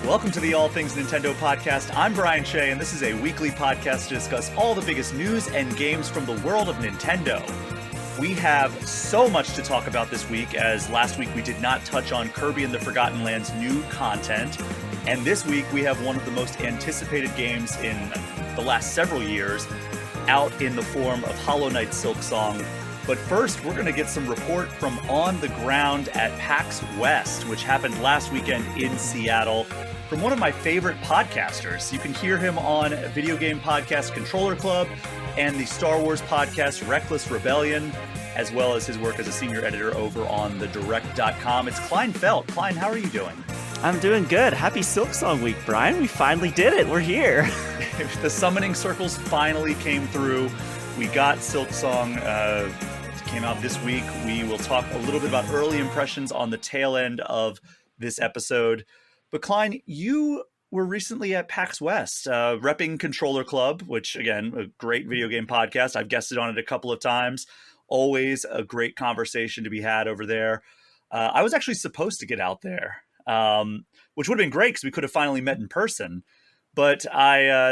Welcome to the All Things Nintendo podcast. I'm Brian Shea, and this is a weekly podcast to discuss all the biggest news and games from the world of Nintendo. We have so much to talk about this week, as last week we did not touch on Kirby and the Forgotten Land's new content. And this week we have one of the most anticipated games in the last several years out in the form of Hollow Knight Silksong. But first, we're going to get some report from on the ground at PAX West, which happened last weekend in Seattle, from one of my favorite podcasters. You can hear him on video game podcast Controller Club and the Star Wars podcast Reckless Rebellion, as well as his work as a senior editor over on thedirect.com. It's Klein Felt. Klein, how are you doing? I'm doing good. Happy Silksong week, Brian. We finally did it. We're here. The summoning circles finally came through. We got Silksong. Came out this week. We will talk a little bit about early impressions on the tail end of this episode. But Klein, you were recently at PAX West, repping Controller Club, which, again, a great video game podcast. I've guested on it a couple of times. Always a great conversation to be had over there. I was actually supposed to get out there, which would have been great because we could have finally met in person. But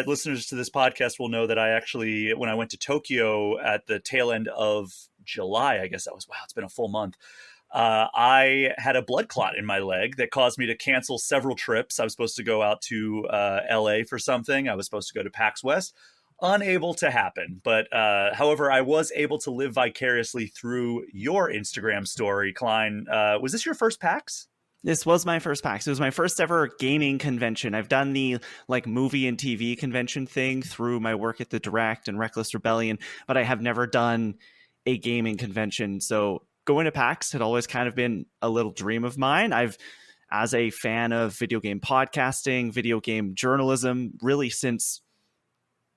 listeners to this podcast will know that I actually, when I went to Tokyo at the tail end of July, I guess that was, wow, it's been a full month. I had a blood clot in my leg that caused me to cancel several trips. I was supposed to go out to LA for something. I was supposed to go to PAX West. Unable to happen. But however, I was able to live vicariously through your Instagram story, Klein. Was this your first PAX? This was my first PAX. It was my first ever gaming convention. I've done the movie and TV convention thing through my work at the Direct and Reckless Rebellion, but I have never done a gaming convention. So going to PAX had always kind of been a little dream of mine. As a fan of video game podcasting, video game journalism, really since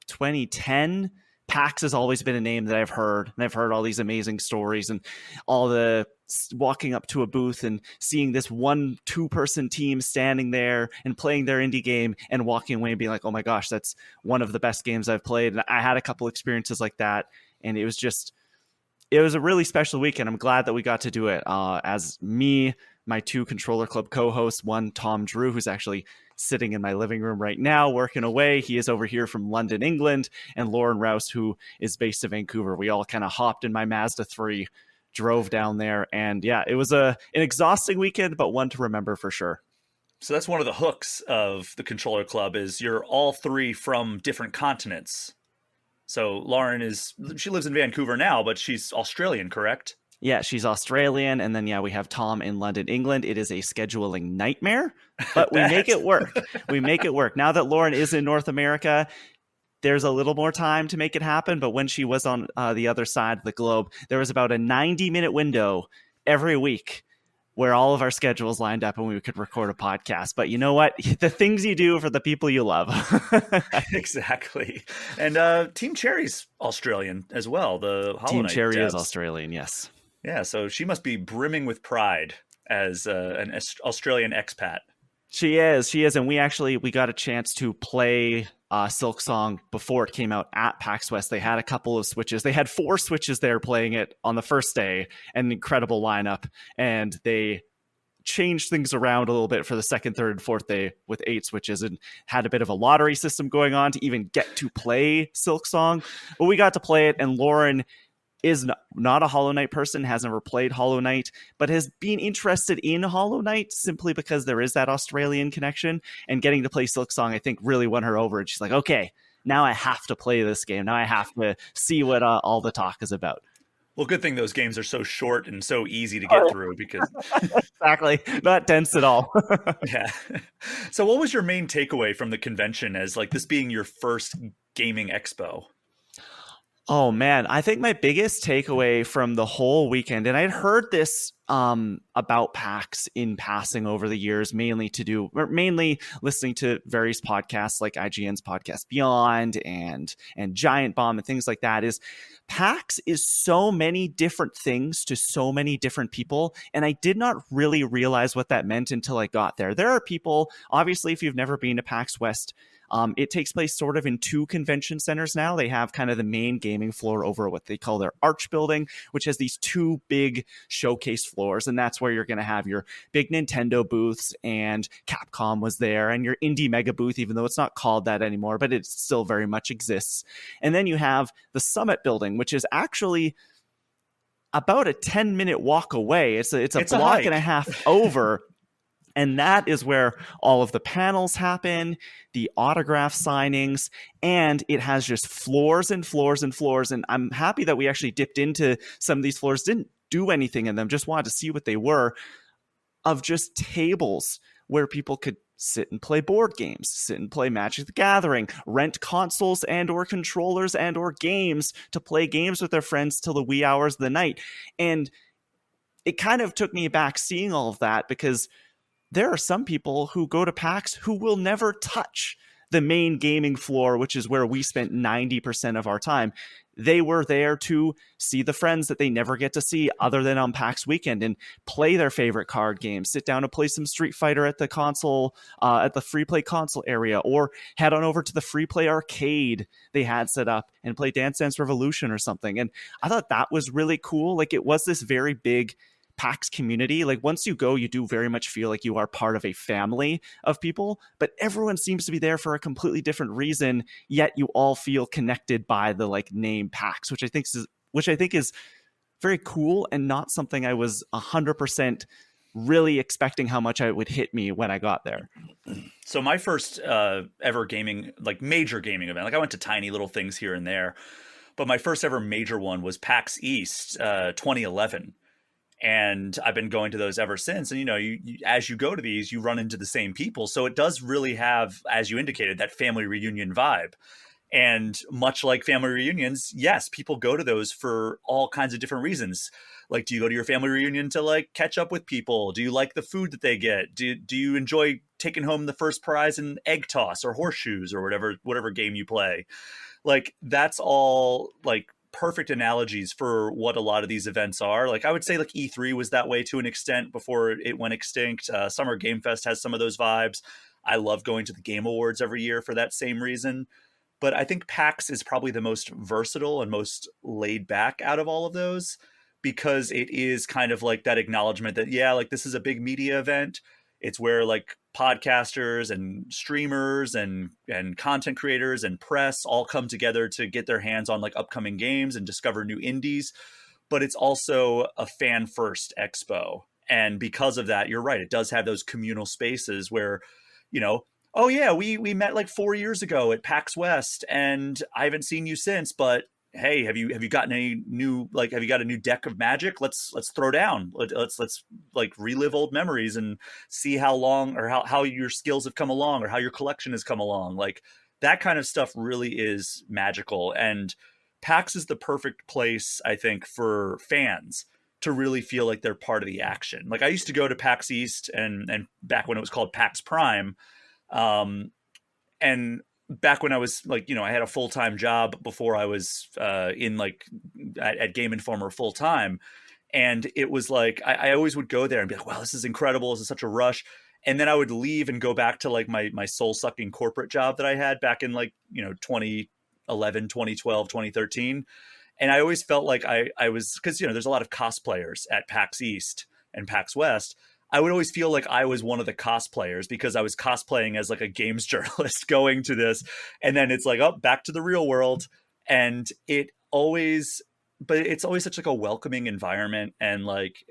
2010, PAX has always been a name that I've heard, and I've heard all these amazing stories and all the walking up to a booth and seeing this 1-2 person team standing there and playing their indie game and walking away and being like, oh my gosh, that's one of the best games I've played. And I had a couple experiences like that, and it was a really special weekend. I'm glad that we got to do it. As me, my 2 Controller Club co-hosts, one Tom Drew, who's actually sitting in my living room right now working away. He is over here from London, England, and Lauren Rouse, who is based in Vancouver. We all kind of hopped in my Mazda 3, drove down there, and yeah, it was an exhausting weekend, but one to remember for sure. So that's one of the hooks of the Controller Club, is you're all 3 from different continents. So Lauren she lives in Vancouver now, but she's Australian, correct? Yeah, she's Australian. And then, we have Tom in London, England. It is a scheduling nightmare, but we make it work. We make it work. Now that Lauren is in North America, there's a little more time to make it happen. But when she was on the other side of the globe, there was about a 90-minute window every week where all of our schedules lined up and we could record a podcast. But you know what? The things you do for the people you love. Exactly. And Team Cherry's Australian as well. The Hollow Knight Team Cherry devs. is Australian, yes. Yeah, so she must be brimming with pride as an Australian expat. She is. And we got a chance to play Silksong before it came out at PAX West. They had a couple of Switches. They had 4 Switches there playing it on the first day, an incredible lineup. And they changed things around a little bit for the second, third, and fourth day with 8 Switches and had a bit of a lottery system going on to even get to play Silksong. But we got to play it, and Lauren is not a Hollow Knight person, has never played Hollow Knight, but has been interested in Hollow Knight simply because there is that Australian connection, and getting to play Silksong, I think, really won her over. And she's like, okay, now I have to play this game. Now I have to see what all the talk is about. Well, good thing those games are so short and so easy to get through because... Exactly. Not dense at all. Yeah. So what was your main takeaway from the convention as this being your first gaming expo? Oh, man, I think my biggest takeaway from the whole weekend, and I'd heard this about PAX in passing over the years, mainly listening to various podcasts like IGN's Podcast Beyond and Giant Bomb and things like that, is PAX is so many different things to so many different people. And I did not really realize what that meant until I got there. There are people, obviously, if you've never been to PAX West, It takes place sort of in two convention centers now. They have kind of the main gaming floor over what they call their Arch building, which has these two big showcase floors, and that's where you're going to have your big Nintendo booths, and Capcom was there, and your Indie Mega booth, even though it's not called that anymore, but it still very much exists. And then you have the Summit building, which is actually about a 10-minute walk away. It's a block and a half over. And that is where all of the panels happen, the autograph signings, and it has just floors and floors and floors. And I'm happy that we actually dipped into some of these floors, didn't do anything in them, just wanted to see what they were, of just tables where people could sit and play board games, sit and play Magic the Gathering, rent consoles and or controllers and or games to play games with their friends till the wee hours of the night. And it kind of took me back seeing all of that, because there are some people who go to PAX who will never touch the main gaming floor, which is where we spent 90% of our time. They were there to see the friends that they never get to see other than on PAX weekend, and play their favorite card games, sit down and play some Street Fighter at the console, at the free play console area, or head on over to the free play arcade they had set up and play Dance Dance Revolution or something. And I thought that was really cool. Like, it was this very big PAX community. Like, once you go, you do very much feel like you are part of a family of people, but everyone seems to be there for a completely different reason, yet you all feel connected by the like name PAX, which I think is very cool, and not something I was 100% really expecting how much it would hit me when I got there. So my first ever gaming, like major gaming event, like I went to tiny little things here and there, but my first ever major one was PAX East 2011. And I've been going to those ever since. And, you as you go to these, you run into the same people. So it does really have, as you indicated, that family reunion vibe. And much like family reunions, yes, people go to those for all kinds of different reasons. Like, do you go to your family reunion to like catch up with people? Do you like the food that they get? Do you enjoy taking home the first prize in egg toss or horseshoes or whatever game you play? Like, that's all like perfect analogies for what a lot of these events are. Like, I would say like E3 was that way to an extent before it went extinct. Summer Game Fest has some of those vibes. I love going to the Game Awards every year for that same reason. But I think PAX is probably the most versatile and most laid back out of all of those, because it is kind of like that acknowledgement that, yeah, like this is a big media event. It's where like podcasters and streamers and content creators and press all come together to get their hands on like upcoming games and discover new indies. But it's also a fan first expo. And because of that, you're right, it does have those communal spaces where, oh yeah, we met like 4 years ago at PAX West and I haven't seen you since, but hey, have you gotten any new, like, have you got a new deck of Magic? Let's throw down. Let's like relive old memories and see how long or how your skills have come along or how your collection has come along. Like, that kind of stuff really is magical. And PAX is the perfect place, I think, for fans to really feel like they're part of the action. Like, I used to go to PAX East and back when it was called PAX Prime, and back when I was like, I had a full-time job before I was in like at Game Informer full-time. And it was like, I always would go there and be like, wow, this is incredible. This is such a rush. And then I would leave and go back to like my soul-sucking corporate job that I had back in like, 2011, 2012, 2013. And I always felt like I was, because, there's a lot of cosplayers at PAX East and PAX West. I would always feel like I was one of the cosplayers because I was cosplaying as like a games journalist going to this. And then it's like, oh, back to the real world. And it's always such like a welcoming environment. And like,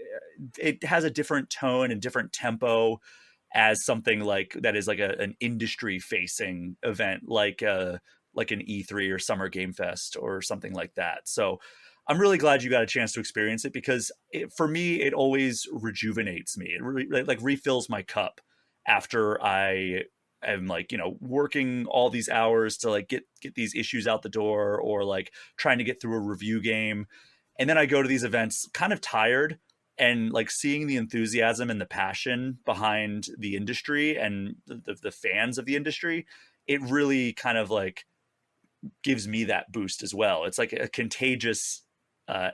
it has a different tone and different tempo as something like that is like an industry facing event, like an E3 or Summer Game Fest or something like that. So I'm really glad you got a chance to experience it, because for me, it always rejuvenates me. It really like refills my cup after I am like, working all these hours to like get these issues out the door, or like trying to get through a review game. And then I go to these events kind of tired, and like seeing the enthusiasm and the passion behind the industry and the fans of the industry, it really kind of like gives me that boost as well. It's like a contagious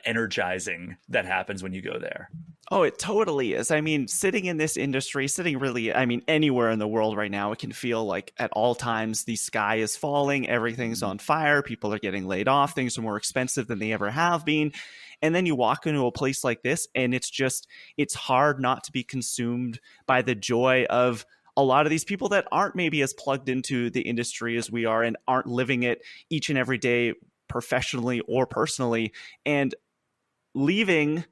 energizing that happens when you go there. Oh, it totally is. I mean, sitting in this industry, sitting really, I mean, anywhere in the world right now, it can feel like at all times the sky is falling, everything's on fire, people are getting laid off, things are more expensive than they ever have been. And then you walk into a place like this, and it's hard not to be consumed by the joy of a lot of these people that aren't maybe as plugged into the industry as we are and aren't living it each and every day professionally or personally. And leaving,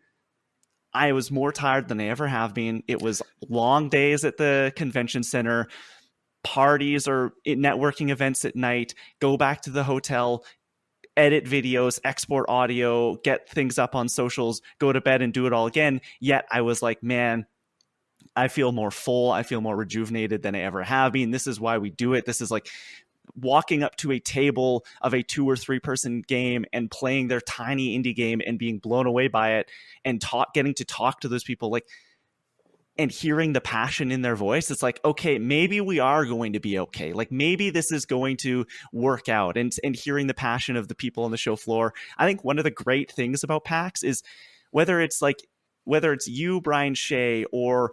I was more tired than I ever have been. It was long days at the convention center, parties or networking events at night, go back to the hotel, edit videos, export audio, get things up on socials, go to bed and do it all again. Yet I was like, man, I feel more full. I feel more rejuvenated than I ever have been. This is why we do it. This is like walking up to a table of a 2 or 3 person game and playing their tiny indie game and being blown away by it and getting to talk to those people, like, and hearing the passion in their voice. It's like, okay, maybe we are going to be okay. Like maybe this is going to work out, and hearing the passion of the people on the show floor. I think one of the great things about PAX is whether it's you, Brian Shea, or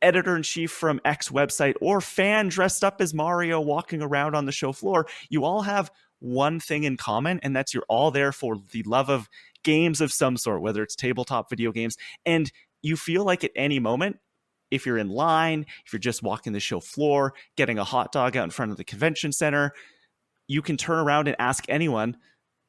editor-in-chief from X website, or fan dressed up as Mario walking around on the show floor, you all have one thing in common, and that's you're all there for the love of games of some sort, whether it's tabletop video games. And you feel like at any moment, if you're in line, if you're just walking the show floor, getting a hot dog out in front of the convention center, you can turn around and ask anyone,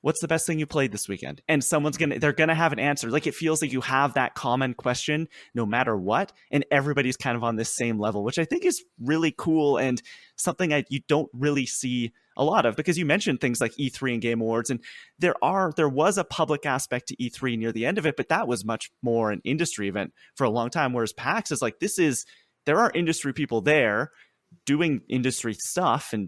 what's the best thing you played this weekend? And they're gonna have an answer. Like it feels like you have that common question no matter what, and everybody's kind of on this same level, which I think is really cool and something you don't really see a lot of, because you mentioned things like E3 and Game Awards, and there was a public aspect to E3 near the end of it, but that was much more an industry event for a long time. Whereas PAX is like, there are industry people there doing industry stuff and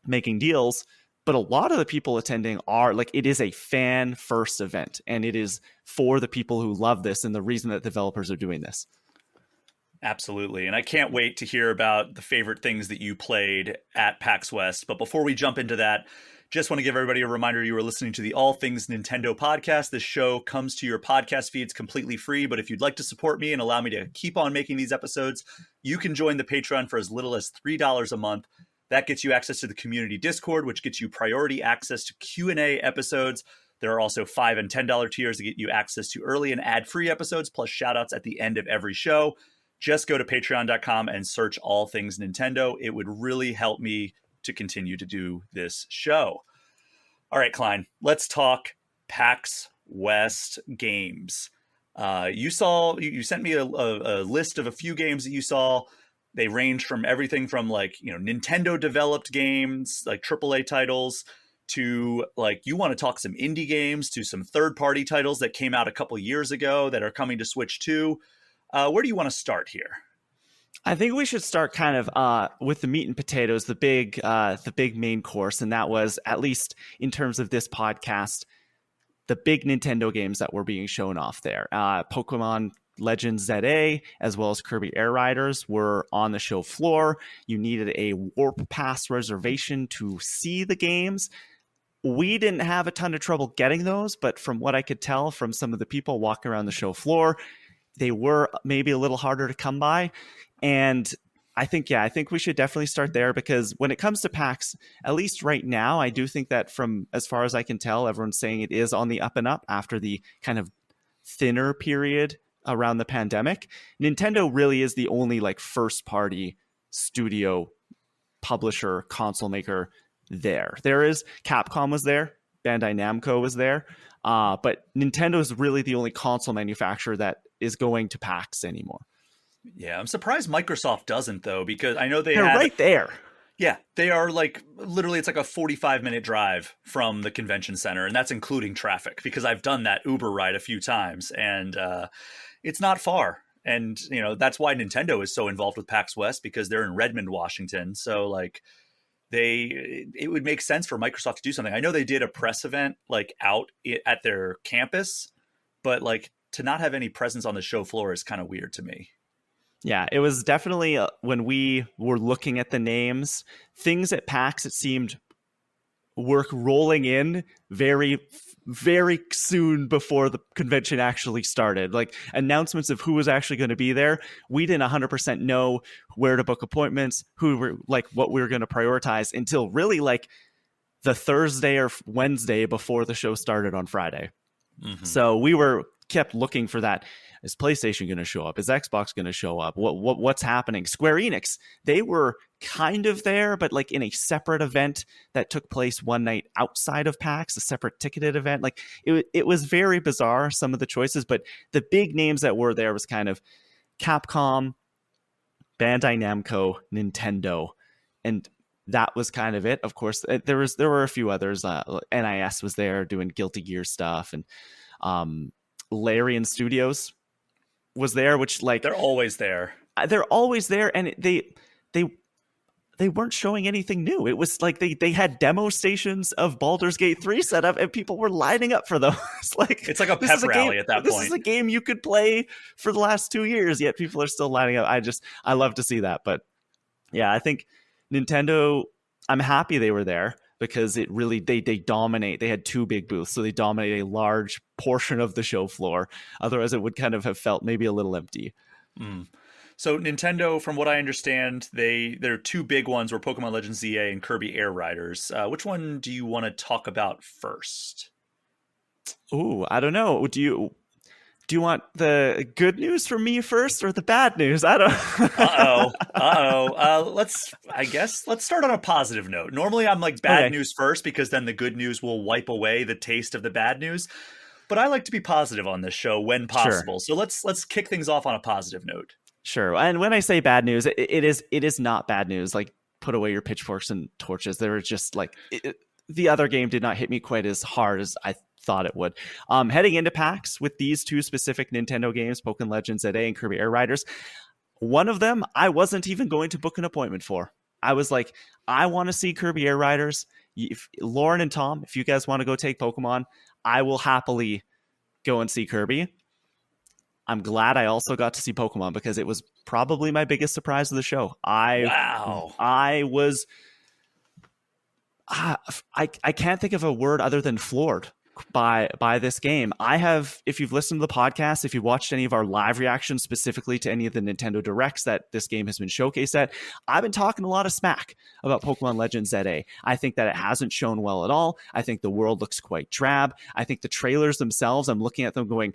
making deals, but a lot of the people attending are like, it is a fan first event, and it is for the people who love this and the reason that developers are doing this. Absolutely. And I can't wait to hear about the favorite things that you played at PAX West. But before we jump into that, just want to give everybody a reminder, you are listening to the All Things Nintendo podcast. This show comes to your podcast feeds completely free, but if you'd like to support me and allow me to keep on making these episodes, you can join the Patreon for as little as $3 a month. That gets you access to the community Discord, which gets you priority access to Q&A episodes. There are also $5 and $10 tiers that get you access to early and ad-free episodes, plus shout-outs at the end of every show. Just go to patreon.com and search All Things Nintendo. It would really help me to continue to do this show. All right, Klein, let's talk PAX West games. You sent me a list of a few games that you saw. They range from everything from Nintendo developed games, like AAA titles, to you want to talk some indie games, to some third party titles that came out a couple years ago that are coming to Switch 2. Where do you want to start here? I think we should start kind of with the meat and potatoes, the big main course, and that was, at least in terms of this podcast, the big Nintendo games that were being shown off there. Pokémon Legends ZA, as well as Kirby Air Riders, were on the show floor. You needed a Warp Pass reservation to see the games. We didn't have a ton of trouble getting those, but from what I could tell from some of the people walking around the show floor, they were maybe a little harder to come by. And I think we should definitely start there, because when it comes to PAX, at least right now, I do think that from as far as I can tell, everyone's saying it is on the up and up after the kind of thinner period around the pandemic. Nintendo really is the only first party studio publisher console maker there. There is Capcom was there, Bandai Namco was there, but Nintendo is really the only console manufacturer that is going to PAX anymore. Yeah, I'm surprised Microsoft doesn't, though, because I know they're right there. Yeah, they are literally, it's like a 45-minute drive from the convention center, and that's including traffic, because I've done that Uber ride a few times, and it's not far. And, that's why Nintendo is so involved with PAX West, because they're in Redmond, Washington. So, it would make sense for Microsoft to do something. I know they did a press event, out at their campus, but, to not have any presence on the show floor is kind of weird to me. Yeah, it was definitely when we were looking at the names, things at PAX, it seemed were rolling in very very soon before the convention actually started. Like announcements of who was actually going to be there. We didn't 100% know where to book appointments, who were like what we were going to prioritize until really like the Thursday or Wednesday before the show started on Friday. Mm-hmm. So we kept looking for that. Is PlayStation going to show up? Is Xbox going to show up? What's happening? Square Enix, they were kind of there, but like in a separate event that took place one night outside of PAX, a separate ticketed event. Like it was very bizarre, some of the choices, but the big names that were there was kind of Capcom, Bandai Namco, Nintendo, and that was kind of it. Of course, there were a few others. NIS was there doing Guilty Gear stuff, and Larian Studios was there, which like they're always there. They're always there, and they weren't showing anything new. It was like they had demo stations of Baldur's Gate 3 set up, and people were lining up for those. Like it's like a pep rally at that point. This is a game you could play for the last 2 years, yet people are still lining up. I love to see that. But yeah, I think Nintendo, I'm happy they were there because it really they dominate. They had 2 big booths, so they dominate a large portion of the show floor. Otherwise, it would kind of have felt maybe a little empty. So Nintendo, from what I understand, there are 2 big ones were Pokemon Legends ZA and Kirby Air Riders. Which one do you want to talk about first? Ooh, I don't know. Do you want the good news from me first or the bad news? I don't. Let's start on a positive note. Normally I'm like bad news first because then the good news will wipe away the taste of the bad news. But I like to be positive on this show when possible. Sure. So let's kick things off on a positive note. Sure. And when I say bad news, it is not bad news. Like put away your pitchforks and torches. They were just like the other game did not hit me quite as hard as I thought it would. Heading into PAX with these 2 specific Nintendo games, Pokémon Legends ZA and Kirby Air Riders, one of them I wasn't even going to book an appointment for. I was like, I want to see Kirby Air Riders. Lauren and Tom, if you guys want to go take Pokemon, I will happily go and see Kirby. I'm glad I also got to see Pokemon because it was probably my biggest surprise of the show. I was I can't think of a word other than floored by this game. I have, if you've listened to the podcast, if you watched any of our live reactions specifically to any of the Nintendo Directs that this game has been showcased at, I've been talking a lot of smack about Pokemon Legends ZA. I think that it hasn't shown well at all. I think the world looks quite drab. I think the trailers themselves, I'm looking at them going,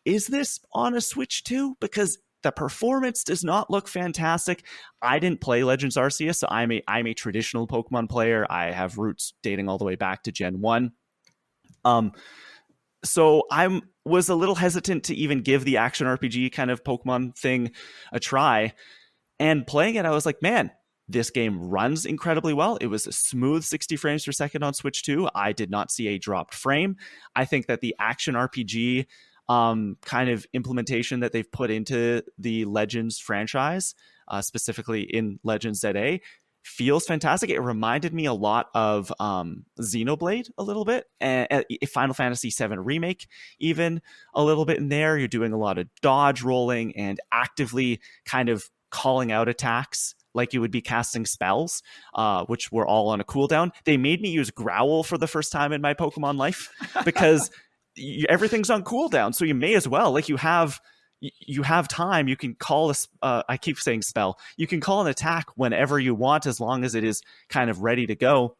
is this on a Switch too? Because the performance does not look fantastic. I didn't play Legends Arceus, so I'm a traditional Pokemon player. I have roots dating all the way back to Gen 1. So I was a little hesitant to even give the action RPG kind of Pokemon thing a try. And playing it, I was like, man, this game runs incredibly well. It was a smooth 60 frames per second on Switch 2. I did not see a dropped frame. I think that the action RPG kind of implementation that they've put into the Legends franchise, specifically in Legends ZA, feels fantastic. It reminded me a lot of Xenoblade a little bit, and Final Fantasy VII Remake even a little bit in there. You're doing a lot of dodge rolling and actively kind of calling out attacks like you would be casting spells, which were all on a cooldown. They made me use Growl for the first time in my Pokemon life because everything's on cooldown, so you may as well, like, you have time. You can call I keep saying spell. You can call an attack whenever you want, as long as it is kind of ready to go.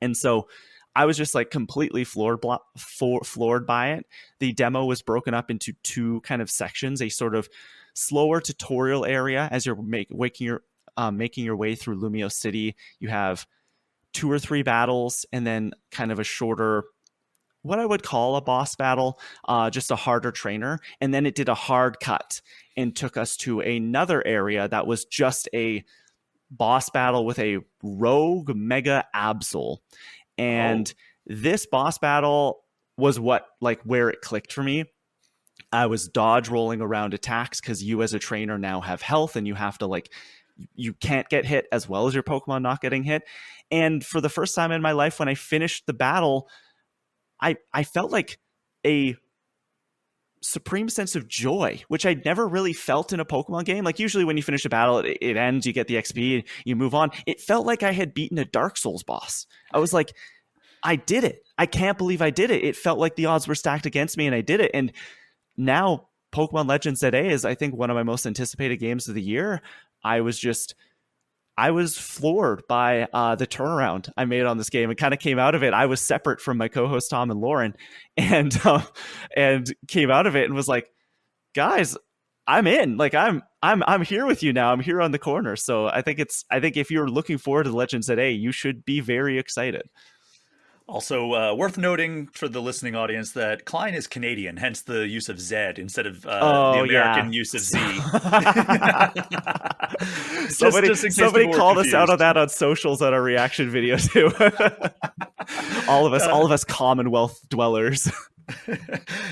And so I was just like completely floored by it. The demo was broken up into 2 kind of sections: a sort of slower tutorial area as you're making your way through Lumio City. You have 2 or 3 battles, and then kind of a shorter, what I would call a boss battle, just a harder trainer. And then it did a hard cut and took us to another area that was just a boss battle with a rogue Mega Absol. And this boss battle was where it clicked for me. I was dodge rolling around attacks because you as a trainer now have health, and you have to you can't get hit as well as your Pokemon not getting hit. And for the first time in my life, when I finished the battle, I felt like a supreme sense of joy, which I'd never really felt in a Pokemon game. Like, usually when you finish a battle, it ends, you get the XP, you move on. It felt like I had beaten a Dark Souls boss. I was like, I did it. I can't believe I did it. It felt like the odds were stacked against me, and I did it. And now Pokemon Legends ZA is, I think, one of my most anticipated games of the year. I was floored by the turnaround I made on this game. It kind of came out of it. I was separate from my co-host Tom and Lauren, and came out of it and was like, guys, I'm in. Like I'm here with you now. I'm here on the corner. So I think if you're looking forward to Legends ZA, you should be very excited. Also, worth noting for the listening audience that Klein is Canadian, hence the use of Z instead of the American use of Z. Somebody called us out on that on socials on our reaction video too. all of us Commonwealth dwellers.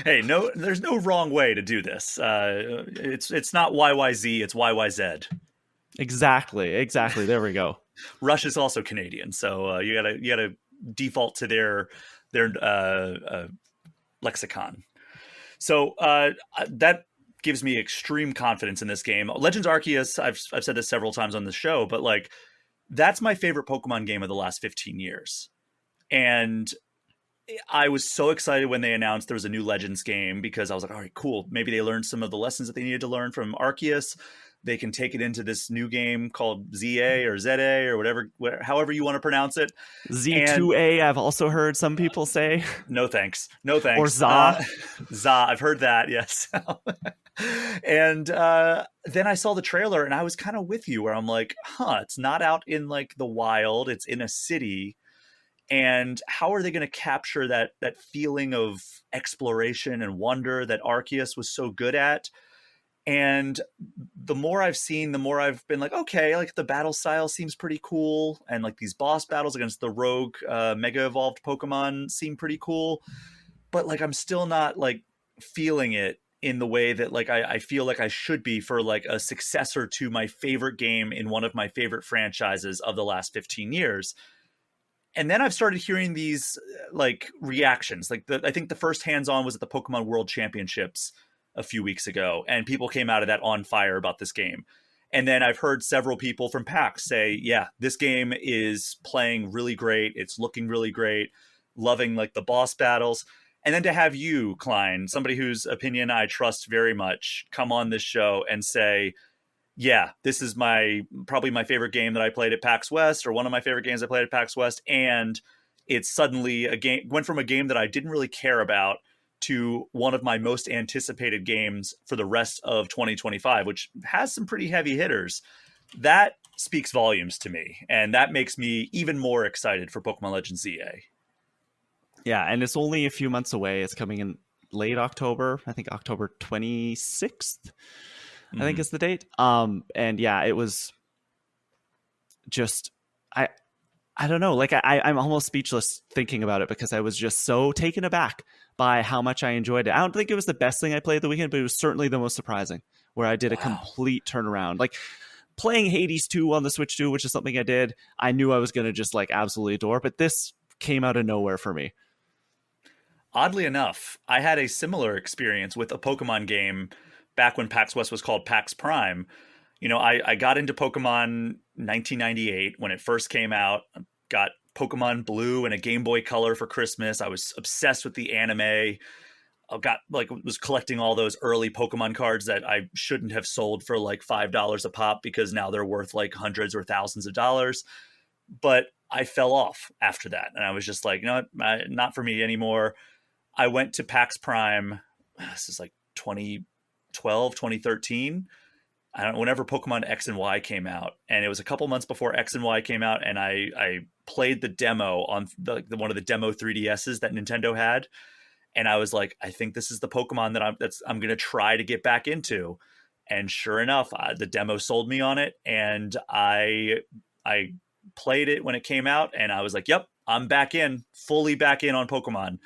Hey, no, there's no wrong way to do this. It's not YYZ, it's YYZ. Exactly. There we go. Russia's also Canadian, so you gotta default to their lexicon. So that gives me extreme confidence in this game. Legends Arceus, I've said this several times on the show, but like that's my favorite Pokemon game of the last 15 years. And I was so excited when they announced there was a new Legends game, because I was like, all right, cool. Maybe they learned some of the lessons that they needed to learn from Arceus. They can take it into this new game called ZA or ZA or whatever, however you want to pronounce it. Z2A, I've also heard some people say. No thanks. Or ZA. ZA, I've heard that, yes. And then I saw the trailer and I was kind of with you, where I'm like, it's not out in like the wild, it's in a city. And how are they going to capture that feeling of exploration and wonder that Arceus was so good at? And the more I've seen, the more I've been like, okay, like the battle style seems pretty cool. And like these boss battles against the rogue mega evolved Pokemon seem pretty cool. But like, I'm still not like feeling it in the way that like I feel like I should be for like a successor to my favorite game in one of my favorite franchises of the last 15 years. And then I've started hearing these like reactions. Like I think the first hands-on was at the Pokemon World Championships a few weeks ago, and people came out of that on fire about this game. And then I've heard several people from PAX say, yeah, this game is playing really great. It's looking really great. Loving like the boss battles. And then to have you, Klein, somebody whose opinion I trust very much, come on this show and say, yeah, this is probably my favorite game that I played at PAX West, or one of my favorite games I played at PAX West. And it's suddenly went from a game that I didn't really care about to one of my most anticipated games for the rest of 2025, which has some pretty heavy hitters. That speaks volumes to me, and that makes me even more excited for Pokemon Legends ZA. Yeah, and it's only a few months away. It's coming in late October. I think October 26th, I think is the date. And yeah, it was just, I don't know, like I'm almost speechless thinking about it, because I was just so taken aback by how much I enjoyed it. I don't think it was the best thing I played the weekend, but it was certainly the most surprising, where I did a complete turnaround. Like playing Hades 2 on the Switch 2, which is something I did, I knew I was going to just like absolutely adore, but this came out of nowhere for me. Oddly enough, I had a similar experience with a Pokemon game back when PAX West was called PAX Prime. You know, I got into Pokemon 1998 when it first came out, got Pokemon Blue and a Game Boy Color for Christmas. I was obsessed with the anime. I was collecting all those early Pokemon cards that I shouldn't have sold for like $5 a pop, because now they're worth like hundreds or thousands of dollars. But I fell off after that. And I was just like, you know what? Not for me anymore. I went to PAX Prime. This is like 2012, 2013. Whenever Pokemon X and Y came out, and it was a couple months before X and Y came out, and I played the demo on one of the demo 3DSs that Nintendo had, and I was like, I think this is the Pokemon that I'm going to try to get back into. And sure enough, the demo sold me on it, and I played it when it came out, and I was like, yep, I'm fully back in on Pokemon.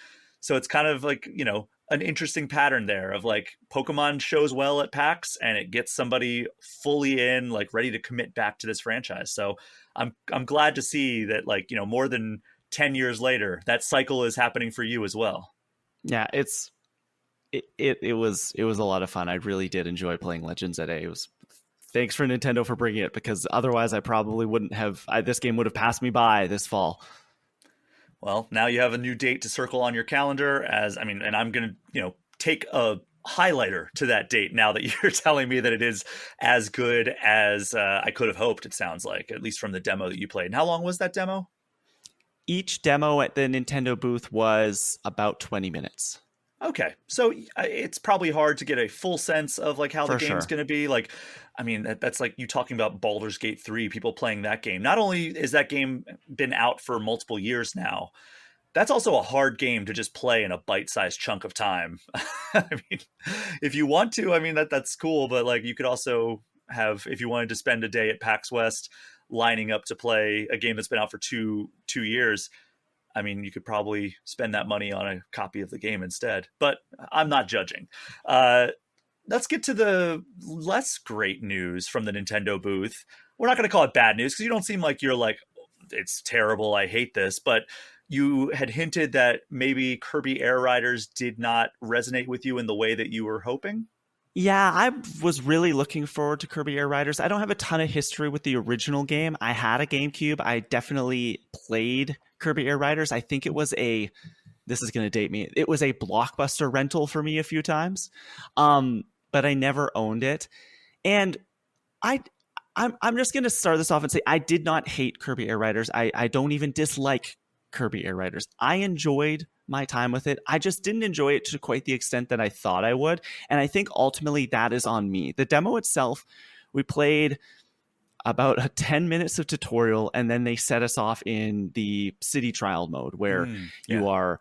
So it's kind of like, you know, an interesting pattern there of like Pokemon shows well at PAX and it gets somebody fully in, like ready to commit back to this franchise. So I'm glad to see that, like, you know, more than 10 years later, that cycle is happening for you as well. Yeah, it was a lot of fun. I really did enjoy playing Legends ZA. It was, thanks for Nintendo for bringing it, because otherwise I probably wouldn't have, this game would have passed me by this fall. Well, now you have a new date to circle on your calendar. And I'm going to, take a highlighter to that date now that you're telling me that it is as good as I could have hoped. It sounds like, at least from the demo that you played. And how long was that demo? Each demo at the Nintendo booth was about 20 minutes. Okay, so it's probably hard to get a full sense of like how the For game's sure. going to be. Like, I mean, that's like you talking about Baldur's Gate 3, people playing that game. Not only is that game been out for multiple years now, that's also a hard game to just play in a bite-sized chunk of time. I mean, if you want to, I mean, that's cool, but like you could also have, if you wanted to spend a day at PAX West lining up to play a game that's been out for two years, I mean, you could probably spend that money on a copy of the game instead, but I'm not judging. Let's get to the less great news from the Nintendo booth. We're not going to call it bad news because you don't seem like you're like, it's terrible, I hate this. But you had hinted that maybe Kirby Air Riders did not resonate with you in the way that you were hoping. Yeah, I was really looking forward to Kirby Air Riders. I don't have a ton of history with the original game. I had a GameCube. I definitely played Kirby Air Riders. I think it was this is going to date me. It was a Blockbuster rental for me a few times, but I never owned it. And I'm just going to start this off and say I did not hate Kirby Air Riders. I don't even dislike Kirby Air Riders. I enjoyed my time with it. I just didn't enjoy it to quite the extent that I thought I would. And I think ultimately that is on me. The demo itself, we played about 10 minutes of tutorial, and then they set us off in the city trial mode where you are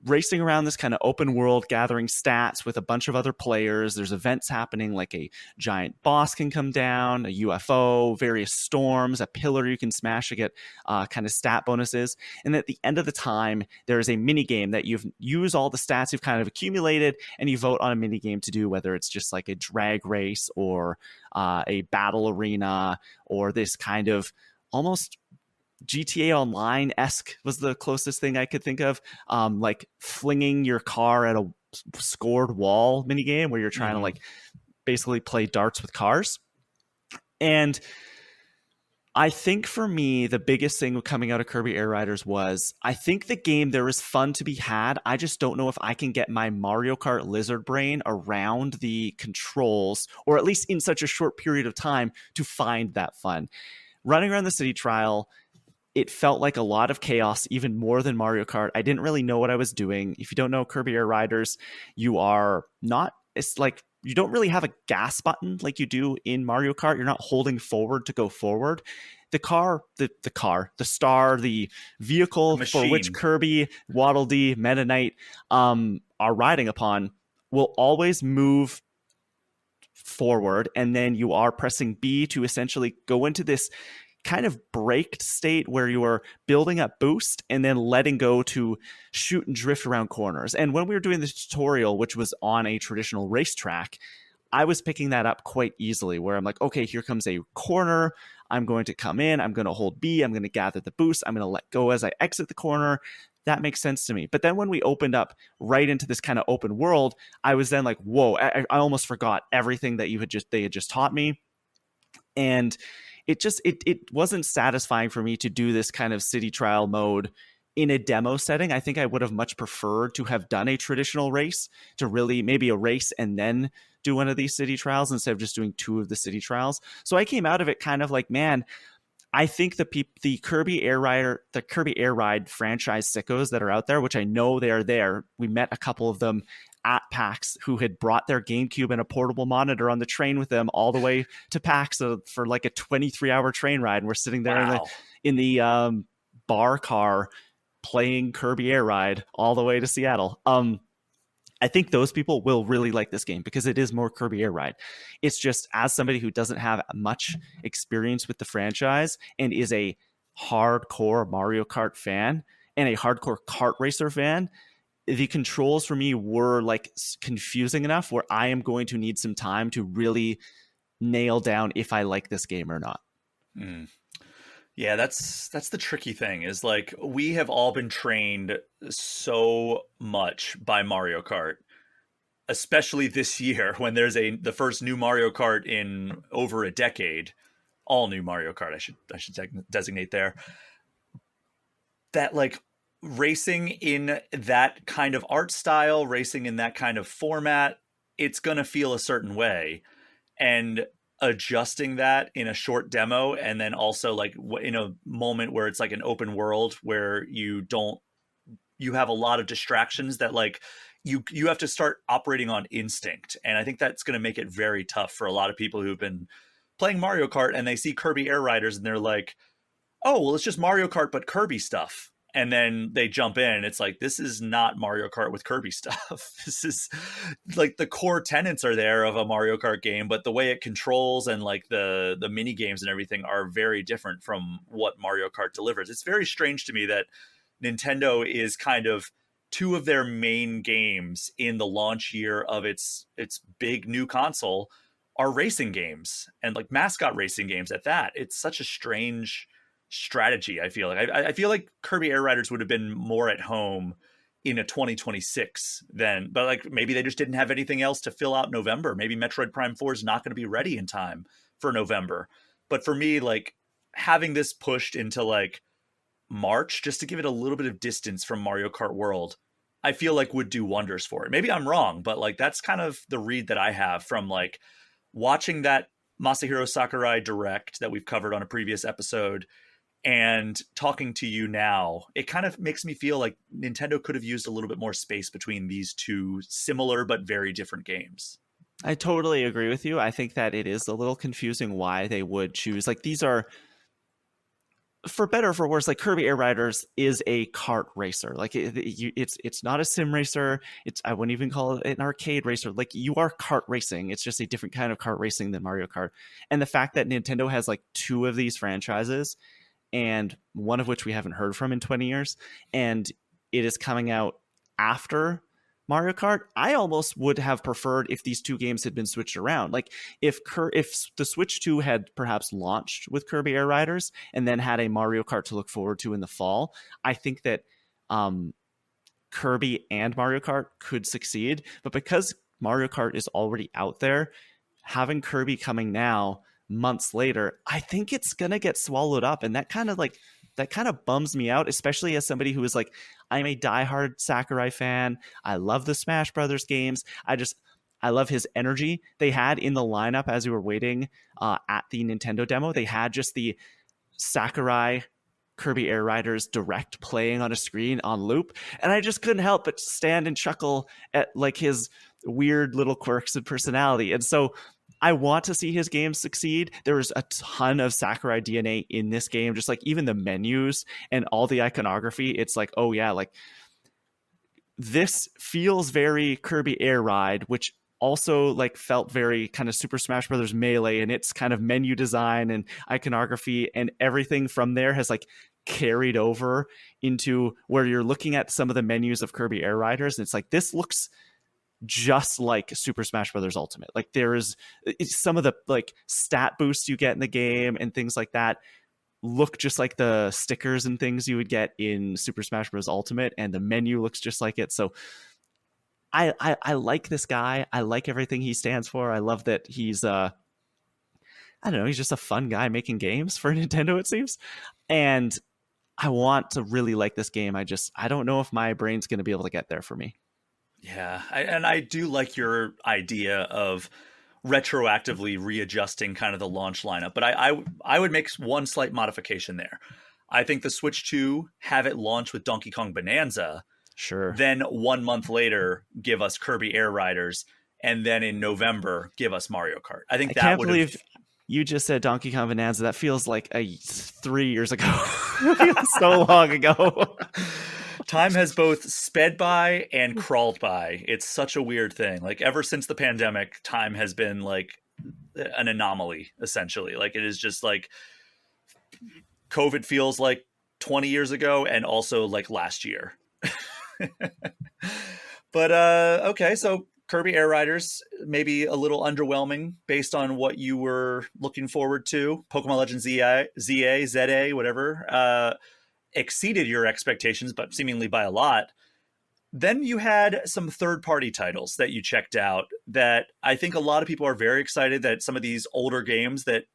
racing around this kind of open world, gathering stats with a bunch of other players. There's events happening, like a giant boss can come down, a UFO, various storms, a pillar you can smash to get kind of stat bonuses. And at the end of the time, there is a mini game that you've used all the stats you've kind of accumulated, and you vote on a mini game to do, whether it's just like a drag race or a battle arena or this kind of almost GTA Online-esque was the closest thing I could think of, like flinging your car at a scored wall minigame where you're trying to like basically play darts with cars. And I think for me, the biggest thing coming out of Kirby Air Riders was I think the game, there is fun to be had. I just don't know if I can get my Mario Kart lizard brain around the controls, or at least in such a short period of time, to find that fun. Running around the city trial, it felt like a lot of chaos, even more than Mario Kart. I didn't really know what I was doing. If you don't know Kirby Air Riders, it's like you don't really have a gas button like you do in Mario Kart. You're not holding forward to go forward. The star, the vehicle for which Kirby, Waddle Dee, Meta Knight are riding upon will always move forward, and then you are pressing B to essentially go into this kind of braked state where you are building up boost and then letting go to shoot and drift around corners. And when we were doing the tutorial, which was on a traditional racetrack, I was picking that up quite easily, where I'm like, okay, here comes a corner. I'm going to come in. I'm going to hold B. I'm going to gather the boost. I'm going to let go as I exit the corner. That makes sense to me. But then when we opened up right into this kind of open world, I was then like, whoa, I almost forgot everything that they had just taught me. And it wasn't satisfying for me to do this kind of city trial mode in a demo setting. I think I would have much preferred to have done a traditional race, to really maybe a race and then do one of these city trials instead of just doing two of the city trials. So I came out of it kind of like, man, I think the Kirby Air Ride franchise sickos that are out there, which I know they are there. We met a couple of them at PAX who had brought their GameCube and a portable monitor on the train with them all the way to PAX for like a 23-hour train ride. And we're sitting there in the bar car playing Kirby Air Ride all the way to Seattle. I think those people will really like this game because it is more Kirby Air Ride. It's just, as somebody who doesn't have much experience with the franchise and is a hardcore Mario Kart fan and a hardcore kart racer fan, the controls for me were like confusing enough where I am going to need some time to really nail down if I like this game or not. Yeah, that's the tricky thing, is like we have all been trained so much by Mario Kart, especially this year when there's the first new Mario Kart in over a decade, all new Mario Kart, I should designate there, that like racing in that kind of art style, racing in that kind of format, it's going to feel a certain way. And adjusting that in a short demo, and then also like in a moment where it's like an open world where you have a lot of distractions that like you have to start operating on instinct. And I think that's going to make it very tough for a lot of people who've been playing Mario Kart and they see Kirby Air Riders and they're like, oh, well, it's just Mario Kart, but Kirby stuff. And then they jump in. It's like, this is not Mario Kart with Kirby stuff. This is like the core tenets are there of a Mario Kart game, but the way it controls and like the mini games and everything are very different from what Mario Kart delivers. It's very strange to me that Nintendo is kind of two of their main games in the launch year of its big new console are racing games, and like mascot racing games at that. It's such a strange strategy. I feel like I feel like Kirby Air Riders would have been more at home in a 2026 then, but like maybe they just didn't have anything else to fill out November. Maybe Metroid Prime 4 is not going to be ready in time for November. But for me, like having this pushed into like March just to give it a little bit of distance from Mario Kart World, I feel like would do wonders for it. Maybe I'm wrong, but like that's kind of the read that I have from like watching that Masahiro Sakurai direct that we've covered on a previous episode and talking to you now. It kind of makes me feel like Nintendo could have used a little bit more space between these two similar but very different games. I totally agree with you. I think that it is a little confusing why they would choose, like, these are, for better or for worse, like Kirby Air Riders is a kart racer. Like it's not a sim racer. I wouldn't even call it an arcade racer. Like you are kart racing. It's just a different kind of kart racing than Mario Kart. And the fact that Nintendo has like two of these franchises, and one of which we haven't heard from in 20 years, and it is coming out after Mario Kart, I almost would have preferred if these two games had been switched around. Like if the Switch 2 had perhaps launched with Kirby Air Riders and then had a Mario Kart to look forward to in the fall, I think that Kirby and Mario Kart could succeed. But because Mario Kart is already out there, having Kirby coming now, months later, I think it's gonna get swallowed up, and that kind of bums me out, especially as somebody who is like, I'm a diehard Sakurai fan. I love the Smash Brothers games. I love his energy. They had in the lineup as we were waiting at the Nintendo demo, they had just the Sakurai Kirby Air Riders direct playing on a screen on loop, and I just couldn't help but stand and chuckle at like his weird little quirks and personality. And so I want to see his games succeed. There is a ton of Sakurai DNA in this game, just like even the menus and all the iconography. It's like, oh yeah, like this feels very Kirby Air Ride, which also like felt very kind of Super Smash Brothers Melee, and its kind of menu design and iconography and everything from there has like carried over into where you're looking at some of the menus of Kirby Air Riders, and it's like, this looks just like Super Smash Brothers Ultimate. Like there is some of the like stat boosts you get in the game and things like that look just like the stickers and things you would get in Super Smash Bros. Ultimate, and the menu looks just like it. So I like this guy. I like everything he stands for. I love that he's I don't know, he's just a fun guy making games for Nintendo, it seems. And I want to really like this game. I don't know if my brain's going to be able to get there for me. Yeah, I do like your idea of retroactively readjusting kind of the launch lineup, but I would make one slight modification there. I think the Switch 2, have it launch with Donkey Kong Bonanza. Sure. Then 1 month later, give us Kirby Air Riders, and then in November, give us Mario Kart. I think that would have... You just said Donkey Kong Bonanza. That feels like 3 years ago. It feels so long ago. Time has both sped by and crawled by. It's such a weird thing. Like ever since the pandemic, time has been like an anomaly, essentially. Like it is just like COVID feels like 20 years ago and also like last year. But okay, so Kirby Air Riders, maybe a little underwhelming based on what you were looking forward to. Pokemon Legends ZA, whatever. Exceeded your expectations, but seemingly by a lot. Then you had some third-party titles that you checked out that I think a lot of people are very excited that some of these older games that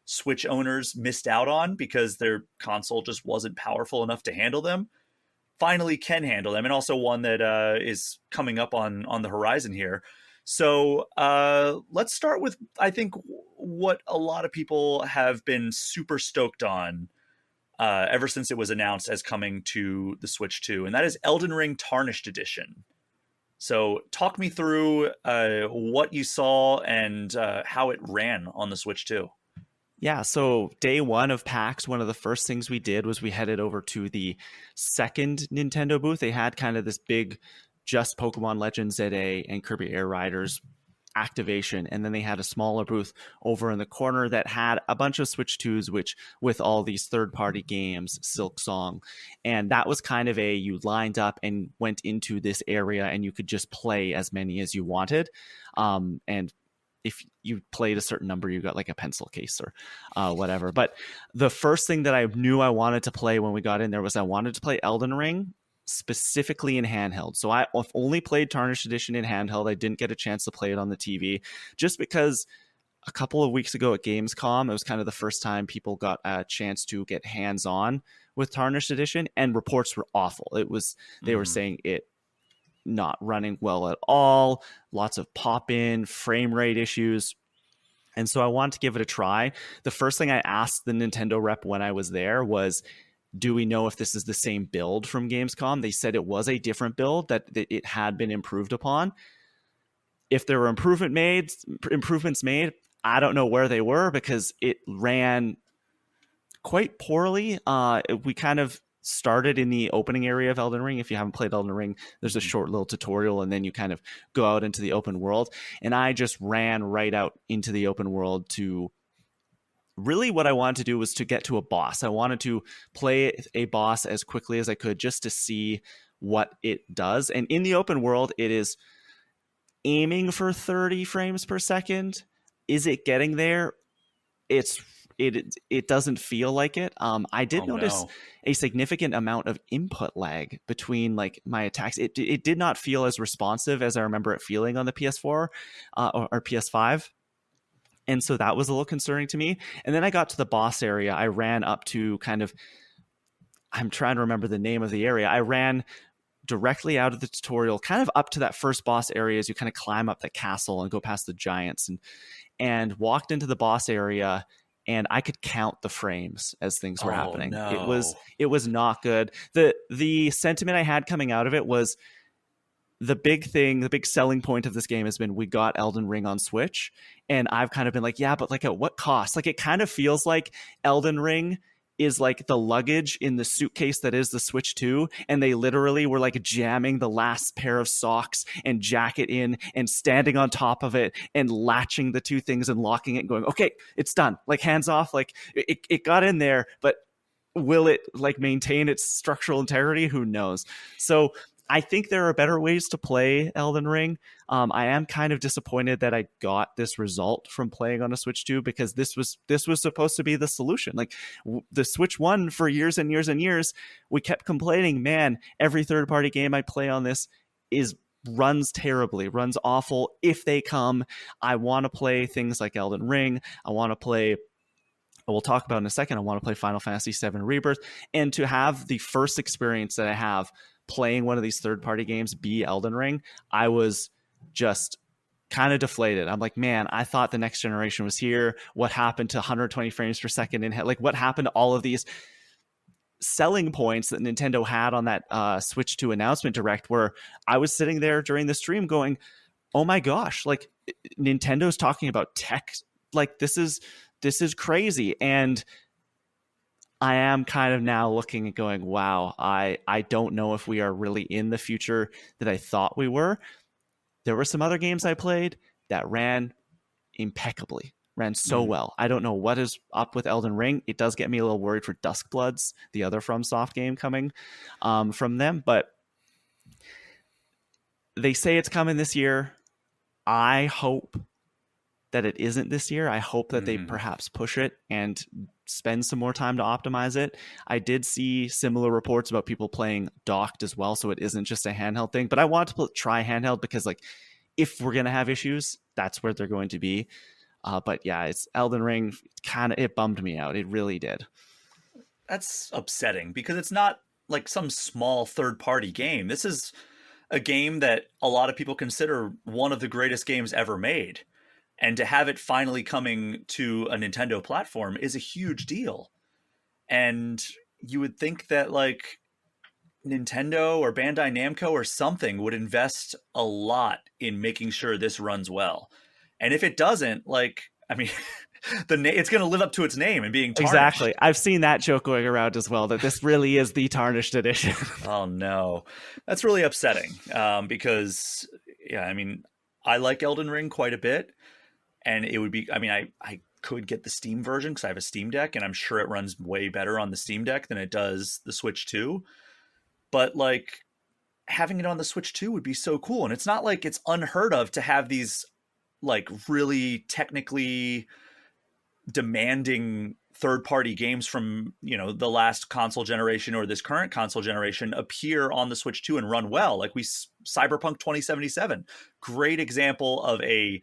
Switch owners missed out on because their console just wasn't powerful enough to handle them finally can handle them, and also one that is coming up on the horizon here. So let's start with, I think, what a lot of people have been super stoked on ever since it was announced as coming to the Switch 2, and that is Elden Ring Tarnished Edition. So talk me through what you saw and how it ran on the Switch 2. Yeah, so day one of PAX, one of the first things we did was we headed over to the second Nintendo booth. They had kind of this big just Pokemon Legends ZA and Kirby Air Riders activation, and then they had a smaller booth over in the corner that had a bunch of Switch 2s, which with all these third-party games, Silksong, and that was kind of you lined up and went into this area and you could just play as many as you wanted, and if you played a certain number, you got like a pencil case or whatever. But the first thing that I knew I wanted to play when we got in there was I wanted to play Elden Ring, specifically in handheld. So I've only played Tarnished Edition in handheld. I didn't get a chance to play it on the TV just because a couple of weeks ago at Gamescom, it was kind of the first time people got a chance to get hands-on with Tarnished Edition, and reports were awful. They were saying it not running well at all, lots of pop-in, frame rate issues. And so I wanted to give it a try. The first thing I asked the Nintendo rep when I was there was, do we know if this is the same build from Gamescom? They said it was a different build, that it had been improved upon. If there were improvements made, I don't know where they were because it ran quite poorly. We kind of started in the opening area of Elden Ring. If you haven't played Elden Ring, there's a short little tutorial, and then you kind of go out into the open world. And I just ran right out into the open world to really what I wanted to do was to get to a boss. I wanted to play a boss as quickly as I could just to see what it does. And in the open world, it is aiming for 30 frames per second. Is it getting there? It doesn't feel like it. I did notice a significant amount of input lag between like my attacks. It did not feel as responsive as I remember it feeling on the PS4 or PS5. And so that was a little concerning to me. And then I got to the boss area. I ran up to I'm trying to remember the name of the area. I ran directly out of the tutorial, kind of up to that first boss area as you kind of climb up the castle and go past the giants, and walked into the boss area, and I could count the frames as things were happening. No. It was not good. The sentiment I had coming out of it was, the big selling point of this game has been we got Elden Ring on Switch. And I've kind of been like, yeah, but like at what cost? Like it kind of feels like Elden Ring is like the luggage in the suitcase that is the Switch 2. And they literally were like jamming the last pair of socks and jacket in and standing on top of it and latching the two things and locking it and going, okay, it's done. Like hands off. Like it got in there, but will it like maintain its structural integrity? Who knows? So I think there are better ways to play Elden Ring. I am kind of disappointed that I got this result from playing on a Switch 2 because this was supposed to be the solution. Like the Switch 1 for years and years and years, we kept complaining, man, every third-party game I play on this runs terribly, runs awful. If they come, I want to play things like Elden Ring. We'll talk about in a second. I want to play Final Fantasy VII Rebirth, and to have the first experience that I have playing one of these third-party games be Elden Ring, I was just kind of deflated. I'm like, man, I thought the next generation was here. What happened to 120 frames per second? And like, what happened to all of these selling points that Nintendo had on that Switch 2 announcement direct, where I was sitting there during the stream going, oh my gosh, like Nintendo's talking about tech. Like this is crazy. And I am kind of now looking and going, wow, I don't know if we are really in the future that I thought we were. There were some other games I played that ran impeccably, ran so well. I don't know what is up with Elden Ring. It does get me a little worried for Duskbloods, the other FromSoft game coming from them, but they say it's coming this year. I hope that it isn't this year. I hope that they perhaps push it and spend some more time to optimize it. I did see similar reports about people playing docked as well, so it isn't just a handheld thing. But I want to try handheld because, like, if we're going to have issues, that's where they're going to be. But yeah, it's Elden Ring. It bummed me out. It really did. That's upsetting because it's not like some small third-party game. This is a game that a lot of people consider one of the greatest games ever made. And to have it finally coming to a Nintendo platform is a huge deal. And you would think that like Nintendo or Bandai Namco or something would invest a lot in making sure this runs well. And if it doesn't, like, I mean, it's going to live up to its name and being tarnished. Exactly. I've seen that joke going around as well, that this really is the Tarnished edition. Oh, no. That's really upsetting because, yeah, I mean, I like Elden Ring quite a bit. And it would be, I mean, I could get the Steam version because I have a Steam Deck, and I'm sure it runs way better on the Steam Deck than it does the Switch 2. But like having it on the Switch 2 would be so cool. And it's not like it's unheard of to have these like really technically demanding third-party games from, you know, the last console generation or this current console generation appear on the Switch 2 and run well. Like Cyberpunk 2077, great example of a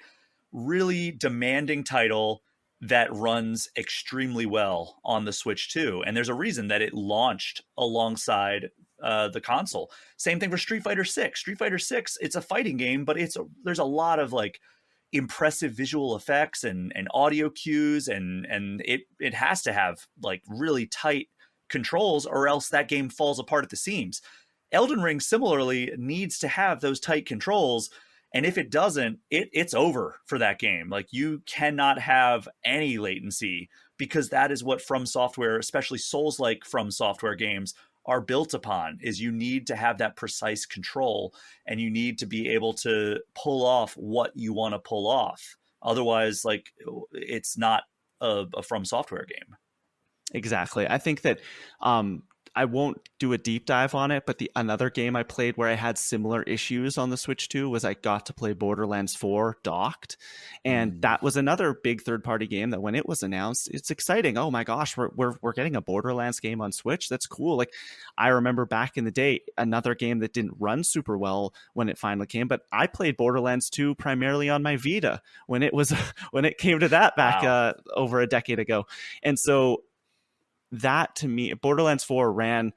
really demanding title that runs extremely well on the Switch 2. And there's a reason that it launched alongside the console. Same thing for Street Fighter 6. Street Fighter 6, it's a fighting game, but there's a lot of like impressive visual effects and audio cues, and it has to have like really tight controls, or else that game falls apart at the seams. Elden Ring similarly needs to have those tight controls. And if it doesn't, it's over for that game. Like, you cannot have any latency, because that is what From Software, especially Souls-like From Software games, are built upon, is you need to have that precise control, and you need to be able to pull off what you want to pull off. Otherwise, like, it's not a From Software game. Exactly. I think that I won't do a deep dive on it, but another game I played where I had similar issues on the Switch 2 was I got to play Borderlands 4 docked. And that was another big third-party game that when it was announced, it's exciting. Oh my gosh, we're getting a Borderlands game on Switch. That's cool. Like, I remember back in the day, another game that didn't run super well when it finally came, but I played Borderlands 2 primarily on my Vita when it came to that back over a decade ago. And so that, to me, Borderlands 4 ran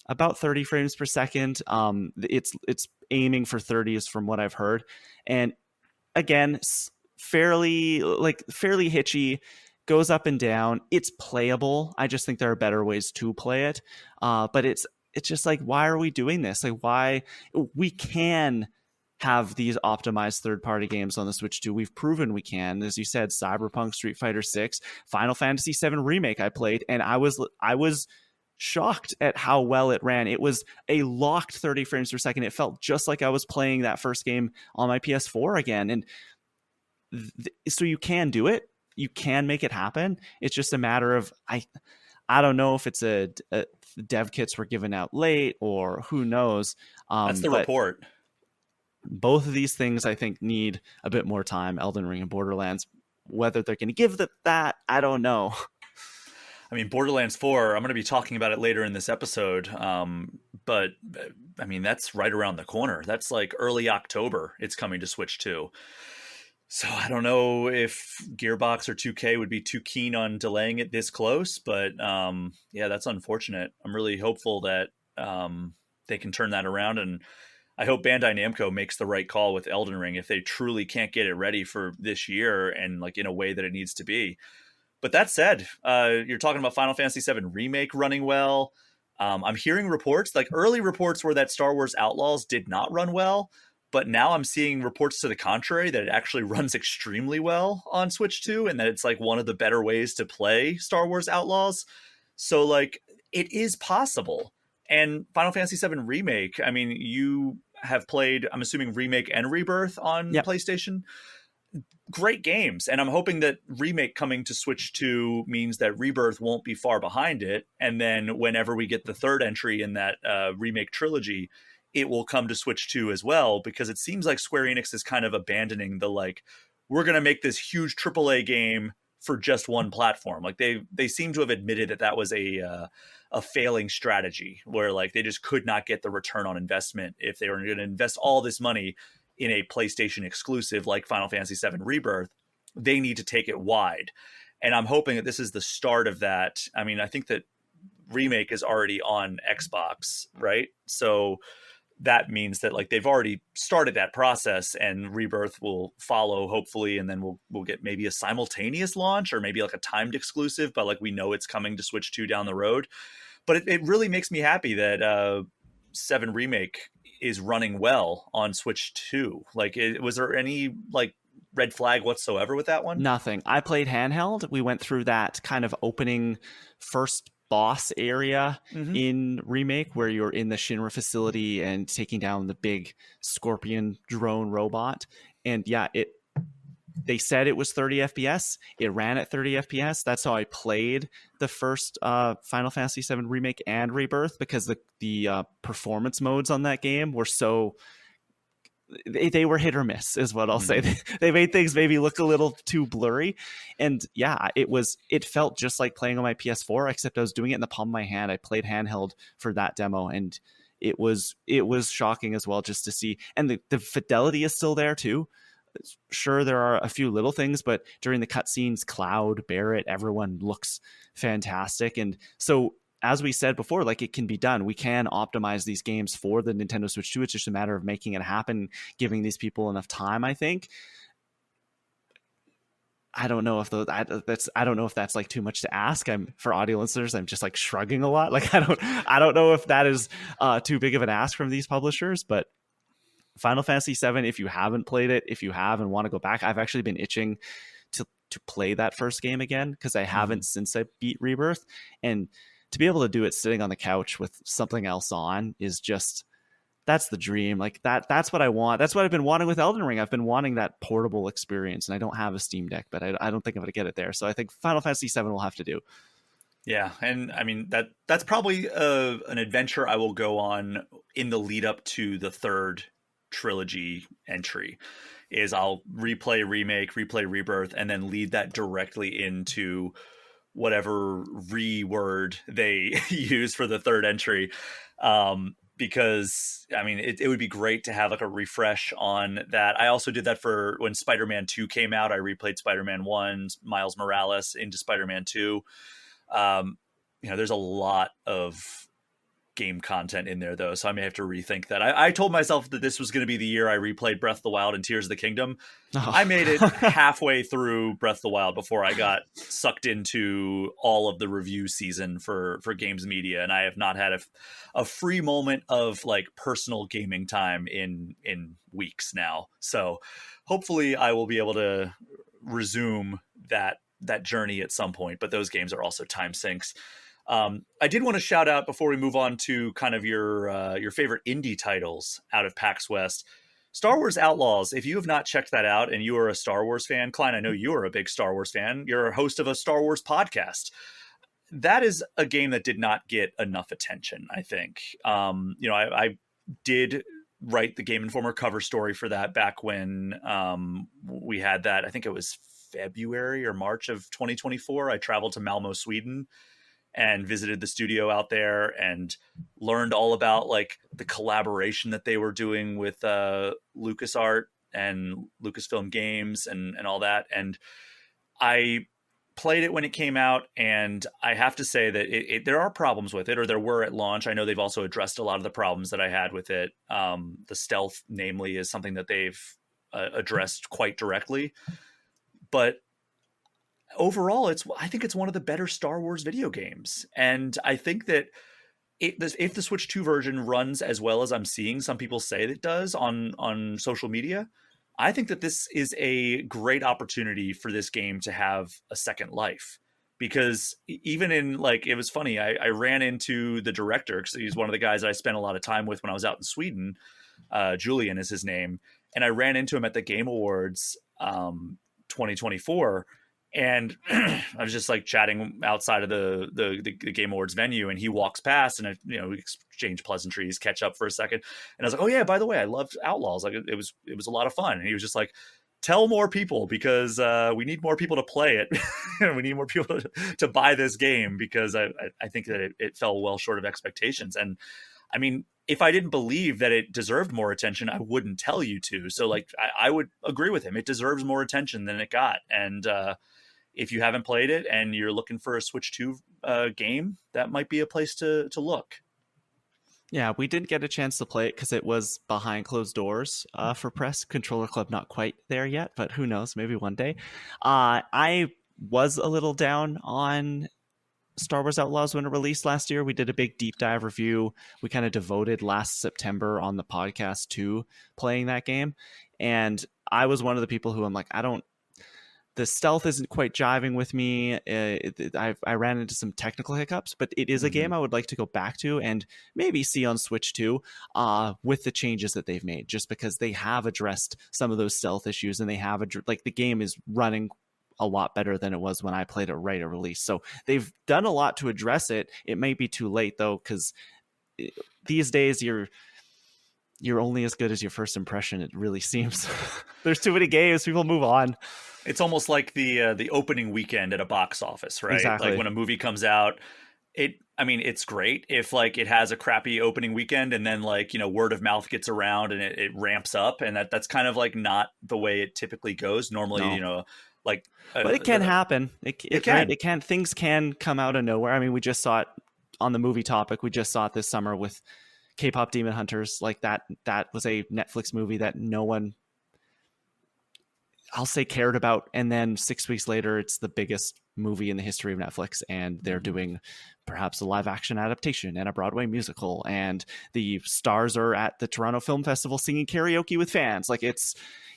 about 30 frames per second. It's aiming for 30s from what I've heard. And again, fairly hitchy, goes up and down. It's playable. I just think there are better ways to play it. But it's just like, why are we doing this? Like, why we can have these optimized third-party games on the Switch 2. We've proven we can. As you said, Cyberpunk, Street Fighter 6, Final Fantasy 7 Remake I played, and I was shocked at how well it ran. It was a locked 30 frames per second. It felt just like I was playing that first game on my PS4 again. And so you can do it. You can make it happen. It's just a matter of, I don't know if it's dev kits were given out late or who knows. That's the report. Both of these things, I think, need a bit more time, Elden Ring and Borderlands. Whether they're going to give that, I don't know. I mean, Borderlands 4, I'm going to be talking about it later in this episode. But, I mean, that's right around the corner. That's like early October it's coming to Switch 2. So I don't know if Gearbox or 2K would be too keen on delaying it this close. But, yeah, that's unfortunate. I'm really hopeful that they can turn that around, and I hope Bandai Namco makes the right call with Elden Ring if they truly can't get it ready for this year and like in a way that it needs to be. But that said, you're talking about Final Fantasy VII Remake running well. I'm hearing reports, like early reports, were that Star Wars Outlaws did not run well. But now I'm seeing reports to the contrary, that it actually runs extremely well on Switch 2, and that it's like one of the better ways to play Star Wars Outlaws. So like, it is possible. And Final Fantasy VII Remake, I mean, you have played, I'm assuming, Remake and Rebirth on PlayStation. Great games. And I'm hoping that Remake coming to Switch 2 means that Rebirth won't be far behind it. And then whenever we get the third entry in that Remake trilogy, it will come to Switch 2 as well, because it seems like Square Enix is kind of abandoning the, like, we're going to make this huge AAA game for just one platform. Like, they seem to have admitted that that was a failing strategy, where like they just could not get the return on investment if they were going to invest all this money in a PlayStation exclusive like Final Fantasy VII Rebirth. They need to take it wide. And I'm hoping that this is the start of that. I mean, I think that Remake is already on Xbox, right? So that means that like they've already started that process, and Rebirth will follow hopefully, and then we'll get maybe a simultaneous launch or maybe like a timed exclusive, but like we know it's coming to Switch 2 down the road. But it really makes me happy that 7 Remake is running well on Switch 2. Like, was there any like red flag whatsoever with that one? Nothing. I played handheld. We went through that kind of opening first boss area in Remake where you're in the Shinra facility and taking down the big scorpion drone robot. And yeah, they said it was 30 FPS. It ran at 30 FPS. That's how I played the first Final Fantasy VII Remake and Rebirth, because the performance modes on that game were so... They were hit or miss is what I'll say. They made things maybe look a little too blurry. And yeah, it felt just like playing on my PS4, except I was doing it in the palm of my hand. I played handheld for that demo, and it was shocking as well just to see. And the fidelity is still there too. Sure, there are a few little things, but during the cutscenes, Cloud, Barrett, everyone looks fantastic. And so, as we said before, like, it can be done. We can optimize these games for the Nintendo Switch 2. It's just a matter of making it happen, giving these people enough time, I think. I don't know if that's like too much to ask. For audio listeners, I'm just like shrugging a lot. Like, I don't know if that is too big of an ask from these publishers, but Final Fantasy VII, if you haven't played it, if you have and want to go back, I've actually been itching to play that first game again, because I haven't since I beat Rebirth. And to be able to do it sitting on the couch with something else on is just, that's the dream. Like that's what I want. That's what I've been wanting with Elden Ring. I've been wanting that portable experience, and I don't have a Steam Deck, but I don't think I'm going to get it there. So I think Final Fantasy VII will have to do. Yeah, and I mean that's probably an adventure I will go on in the lead up to the third trilogy entry. Is I'll replay Remake, replay Rebirth, and then lead that directly into whatever reword they use for the third entry. Because I mean, it would be great to have like a refresh on that. I also did that for when Spider-Man 2 came out. I replayed Spider-Man 1, Miles Morales into Spider-Man 2. There's a lot of game content in there though, so I may have to rethink that. I told myself that this was going to be the year I replayed Breath of the Wild and Tears of the Kingdom. I made it halfway through Breath of the Wild before I got sucked into all of the review season for games media, and I have not had a free moment of like personal gaming time in weeks now. So hopefully I will be able to resume that journey at some point, but those games are also time sinks. I did want to shout out before we move on to kind of your favorite indie titles out of PAX West. Star Wars Outlaws. If you have not checked that out and you are a Star Wars fan, Klein, I know you are a big Star Wars fan. You're a host of a Star Wars podcast. That is a game that did not get enough attention, I think. I did write the Game Informer cover story for that back when we had that. I think it was February or March of 2024. I traveled to Malmo, Sweden, and visited the studio out there and learned all about like the collaboration that they were doing with LucasArts and Lucasfilm Games and all that. And I played it when it came out, and I have to say that there are problems with it, or there were at launch. I know they've also addressed a lot of the problems that I had with it. The stealth, namely, is something that they've addressed quite directly. But overall, I think it's one of the better Star Wars video games. And I think that if the Switch 2 version runs as well as I'm seeing some people say it does on social media, I think that this is a great opportunity for this game to have a second life. Because even in like, it was funny, I ran into the director, because he's one of the guys that I spent a lot of time with when I was out in Sweden. Julian is his name. And I ran into him at the Game Awards 2024. And I was just like chatting outside of the Game Awards venue, and he walks past, and we exchange pleasantries, catch up for a second. And I was like, "Oh yeah, by the way, I loved Outlaws. Like it was a lot of fun." And he was just like, "Tell more people, because we need more people to play it. We need more people to buy this game, because I think that it fell well short of expectations." And I mean, if I didn't believe that it deserved more attention, I wouldn't tell you to. So like, I would agree with him. It deserves more attention than it got. And if you haven't played it and you're looking for a Switch 2 game, that might be a place to look. Yeah, we didn't get a chance to play it because it was behind closed doors for press. Controller Club not quite there yet, but who knows? Maybe one day. I was a little down on Star Wars Outlaws when it released last year. We did a big deep dive review. We kind of devoted last September on the podcast to playing that game. And I was one of the people who I'm like, the stealth isn't quite jiving with me. I ran into some technical hiccups, but it is a game I would like to go back to and maybe see on Switch 2 with the changes that they've made, just because they have addressed some of those stealth issues, and they have the game is running a lot better than it was when I played it right at release. So they've done a lot to address it. It may be too late though, because these days you're only as good as your first impression, it really seems. There's too many games, people move on. It's almost like the opening weekend at a box office, right? Exactly. Like when a movie comes out, it's great if like it has a crappy opening weekend, and then like, word of mouth gets around and it ramps up, and that's kind of like not the way it typically goes. Normally, No. like but it can happen. It can. Right, it can. Things can come out of nowhere. I mean, we just saw it on the movie topic. We just saw it this summer with K-pop Demon Hunters. Like that was a Netflix movie that no one, I'll say, cared about, and then 6 weeks later it's the biggest movie in the history of Netflix, and they're doing perhaps a live action adaptation and a Broadway musical, and the stars are at the Toronto Film Festival singing karaoke with fans. Like it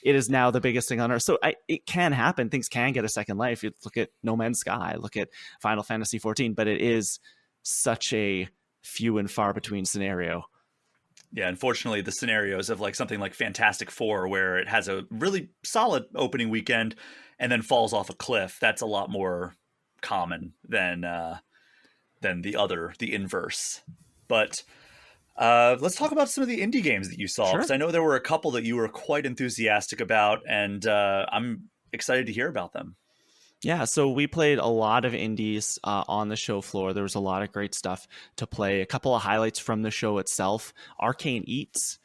is now the biggest thing on earth. So it can happen. Things can get a second life. You look at No Man's Sky, look at Final Fantasy 14, but it is such a few and far between scenario. Yeah, unfortunately, the scenarios of like something like Fantastic Four, where it has a really solid opening weekend and then falls off a cliff, that's a lot more common than the inverse. But let's talk about some of the indie games that you saw, because I know there were a couple that you were quite enthusiastic about, and I'm excited to hear about them. Yeah, so we played a lot of indies on the show floor. There was a lot of great stuff to play. A couple of highlights from the show itself. Arcane Eats,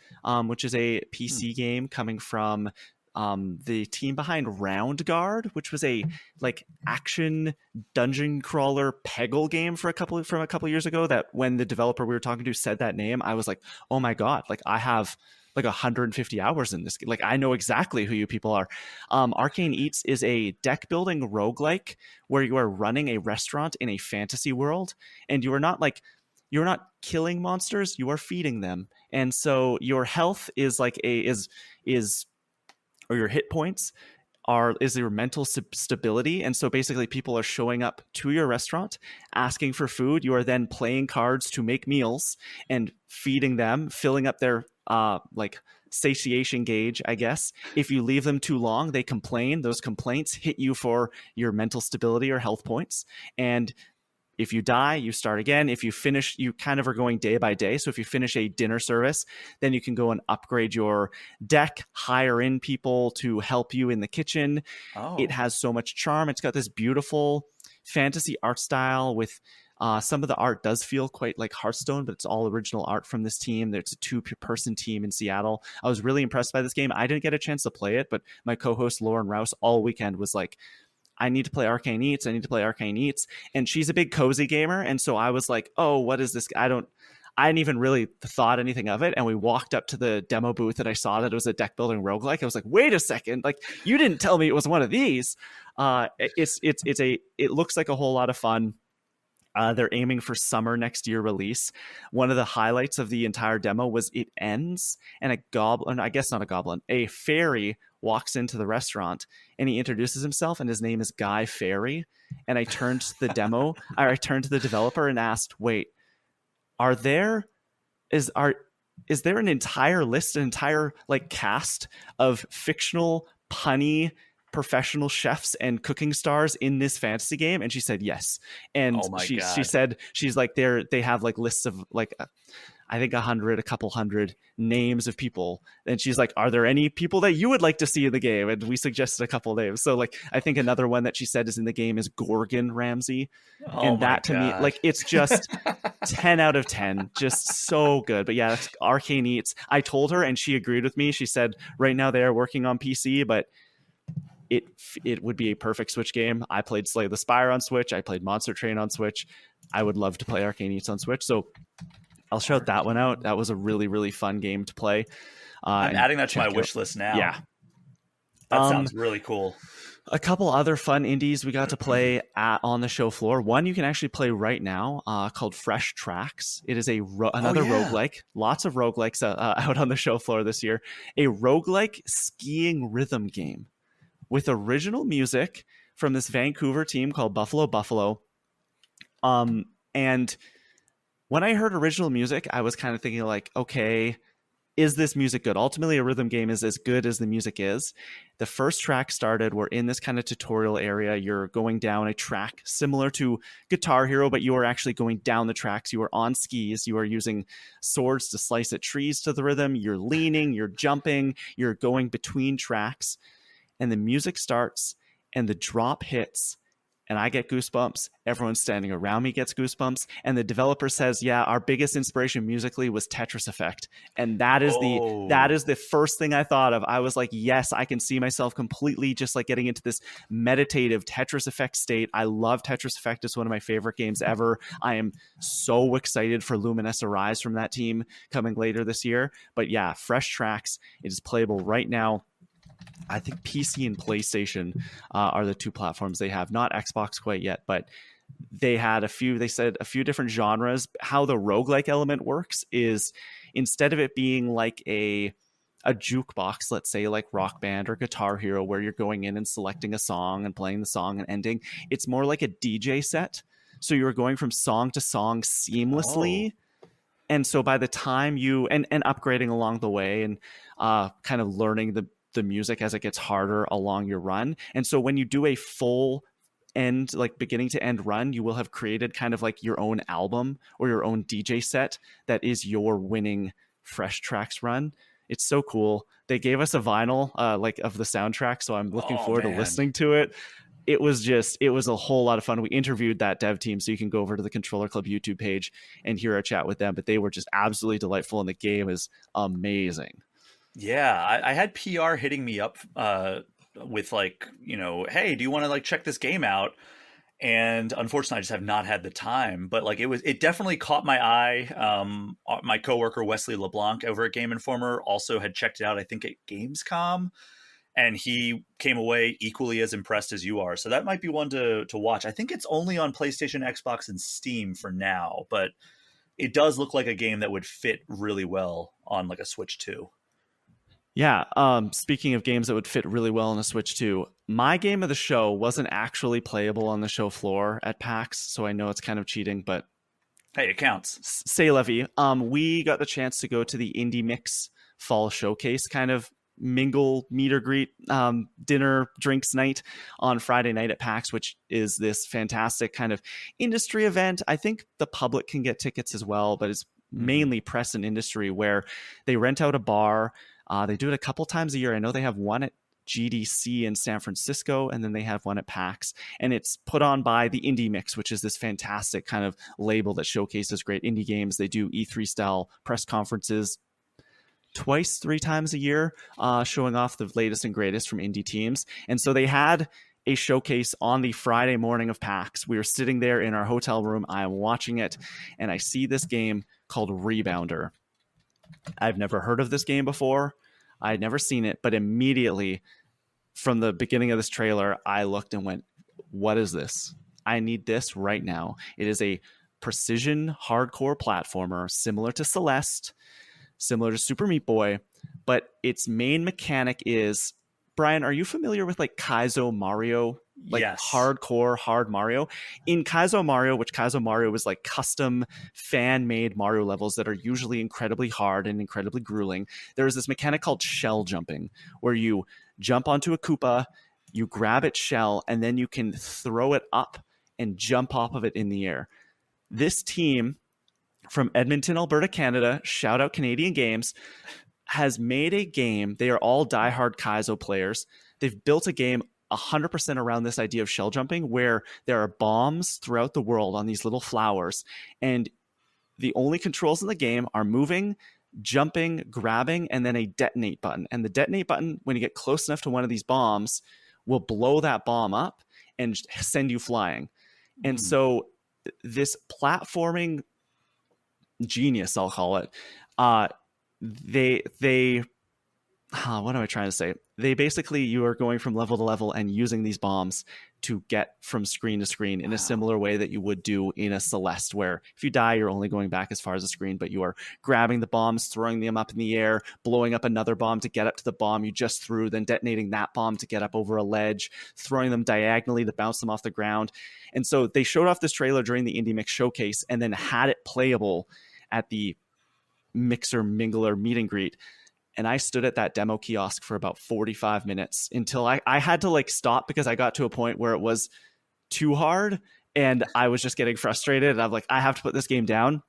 which is a PC game coming from the team behind Round Guard, which was a like action dungeon crawler Peggle game from a couple years ago. That when the developer we were talking to said that name, I was like, oh my God, like I have like 150 hours in this. Like I know exactly who you people are. Arcane Eats is a deck building roguelike where you are running a restaurant in a fantasy world, and you're not killing monsters, you are feeding them. And so your health is like or your hit points is your mental stability. And so basically people are showing up to your restaurant asking for food. You are then playing cards to make meals and feeding them, filling up their like satiation gauge, I guess. If you leave them too long, they complain. Those complaints hit you for your mental stability or health points. And if you die, you start again. If you finish, you kind of are going day by day. So if you finish a dinner service, then you can go and upgrade your deck, hire in people to help you in the kitchen. Oh. It has so much charm. It's got this beautiful fantasy art style with some of the art does feel quite like Hearthstone, but it's all original art from this team. It's a 2-person team in Seattle. I was really impressed by this game. I didn't get a chance to play it, but my co-host Lauren Rouse all weekend was like, I need to play Arcane Eats. I need to play Arcane Eats. And she's a big cozy gamer. And so I was like, oh, what is this? I hadn't even really thought anything of it. And we walked up to the demo booth and I saw that it was a deck building roguelike. I was like, wait a second. Like, you didn't tell me it was one of these. It looks like a whole lot of fun. They're aiming for summer next year release. One of the highlights of the entire demo was it ends and a fairy walks into the restaurant and he introduces himself and his name is Guy Fairy. And I turned to the developer and asked, wait, is there an entire list, an entire like cast of fictional punny professional chefs and cooking stars in this fantasy game? And she said yes. And she said she's like they have like lists of like I think a couple hundred names of people. And she's like, are there any people that you would like to see in the game? And we suggested a couple names. So like, I think another one that she said is in the game is Gorgon Ramsay. And that to me, like, it's just 10 out of 10, just so good. But yeah, Arcane Eats. I told her and she agreed with me. She said right now they are working on PC, but it would be a perfect Switch game. I played Slay the Spire on Switch. I played Monster Train on Switch. I would love to play Arcane Eats on Switch. So I'll shout that one out. That was a really, really fun game to play. I'm adding that to my wish list now. Yeah. That sounds really cool. A couple other fun indies we got to play on the show floor. One you can actually play right now called Fresh Tracks. It is another roguelike. Lots of roguelikes out on the show floor this year. A roguelike skiing rhythm game with original music from this Vancouver team called Buffalo Buffalo. And when I heard original music, I was kind of thinking like, okay, is this music good? Ultimately, a rhythm game is as good as the music is. The first track started, we're in this kind of tutorial area. You're going down a track similar to Guitar Hero, but you are actually going down the tracks. You are on skis. You are using swords to slice at trees to the rhythm. You're leaning, you're jumping, you're going between tracks. And the music starts and the drop hits. And I get goosebumps. Everyone standing around me gets goosebumps. And the developer says, yeah, our biggest inspiration musically was Tetris Effect. And that is the first thing I thought of. I was like, yes, I can see myself completely just like getting into this meditative Tetris Effect state. I love Tetris Effect. It's one of my favorite games ever. I am so excited for Luminous Arise from that team coming later this year. But yeah, Fresh Tracks, it is playable right now. I think PC and PlayStation are the two platforms they have, not Xbox quite yet, but they said a few different genres. How the roguelike element works is instead of it being like a jukebox, let's say like Rock Band or Guitar Hero, where you're going in and selecting a song and playing the song and ending, it's more like a DJ set. So you're going from song to song seamlessly. And so by the time you, and upgrading along the way and kind of learning the music as it gets harder along your run. And so when you do a full end, like beginning to end run, you will have created kind of like your own album or your own DJ set that is your winning Fresh Tracks run. It's so cool. They gave us a vinyl like of the soundtrack, so I'm looking forward to listening to it. It was a whole lot of fun. We interviewed that dev team, so you can go over to the Controller Club YouTube page and hear our chat with them, but they were just absolutely delightful, and the game is amazing. Yeah, I had PR hitting me up with like, hey, do you want to like check this game out? And unfortunately, I just have not had the time. But like it definitely caught my eye. My coworker Wesley LeBlanc over at Game Informer also had checked it out, I think at Gamescom, and he came away equally as impressed as you are. So that might be one to watch. I think it's only on PlayStation, Xbox, and Steam for now, but it does look like a game that would fit really well on like a Switch 2. Yeah, speaking of games that would fit really well on a Switch 2, my game of the show wasn't actually playable on the show floor at PAX, so I know it's kind of cheating, but hey, it counts. C'est la vie. We got the chance to go to the Indie Mix Fall Showcase, kind of mingle, meet or greet, dinner, drinks night on Friday night at PAX, which is this fantastic kind of industry event. I think the public can get tickets as well, but it's mainly press and industry, where they rent out a bar. They do it a couple times a year. I know they have one at GDC in San Francisco, and then they have one at PAX. And it's put on by the Indie Mix, which is this fantastic kind of label that showcases great indie games. They do E3 style press conferences twice, 3 times a year, showing off the latest and greatest from indie teams. And so they had a showcase on the Friday morning of PAX. We were sitting there in our hotel room. I am watching it, and I see this game called Rebounder. I've never heard of this game before. I had never seen it, but immediately from the beginning of this trailer, I looked and went, what is this? I need this right now. It is a precision hardcore platformer similar to Celeste, similar to Super Meat Boy, but its main mechanic is, Brian, are you familiar with like Kaizo Mario? Like yes. Hardcore hard Mario. In Kaizo Mario, which Kaizo Mario is like custom fan-made Mario levels that are usually incredibly hard and incredibly grueling, there is this mechanic called shell jumping, where you jump onto a Koopa, you grab its shell, and then you can throw it up and jump off of it in the air. This team from Edmonton, Alberta, Canada, shout out Canadian Games, has made a game. They are all diehard Kaizo players. They've built a game 100% around this idea of shell jumping, where there are bombs throughout the world on these little flowers, and the only controls in the game are moving, jumping, grabbing, and then a detonate button. And the detonate button, when you get close enough to one of these bombs, will blow that bomb up and send you flying. And so this platforming genius, I'll call it, they what am I trying to say? They basically, you are going from level to level and using these bombs to get from screen to screen in a similar way that you would do in a Celeste, where if you die, you're only going back as far as the screen, but you are grabbing the bombs, throwing them up in the air, blowing up another bomb to get up to the bomb you just threw, then detonating that bomb to get up over a ledge, throwing them diagonally to bounce them off the ground. And so they showed off this trailer during the Indie Mix showcase and then had it playable at the Mixer Mingler meet and greet. And I stood at that demo kiosk for about 45 minutes until I had to like stop because I got to a point where it was too hard and I was just getting frustrated. And I'm like, I have to put this game down.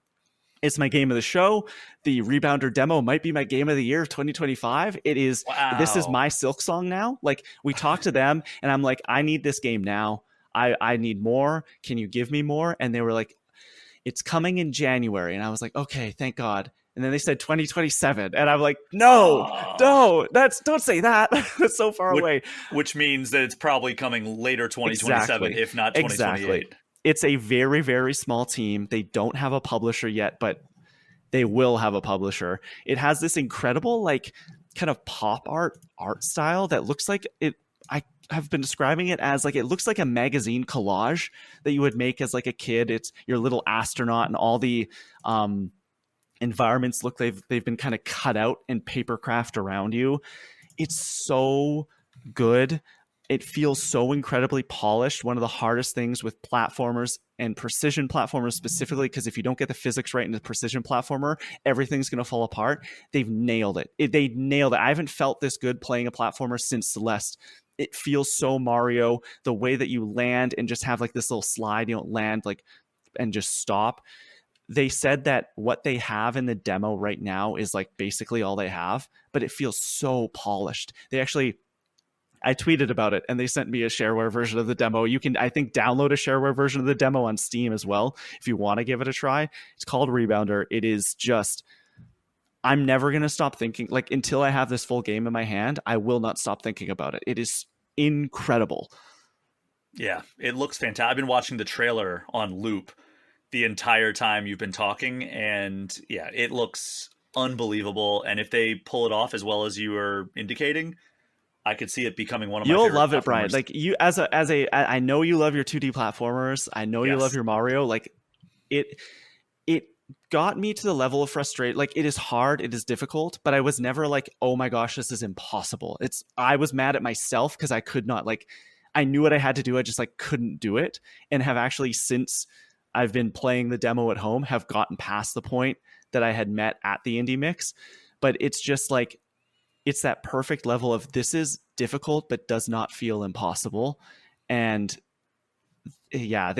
It's my game of the show. The Rebounder demo might be my game of the year of 2025. It is. Wow. This is my Silksong now. Like, we talked to them and I'm like, I need this game now. I need more. Can you give me more? And they were like, it's coming in January. And I was like, okay, thank God. And then they said 2027. And I'm like, no, don't say that. That's so far away. Which means that it's probably coming later 2027, if not 2028. Exactly. It's a very, very small team. They don't have a publisher yet, but they will have a publisher. It has this incredible, like, kind of pop art style that looks like it. I have been describing it as like, it looks like a magazine collage that you would make as like a kid. It's your little astronaut and all the environments look they've been kind of cut out and papercraft around you. It's so good. It feels so incredibly polished. One of the hardest things with platformers and precision platformers specifically, because if you don't get the physics right in the precision platformer, everything's going to fall apart. They've nailed it. They nailed it. I haven't felt this good playing a platformer since Celeste. It feels so Mario. The way that you land and just have like this little slide, you don't land like and just stop. They said that what they have in the demo right now is like basically all they have, but it feels so polished. I tweeted about it and they sent me a shareware version of the demo. You can, I think, download a shareware version of the demo on Steam as well if you want to give it a try. It's called Rebounder. It is just, I'm never going to stop thinking, like, until I have this full game in my hand, I will not stop thinking about it. It is incredible. Yeah, it looks fantastic. I've been watching the trailer on loop the entire time you've been talking, and yeah, it looks unbelievable. And if they pull it off as well as you are indicating, I could see it becoming one of my favorite. You'll love it, Brian. Like, you I know you love your 2D platformers. I know you love your Mario. Like, it got me to the level of frustration. Like, it is hard, it is difficult, but I was never like, oh my gosh, this is impossible. I was mad at myself because I could not, like, I knew what I had to do. I just like couldn't do it, and have actually, since I've been playing the demo at home, have gotten past the point that I had met at the Indie Mix. But it's just like, it's that perfect level of, this is difficult, but does not feel impossible. And yeah,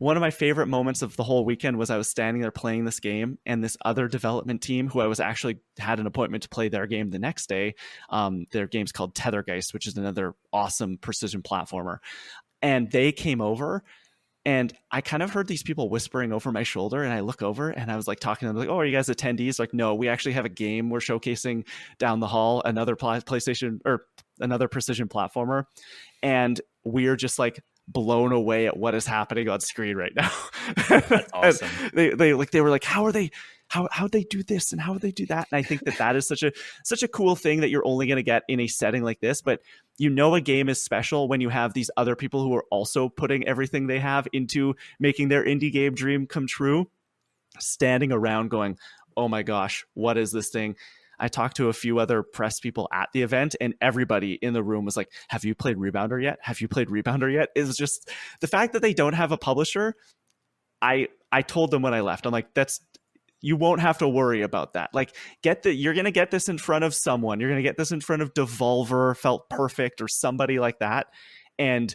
one of my favorite moments of the whole weekend was I was standing there playing this game, and this other development team who I was actually had an appointment to play their game the next day. Their game's called Tethergeist, which is another awesome precision platformer. And they came over, and I kind of heard these people whispering over my shoulder, and I look over and I was like talking to them like, oh, are you guys attendees? Like, no, we actually have a game we're showcasing down the hall, another PlayStation or another precision platformer. And we're just like blown away at what is happening on screen right now. That's awesome. they were like, how'd they do this and how would they do that? And I think that is such a cool thing that you're only going to get in a setting like this. But you know, a game is special when you have these other people who are also putting everything they have into making their indie game dream come true, standing around going, oh my gosh, what is this thing? I talked to a few other press people at the event, and everybody in the room was like, have you played Rebounder yet? Have you played Rebounder yet? It's just the fact that they don't have a publisher. I told them when I left, I'm like, you won't have to worry about that. Like, you're going to get this in front of someone. You're going to get this in front of Devolver, Felt Perfect, or somebody like that, and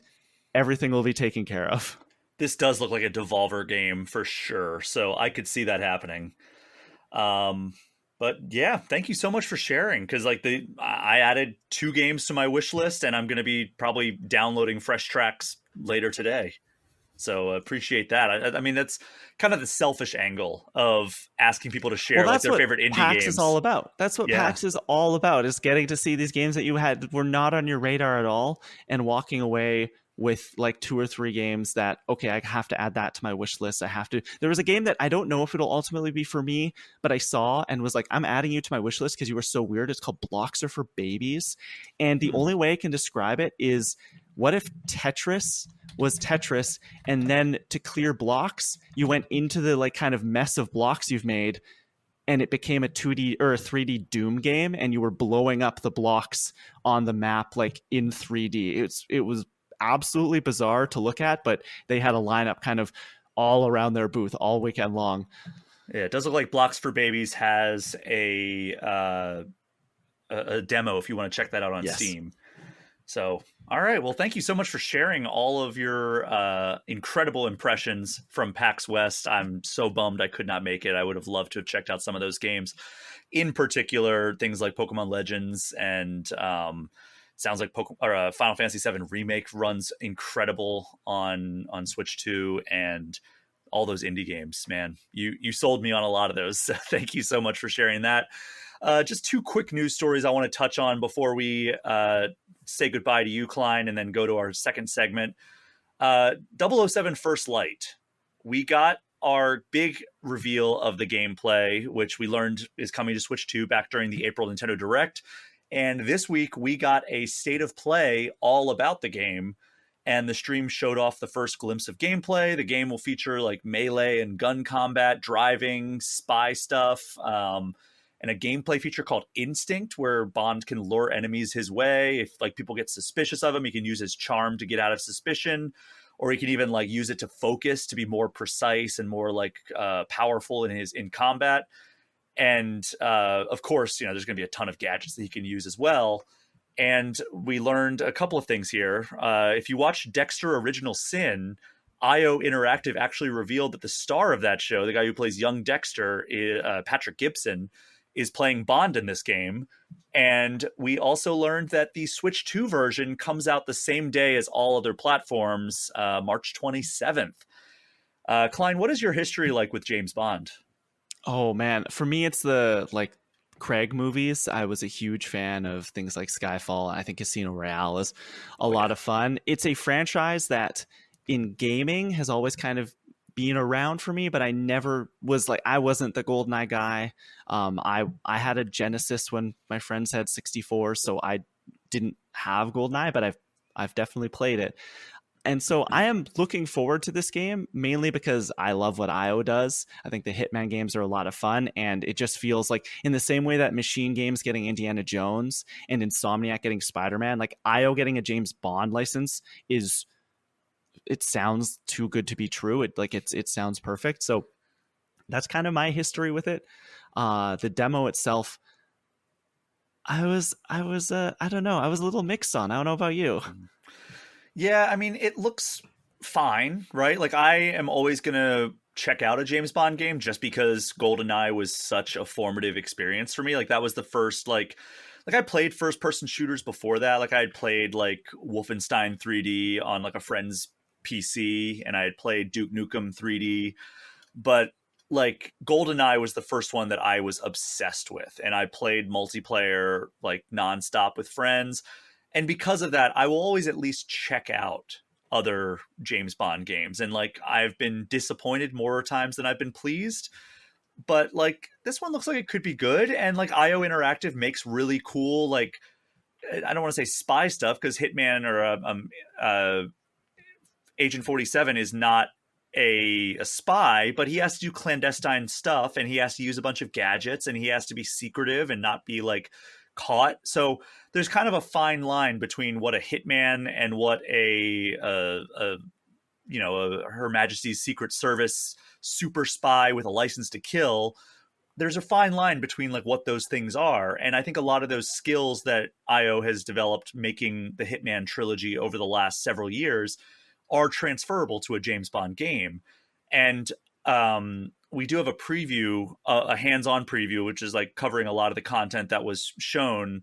everything will be taken care of. This does look like a Devolver game for sure, so I could see that happening. But yeah, thank you so much for sharing, because like I added 2 games to my wish list, and I'm going to be probably downloading fresh tracks later today. So appreciate that. I mean, that's kind of the selfish angle of asking people to Well, share like that's their what favorite indie PAX is all games. about. That's what Yeah. PAX is all about, is getting to see these games that you had were not on your radar at all and walking away with like 2 or 3 games that, okay, I have to add that to my wish list. I have to. There was a game that I don't know if it'll ultimately be for me, but I saw and was like, I'm adding you to my wish list because you were so weird. It's called Blocks Are for Babies. And the only way I can describe it is, what if Tetris was Tetris, and then to clear blocks, you went into the like kind of mess of blocks you've made, and it became a 2D or a 3D Doom game, and you were blowing up the blocks on the map like in 3D. It was absolutely bizarre to look at, but they had a lineup kind of all around their booth all weekend long. Yeah, it does look like Blocks for Babies has a demo if you want to check that out on Yes. Steam. So, all right. Well, thank you so much for sharing all of your incredible impressions from PAX West. I'm so bummed I could not make it. I would have loved to have checked out some of those games. In particular, things like Pokemon Legends and sounds like Final Fantasy VII Remake runs incredible on Switch 2, and all those indie games, man. You sold me on a lot of those. So thank you so much for sharing that. Just 2 quick news stories I want to touch on before we say goodbye to you, Klein, and then go to our second segment. 007 First Light. We got our big reveal of the gameplay, which we learned is coming to Switch 2 back during the April Nintendo Direct. And this week we got a state of play all about the game. And the stream showed off the first glimpse of gameplay. The game will feature like melee and gun combat, driving, spy stuff, and a gameplay feature called Instinct, where Bond can lure enemies his way. If like people get suspicious of him, he can use his charm to get out of suspicion, or he can even like use it to focus to be more precise and more like powerful in combat. And of course, there's going to be a ton of gadgets that he can use as well. And we learned a couple of things here. If you watch Dexter Original Sin, IO Interactive actually revealed that the star of that show, the guy who plays young Dexter, Patrick Gibson, is playing Bond in this game. And we also learned that the Switch 2 version comes out the same day as all other platforms, March 27th. Klein, what is your history like with James Bond? Oh man, for me it's the like Craig movies. I was a huge fan of things like Skyfall. I think Casino Royale is a lot of fun. It's a franchise that in gaming has always kind of been around for me, but I never was like, I wasn't the GoldenEye guy. I had a Genesis when my friends had 64, so I didn't have GoldenEye, but I've definitely played it. And so I am looking forward to this game, mainly because I love what IO does. I think the Hitman games are a lot of fun, and it just feels like in the same way that Machine Games getting Indiana Jones and Insomniac getting Spider-Man, like IO getting a James Bond license it sounds too good to be true. It sounds perfect. So that's kind of my history with it. The demo itself, I don't know. I was a little mixed on. I don't know about you. Yeah, I mean, it looks fine, right? Like, I am always going to check out a James Bond game just because GoldenEye was such a formative experience for me. Like, that was the first, like I played first-person shooters before that. Like, I had played, like, Wolfenstein 3D on, like, a friend's PC, and I had played Duke Nukem 3D. But, like, GoldenEye was the first one that I was obsessed with. And I played multiplayer, like, nonstop with friends. And because of that, I will always at least check out other James Bond games. And like, I've been disappointed more times than I've been pleased. But like, this one looks like it could be good. And like, IO Interactive makes really cool, like, I don't want to say spy stuff, because Hitman or Agent 47 is not a spy, but he has to do clandestine stuff, and he has to use a bunch of gadgets, and he has to be secretive and not be like caught. So there's kind of a fine line between what a hitman and what a Her Majesty's Secret Service super spy with a license to kill. There's a fine line between like what those things are. And I think a lot of those skills that IO has developed making the Hitman trilogy over the last several years are transferable to a James Bond game. And we do have a preview, a hands-on preview, which is like covering a lot of the content that was shown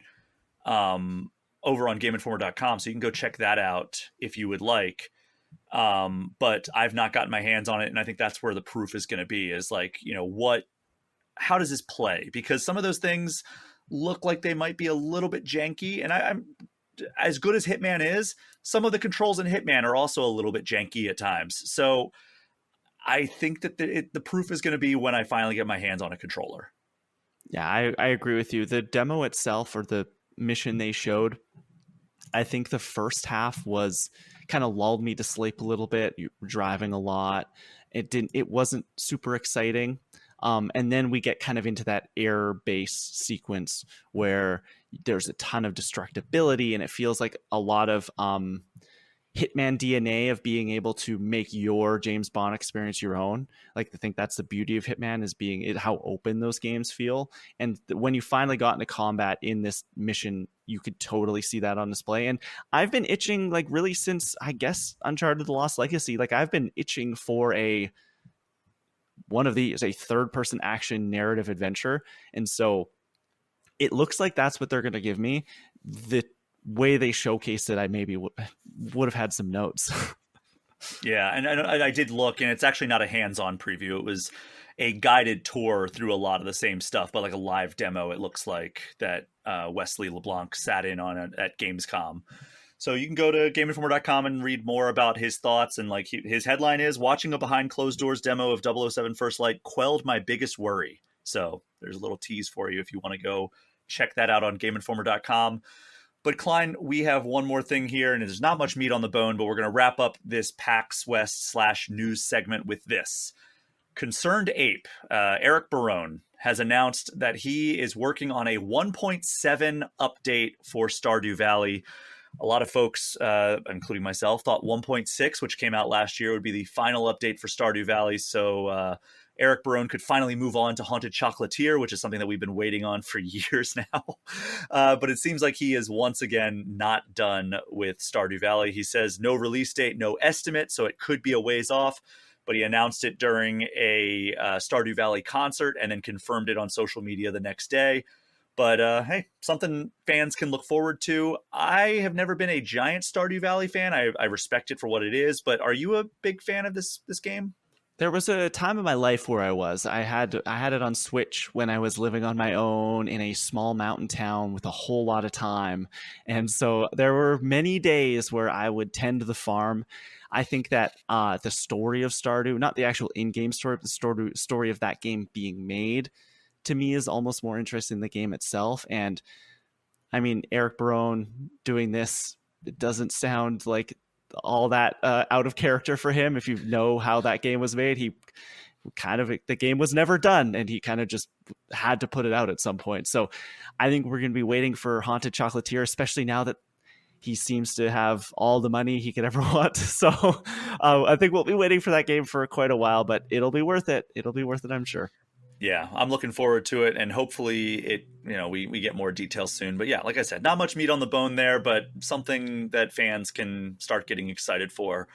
over on GameInformer.com. So you can go check that out if you would like. But I've not gotten my hands on it, and I think that's where the proof is going to be, is like, how does this play? Because some of those things look like they might be a little bit janky, and I'm as good as Hitman is, some of the controls in Hitman are also a little bit janky at times. So I think that the proof is going to be when I finally get my hands on a controller. Yeah, I agree with you. The demo itself, or the mission they showed, I think the first half was kind of lulled me to sleep a little bit. You were driving a lot. It wasn't super exciting. And then we get kind of into that air-based sequence where there's a ton of destructibility, and it feels like a lot of Hitman DNA of being able to make your James Bond experience your own. Like, I think that's the beauty of Hitman, is how open those games feel. And when you finally got into combat in this mission, you could totally see that on display. And I've been itching, like, really since, I guess, Uncharted: The Lost Legacy. Like, I've been itching for one of these, a third-person action narrative adventure. And so it looks like that's what they're going to give me. The way they showcased it, I maybe would have had some notes. Yeah, and I did look, and it's actually not a hands-on preview. It was a guided tour through a lot of the same stuff, but like a live demo, it looks like, that Wesley LeBlanc sat in on at Gamescom. So you can go to GameInformer.com and read more about his thoughts. And like his headline is, "Watching a behind closed doors demo of 007 First Light quelled my biggest worry." So there's a little tease for you if you want to go check that out on GameInformer.com. But Klein, we have one more thing here, and there's not much meat on the bone, but we're going to wrap up this PAX West / news segment with this. Concerned Ape, Eric Barone, has announced that he is working on a 1.7 update for Stardew Valley. A lot of folks, including myself, thought 1.6, which came out last year, would be the final update for Stardew Valley. So Eric Barone could finally move on to Haunted Chocolatier, which is something that we've been waiting on for years now. But it seems like he is once again not done with Stardew Valley. He says no release date, no estimate, so it could be a ways off. But he announced it during a Stardew Valley concert and then confirmed it on social media the next day. But hey, something fans can look forward to. I have never been a giant Stardew Valley fan. I respect it for what it is, but are you a big fan of this game? There was a time in my life where I was. I had it on Switch when I was living on my own in a small mountain town with a whole lot of time. And so there were many days where I would tend the farm. I think that the story of Stardew, not the actual in-game story, but the story of that game being made, to me, is almost more interesting than the game itself. And I mean, Eric Barone doing this, it doesn't sound like all that out of character for him. If you know how that game was made, the game was never done, and he kind of just had to put it out at some point. So I think we're going to be waiting for Haunted Chocolatier, especially now that he seems to have all the money he could ever want. So I think we'll be waiting for that game for quite a while, but it'll be worth it. It'll be worth it, I'm sure. Yeah, I'm looking forward to it, and hopefully we get more details soon. But yeah, like I said, not much meat on the bone there, but something that fans can start getting excited for.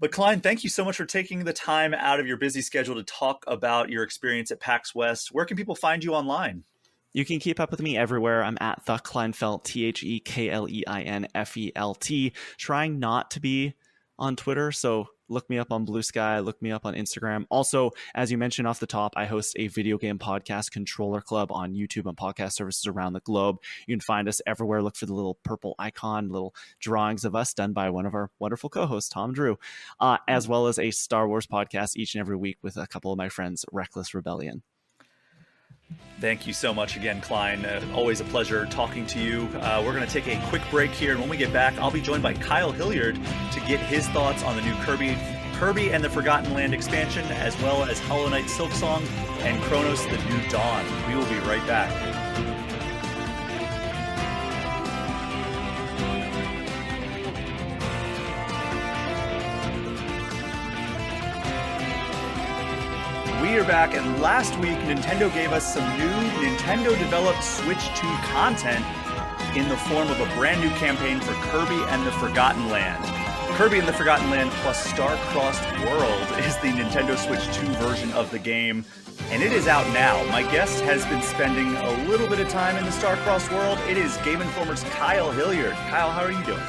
But Klein, thank you so much for taking the time out of your busy schedule to talk about your experience at PAX West. Where can people find you online? You can keep up with me everywhere. I'm at the Klein Felt, TheKleinFelt, trying not to be on Twitter. So look me up on Blue Sky, look me up on Instagram. Also, as you mentioned off the top, I host a video game podcast, Controller Club, on YouTube and podcast services around the globe. You can find us everywhere. Look for the little purple icon, little drawings of us done by one of our wonderful co-hosts, Tom Drew, as well as a Star Wars podcast each and every week with a couple of my friends, Reckless Rebellion. Thank you so much again, Klein. Always a pleasure talking to you. We're going to take a quick break here, and when we get back, I'll be joined by Kyle Hilliard to get his thoughts on the new Kirby and the Forgotten Land expansion, as well as Hollow Knight Silksong and Cronos: The New Dawn. We will be right back. We are back, and last week Nintendo gave us some new Nintendo-developed Switch 2 content in the form of a brand new campaign for Kirby and the Forgotten Land. Kirby and the Forgotten Land plus Star-Crossed World is the Nintendo Switch 2 version of the game, and it is out now. My guest has been spending a little bit of time in the Star-Crossed World. It is Game Informer's Kyle Hilliard. Kyle, how are you doing?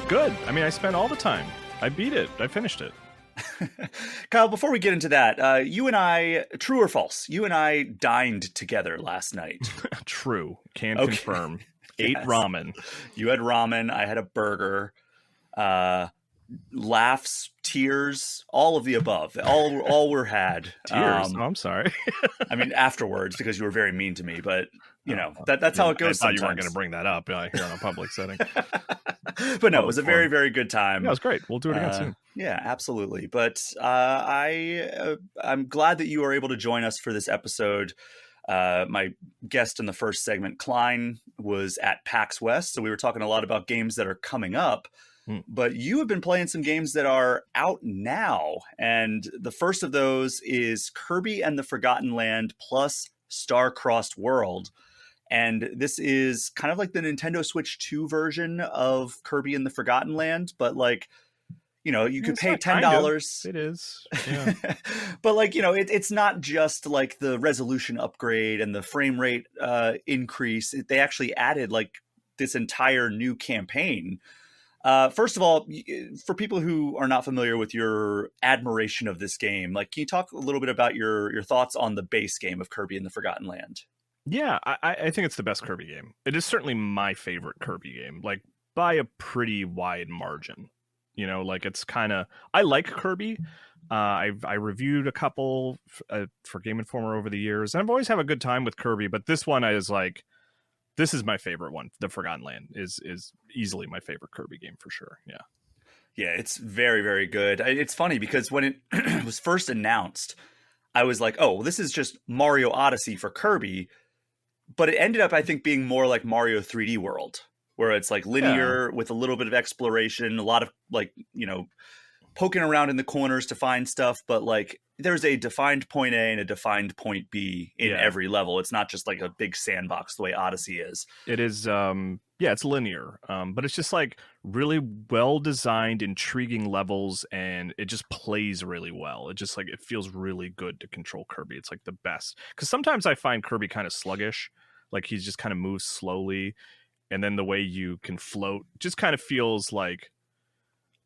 Good. I mean, I spent all the time. I beat it. I finished it. Kyle, before we get into that, you and I, true or false, you and I dined together last night. True. Can confirm. Ate ramen. You had ramen. I had a burger. Laughs, tears, all of the above. All were had. Tears? I'm sorry. I mean, afterwards, because you were very mean to me, but you know, that's how it goes. I thought sometimes. you weren't going to bring that up here in a public setting. But no, it was a very, very good time. Yeah, it was great. We'll do it again soon. Yeah, absolutely. But I'm glad that you were able to join us for this episode. My guest in the first segment, Klein, was at PAX West, so we were talking a lot about games that are coming up. But you have been playing some games that are out now, and the first of those is Kirby and the Forgotten Land plus Star-Crossed World. And this is kind of like the Nintendo Switch 2 version of Kirby and the Forgotten Land, but like, you know, you could pay $10. It is. Yeah. But like, you know, it's not just like the resolution upgrade and the frame rate increase. They actually added like this entire new campaign. First of all, for people who are not familiar with your admiration of this game, like, can you talk a little bit about your thoughts on the base game of Kirby and the Forgotten Land? Yeah, I think it's the best Kirby game. It is certainly my favorite Kirby game, like by a pretty wide margin. You know, like it's kind of, I like Kirby. I reviewed a couple for Game Informer over the years, and I've always had a good time with Kirby, but this one is like, this is my favorite one. The Forgotten Land is easily my favorite Kirby game for sure. Yeah. Yeah, it's very, very good. It's funny because when it was first announced, I was like, oh, well, this is just Mario Odyssey for Kirby. But it ended up, I think, being more like Mario 3D World, where it's like linear with a little bit of exploration, a lot of like, you know, poking around in the corners to find stuff. But like there's a defined point A and a defined point B in every level. It's not just like a big sandbox the way Odyssey is. It is, it's linear, but it's just like really well designed, intriguing levels, and it just plays really well. It just like, it feels really good to control Kirby. It's like the best, because sometimes I find Kirby kind of sluggish, like he just kind of moves slowly, and then the way you can float just kind of feels like,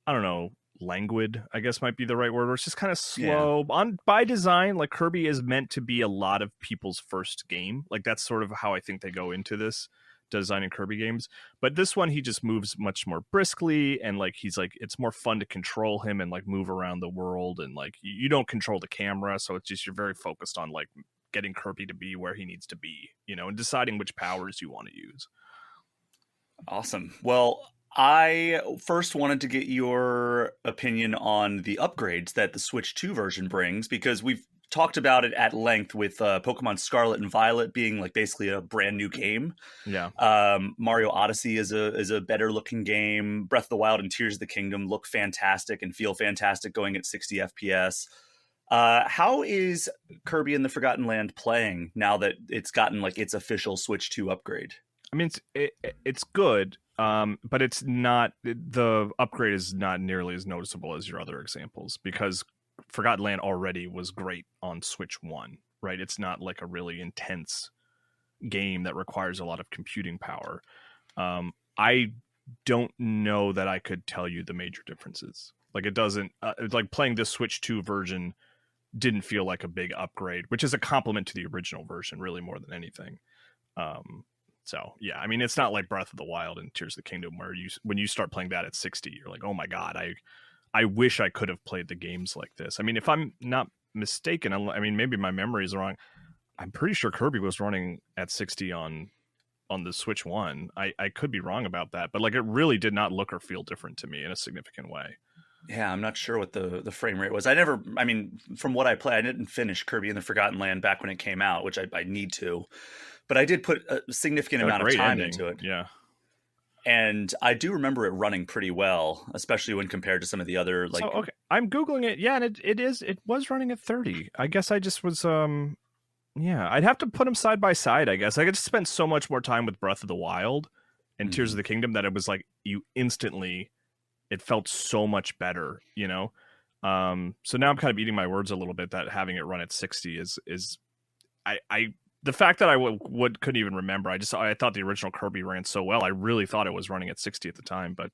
I don't know, languid, I guess might be the right word, or it's just kind of slow. By design, like Kirby is meant to be a lot of people's first game. Like that's sort of how I think they go into this, designing Kirby games. But this one, he just moves much more briskly, and like he's like, it's more fun to control him and like move around the world, and like you don't control the camera, so it's just, you're very focused on like getting Kirby to be where he needs to be, you know, and deciding which powers you want to use. Awesome. Well, I first wanted to get your opinion on the upgrades that the Switch 2 version brings, because we've talked about it at length with Pokemon Scarlet and Violet being like basically a brand new game. Yeah. Mario Odyssey is a better looking game. Breath of the Wild and Tears of the Kingdom look fantastic and feel fantastic going at 60 FPS. How is Kirby and the Forgotten Land playing now that it's gotten like its official Switch 2 upgrade? I mean, it's good, but it's not, the upgrade is not nearly as noticeable as your other examples, because Forgotten Land already was great on Switch 1, right? It's not like a really intense game that requires a lot of computing power. I don't know that I could tell you the major differences. Like it doesn't, like playing this Switch 2 version didn't feel like a big upgrade, which is a compliment to the original version, really, more than anything. So yeah, I mean, it's not like Breath of the Wild and Tears of the Kingdom where when you start playing that at 60, you're like, oh my God, I wish I could have played the games like this. I mean, if I'm not mistaken, I mean, maybe my memory is wrong, I'm pretty sure Kirby was running at 60 on the Switch 1. I could be wrong about that, but like it really did not look or feel different to me in a significant way. Yeah, I'm not sure what the frame rate was. I mean, from what I played, I didn't finish Kirby and the Forgotten Land back when it came out, which I need to. But I did put a significant amount of time into it. Yeah. And I do remember it running pretty well, especially when compared to some of the other like. So, okay, I'm Googling it. Yeah, and it was running at 30. I guess I just was yeah, I'd have to put them side by side, I guess. I just spent so much more time with Breath of the Wild and Tears of the Kingdom that it was like it felt so much better, you know? So now I'm kind of eating my words a little bit that having it run at 60 is the fact that I couldn't even remember. I thought the original Kirby ran so well. I really thought it was running at 60 at the time, but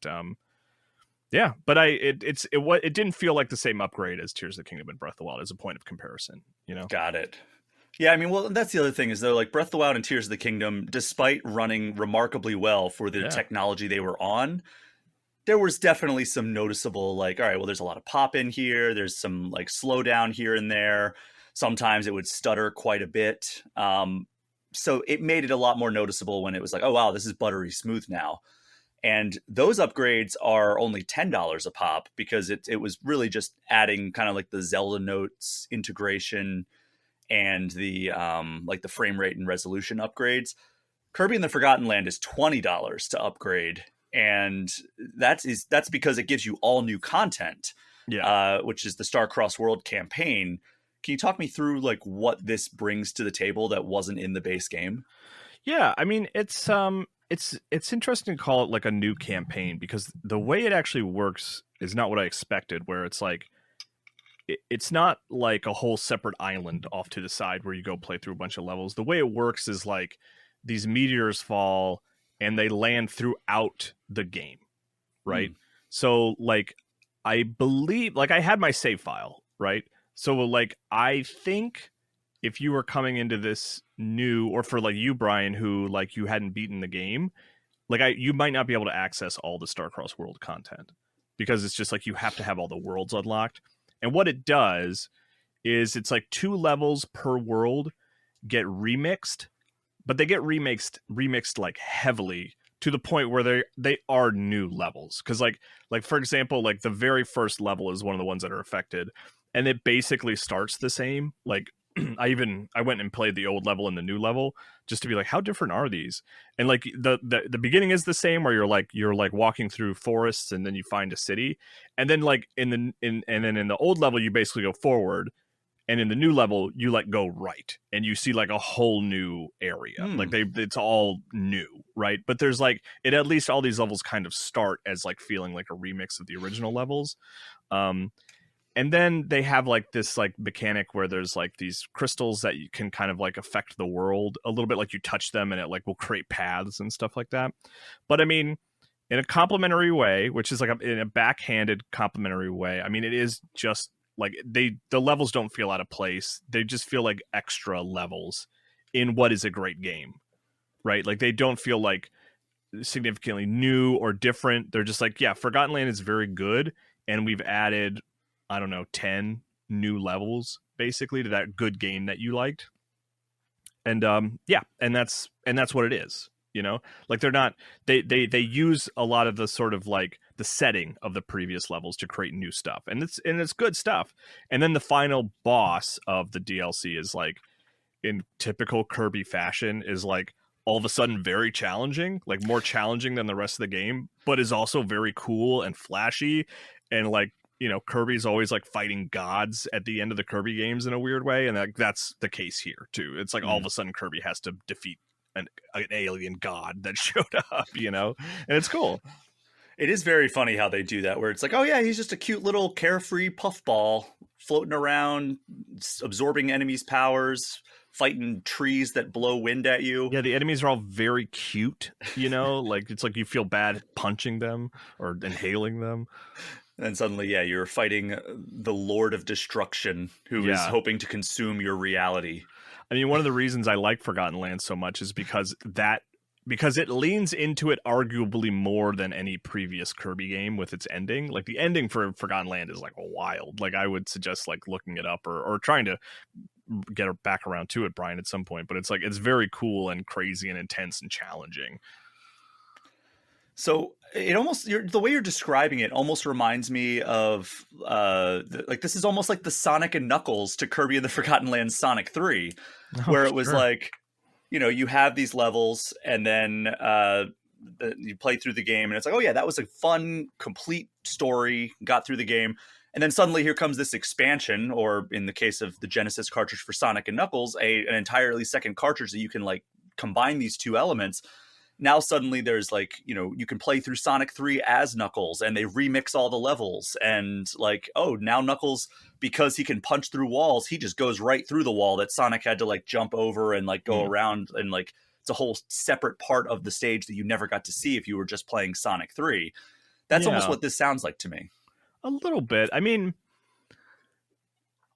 Yeah, but it didn't feel like the same upgrade as Tears of the Kingdom and Breath of the Wild as a point of comparison, you know? Got it. Yeah, I mean, well, that's the other thing is though, like Breath of the Wild and Tears of the Kingdom, despite running remarkably well for the technology they were on, there was definitely some noticeable, like, all right, well, there's a lot of pop in here. There's some like slowdown here and there. Sometimes it would stutter quite a bit. So it made it a lot more noticeable when it was like, oh, wow, this is buttery smooth now. And those upgrades are only $10 a pop because it was really just adding kind of like the Zelda notes integration and the like the frame rate and resolution upgrades. Kirby and the Forgotten Land is $20 to upgrade, and that's because it gives you all new content, which is the Star-Crossed World campaign. Can you talk me through like what this brings to the table that wasn't in the base game? Yeah, I mean it's interesting to call it like a new campaign because the way it actually works is not what I expected. Where it's like it's not like a whole separate island off to the side where you go play through a bunch of levels. The way it works is like these meteors fall and they land throughout the game, right? So like I believe like I had my save file, right? So like I think if you were coming into this new, or for like you, Brian, who like you hadn't beaten the game, like you might not be able to access all the Star-Crossed World content because it's just like you have to have all the worlds unlocked. And what it does is it's like 2 levels per world get remixed, but they get remixed like heavily to the point where they are new levels. Because like for example, like the very first level is one of the ones that are affected, and it basically starts the same. Like I went and played the old level and the new level just to be like, how different are these? And like the beginning is the same where you're like walking through forests and then you find a city, and then like in the old level you basically go forward, and in the new level you like go right and you see like a whole new area. Like it's all new, right? But there's like at least all these levels kind of start as like feeling like a remix of the original levels. And then they have like this like mechanic where there's like these crystals that you can kind of like affect the world a little bit, like you touch them and it like will create paths and stuff like that. But I mean, in a complimentary way, which is like in a backhanded complimentary way, I mean, it is just like the levels don't feel out of place. They just feel like extra levels in what is a great game, right? Like they don't feel like significantly new or different. They're just like, yeah, Forgotten Land is very good, and we've added, I don't know, 10 new levels basically to that good game that you liked. And and that's what it is, you know? Like they're not they use a lot of the sort of like the setting of the previous levels to create new stuff. And it's good stuff. And then the final boss of the DLC is like, in typical Kirby fashion, is like all of a sudden very challenging, like more challenging than the rest of the game, but is also very cool and flashy. And like, you know, Kirby's always like fighting gods at the end of the Kirby games in a weird way, and that's the case here too. It's like all of a sudden Kirby has to defeat an alien god that showed up, you know, and it's cool. It is very funny how they do that, where it's like, oh yeah, he's just a cute little carefree puffball floating around, absorbing enemies' powers, fighting trees that blow wind at you. Yeah, the enemies are all very cute, you know, like it's like you feel bad punching them or inhaling them. And suddenly, yeah, you're fighting the Lord of Destruction, who is hoping to consume your reality. I mean, one of the reasons I like Forgotten Land so much is because it leans into it arguably more than any previous Kirby game with its ending. Like the ending for Forgotten Land is like wild. Like I would suggest like looking it up or trying to get back around to it, Brian, at some point. But it's like it's very cool and crazy and intense and challenging. So it almost, the way you're describing it almost reminds me of like this is almost like the Sonic and Knuckles to Kirby and the Forgotten Land Sonic 3, where it was like, you know, you have these levels and then you play through the game and it's like, oh yeah, that was a fun, complete story, got through the game. And then suddenly here comes this expansion, or in the case of the Genesis cartridge for Sonic and Knuckles, an entirely second cartridge that you can like combine these two elements. Now suddenly there's like, you know, you can play through Sonic 3 as Knuckles, and they remix all the levels, and like, oh, now Knuckles, because he can punch through walls, he just goes right through the wall that Sonic had to like jump over and like go around, and like it's a whole separate part of the stage that you never got to see if you were just playing Sonic 3. That's Yeah. almost what this sounds like to me. A little bit. I mean,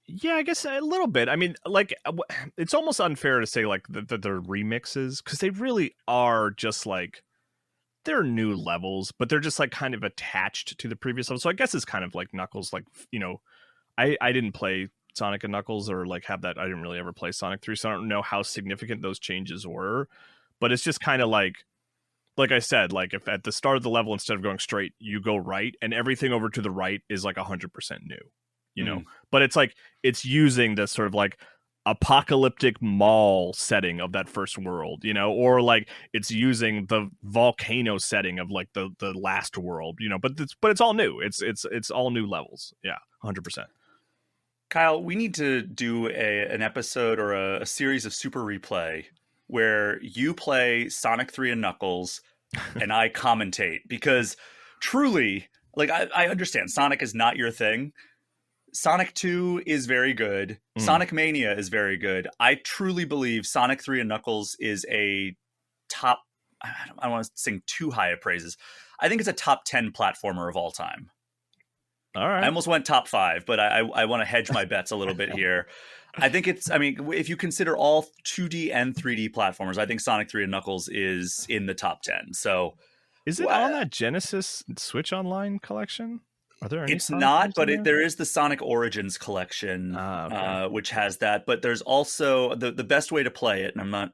yeah, I guess a little bit. I mean, like, it's almost unfair to say like that they're remixes, because they really are just like, they're new levels, but they're just like kind of attached to the previous level. So I guess it's kind of like Knuckles. Like, you know, I didn't play Sonic and Knuckles, or like have that. I didn't really ever play Sonic 3, so I don't know how significant those changes were. But it's just kind of like I said, like if at the start of the level, instead of going straight, you go right, and everything over to the right is like 100% new, you know. But it's like it's using this sort of like apocalyptic mall setting of that first world, you know, or like it's using the volcano setting of like the last world, you know. But it's all new. It's all new levels. Yeah, 100%. Kyle, we need to do an episode or a series of Super Replay where you play Sonic 3 and Knuckles and I commentate, because truly, like, I understand Sonic is not your thing. Sonic 2 is very good. Sonic Mania is very good. I truly believe Sonic 3 and Knuckles is a top, I don't want to sing too high of praises. I think it's a top 10 platformer of all time. All right. I almost went top 5, but I want to hedge my bets a little bit here. I think I mean, if you consider all 2D and 3D platformers, I think Sonic 3 and Knuckles is in the top 10. So is it on that Genesis Switch Online collection? Are there any? It's Sonic not, games but in there is the Sonic Origins collection, okay. Which has that. But there's also the best way to play it, and I'm not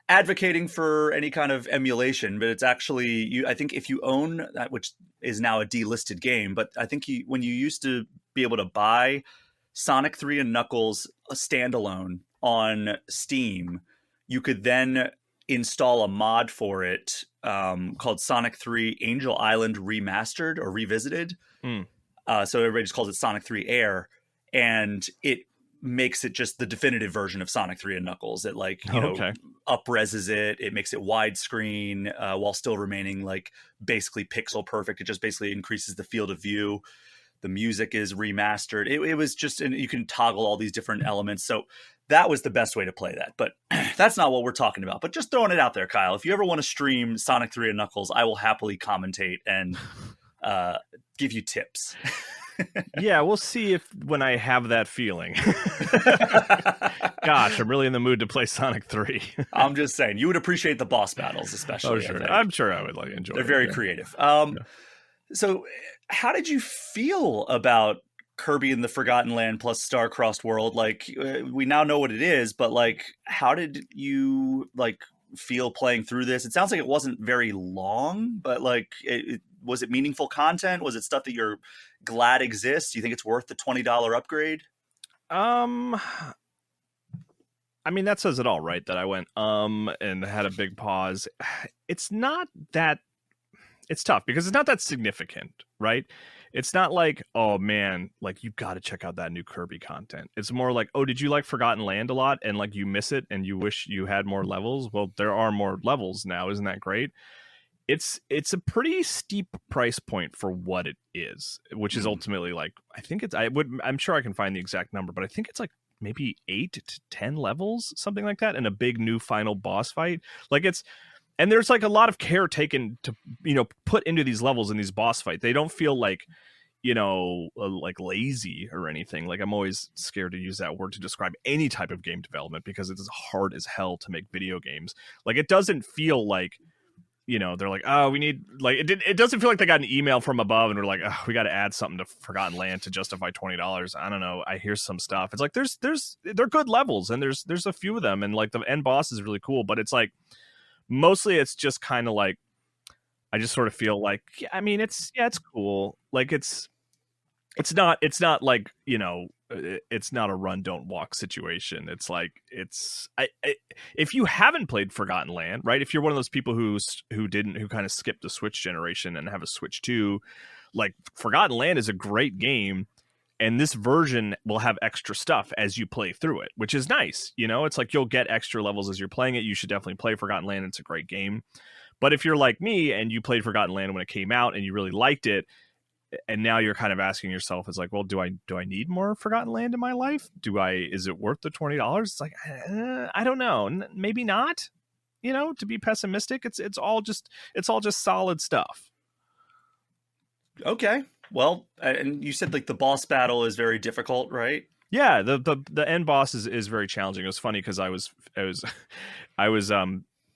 advocating for any kind of emulation, but it's actually, I think if you own that, which is now a delisted game, but I think when you used to be able to buy Sonic 3 and Knuckles a standalone on Steam, you could then install a mod for it called Sonic 3 Angel Island Remastered or Revisited. So everybody just calls it Sonic 3 Air, and it makes it just the definitive version of Sonic 3 and Knuckles. It like, you know, up-reses it. It makes it widescreen while still remaining like basically pixel perfect. It just basically increases the field of view. The music is remastered. It was just, and you can toggle all these different elements. So that was the best way to play that. But that's not what we're talking about. But just throwing it out there, Kyle. If you ever want to stream Sonic 3 and Knuckles, I will happily commentate and give you tips. Yeah, we'll see if when I have that feeling. Gosh, I'm really in the mood to play Sonic 3. I'm just saying, you would appreciate the boss battles, especially. Oh, sure. I'm sure I would like enjoy. They're very creative. So, how did you feel about Kirby in the Forgotten Land plus Star-Crossed World? Like, we now know what it is, but like, how did you like feel playing through this? It sounds like it wasn't very long, but like, was it meaningful content? Was it stuff that you're glad exists? Do you think it's worth the $20 upgrade? I mean, that says it all, right? That I went and had a big pause. It's not that, it's tough because it's not that significant, right? It's not like, oh man, like you got to check out that new Kirby content. It's more like, oh, did you like Forgotten Land a lot and like you miss it and you wish you had more levels? Well, there are more levels now. Isn't that great? It's a pretty steep price point for what it is, which is ultimately like, I think it's, I'm sure I can find the exact number, but I think it's like maybe 8 to 10 levels, something like that, and a big new final boss fight. Like it's, and there's like a lot of care taken to, you know, put into these levels in these boss fights. They don't feel like, you know, like lazy or anything. Like I'm always scared to use that word to describe any type of game development because it's hard as hell to make video games. Like it doesn't feel like, you know, they're like, oh, we need, like, it doesn't feel like they got an email from above and we're like, oh, we got to add something to Forgotten Land to justify $20. I don't know. I hear some stuff. It's like, they're good levels and there's a few of them. And like the end boss is really cool, but it's like, mostly it's just kind of like, I just sort of feel like, yeah, I mean, it's cool. Like it's not like, you know, it's not a run, don't walk situation. It's like, if you haven't played Forgotten Land, right? If you're one of those people who kind of skipped the Switch generation and have a Switch 2, like Forgotten Land is a great game. And this version will have extra stuff as you play through it, which is nice. You know, it's like you'll get extra levels as you're playing it. You should definitely play Forgotten Land. It's a great game. But if you're like me and you played Forgotten Land when it came out and you really liked it, and now you're kind of asking yourself, it's like, well, do I need more Forgotten Land in my life? Is it worth the $20? It's like, I don't know. Maybe not, you know, to be pessimistic. It's all just solid stuff. Okay. Well, and you said like the boss battle is very difficult, right? Yeah, the end boss is very challenging. It was funny because I was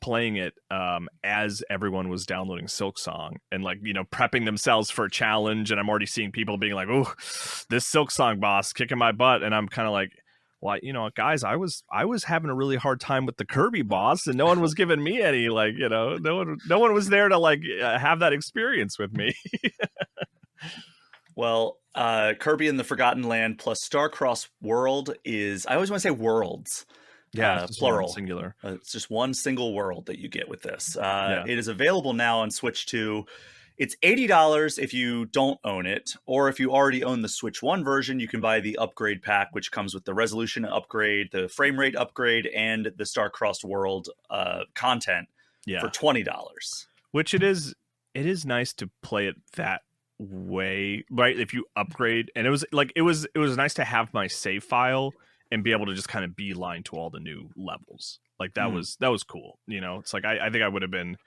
playing it as everyone was downloading Silksong and like, you know, prepping themselves for a challenge, and I'm already seeing people being like, "Oh, this Silksong boss kicking my butt," and I'm kind of like, well, you know, guys, I was having a really hard time with the Kirby boss, and no one was giving me any, like, you know, no one was there to like have that experience with me. Well, Kirby in the Forgotten Land plus Starcross World is, I always want to say worlds. Yeah, it's just plural. one singular. It's just one single world that you get with this. Yeah. It is available now on Switch 2. It's $80 if you don't own it, or if you already own the Switch 1 version, you can buy the upgrade pack, which comes with the resolution upgrade, the frame rate upgrade, and the Starcrossed World content for $20. Which it is nice to play it that way, right? If you upgrade, and it was nice to have my save file and be able to just kind of beeline to all the new levels. Like that was cool. You know, it's like I think I would have been,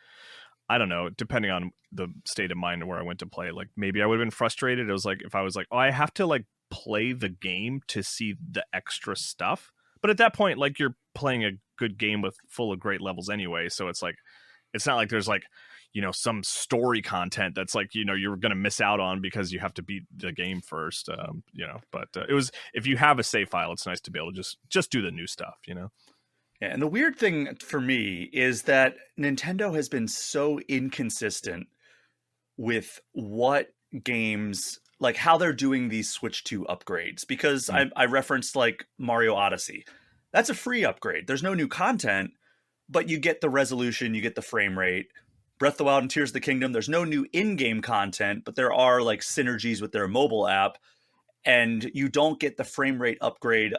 I don't know, depending on the state of mind where I went to play, like maybe I would have been frustrated. It was like if I was like, oh, I have to like play the game to see the extra stuff. But at that point, like you're playing a good game with full of great levels anyway. So it's like, it's not like there's like, you know, some story content that's like, you know, you're going to miss out on because you have to beat the game first, you know, but it was, if you have a save file, it's nice to be able to just do the new stuff, you know? Yeah, and the weird thing for me is that Nintendo has been so inconsistent with what games, like how they're doing these Switch 2 upgrades, because I referenced like Mario Odyssey. That's a free upgrade. There's no new content, but you get the resolution, you get the frame rate. Breath of the Wild and Tears of the Kingdom, there's no new in-game content, but there are like synergies with their mobile app, and you don't get the frame rate upgrade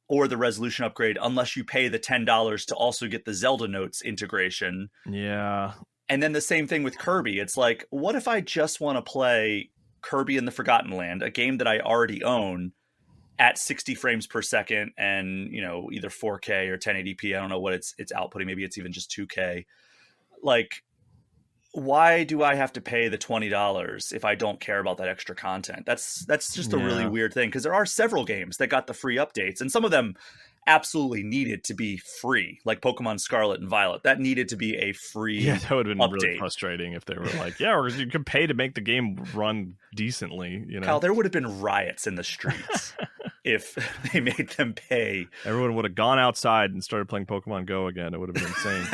or the resolution upgrade unless you pay the $10 to also get the Zelda Notes integration. Yeah. And then the same thing with Kirby. It's like, what if I just want to play Kirby in the Forgotten Land, a game that I already own, at 60 frames per second and, you know, either 4K or 1080p. I don't know what it's outputting. Maybe it's even just 2K. Like, why do I have to pay the $20 if I don't care about that extra content? That's just a really weird thing, because there are several games that got the free updates, and some of them absolutely needed to be free, like Pokemon Scarlet and Violet. That needed to be a free that would have been update. Really frustrating if they were like, yeah, or you could pay to make the game run decently, you know. Kyle, there would have been riots in the streets if they made them pay. Everyone would have gone outside and started playing Pokemon Go again. It would have been insane.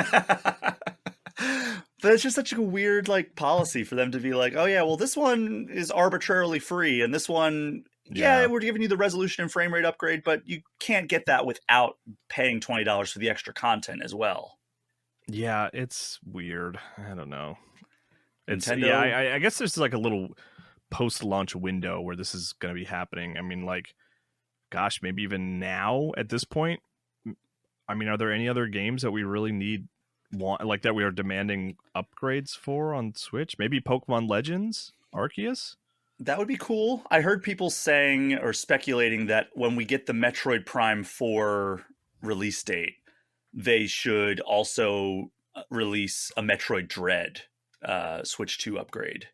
But it's just such a weird like policy for them to be like, oh yeah, well this one is arbitrarily free, and this one, we're giving you the resolution and frame rate upgrade, but you can't get that without paying $20 for the extra content as well. Yeah, it's weird. I don't know. It's Nintendo, yeah, I guess there's like a little post-launch window where this is going to be happening. I mean, like, gosh, maybe even now at this point. I mean, are there any other games that we really like that we are demanding upgrades for on Switch? Maybe Pokemon Legends Arceus? That would be cool. I heard people saying or speculating that when we get the Metroid Prime 4 release date, they should also release a Metroid Dread Switch 2 upgrade.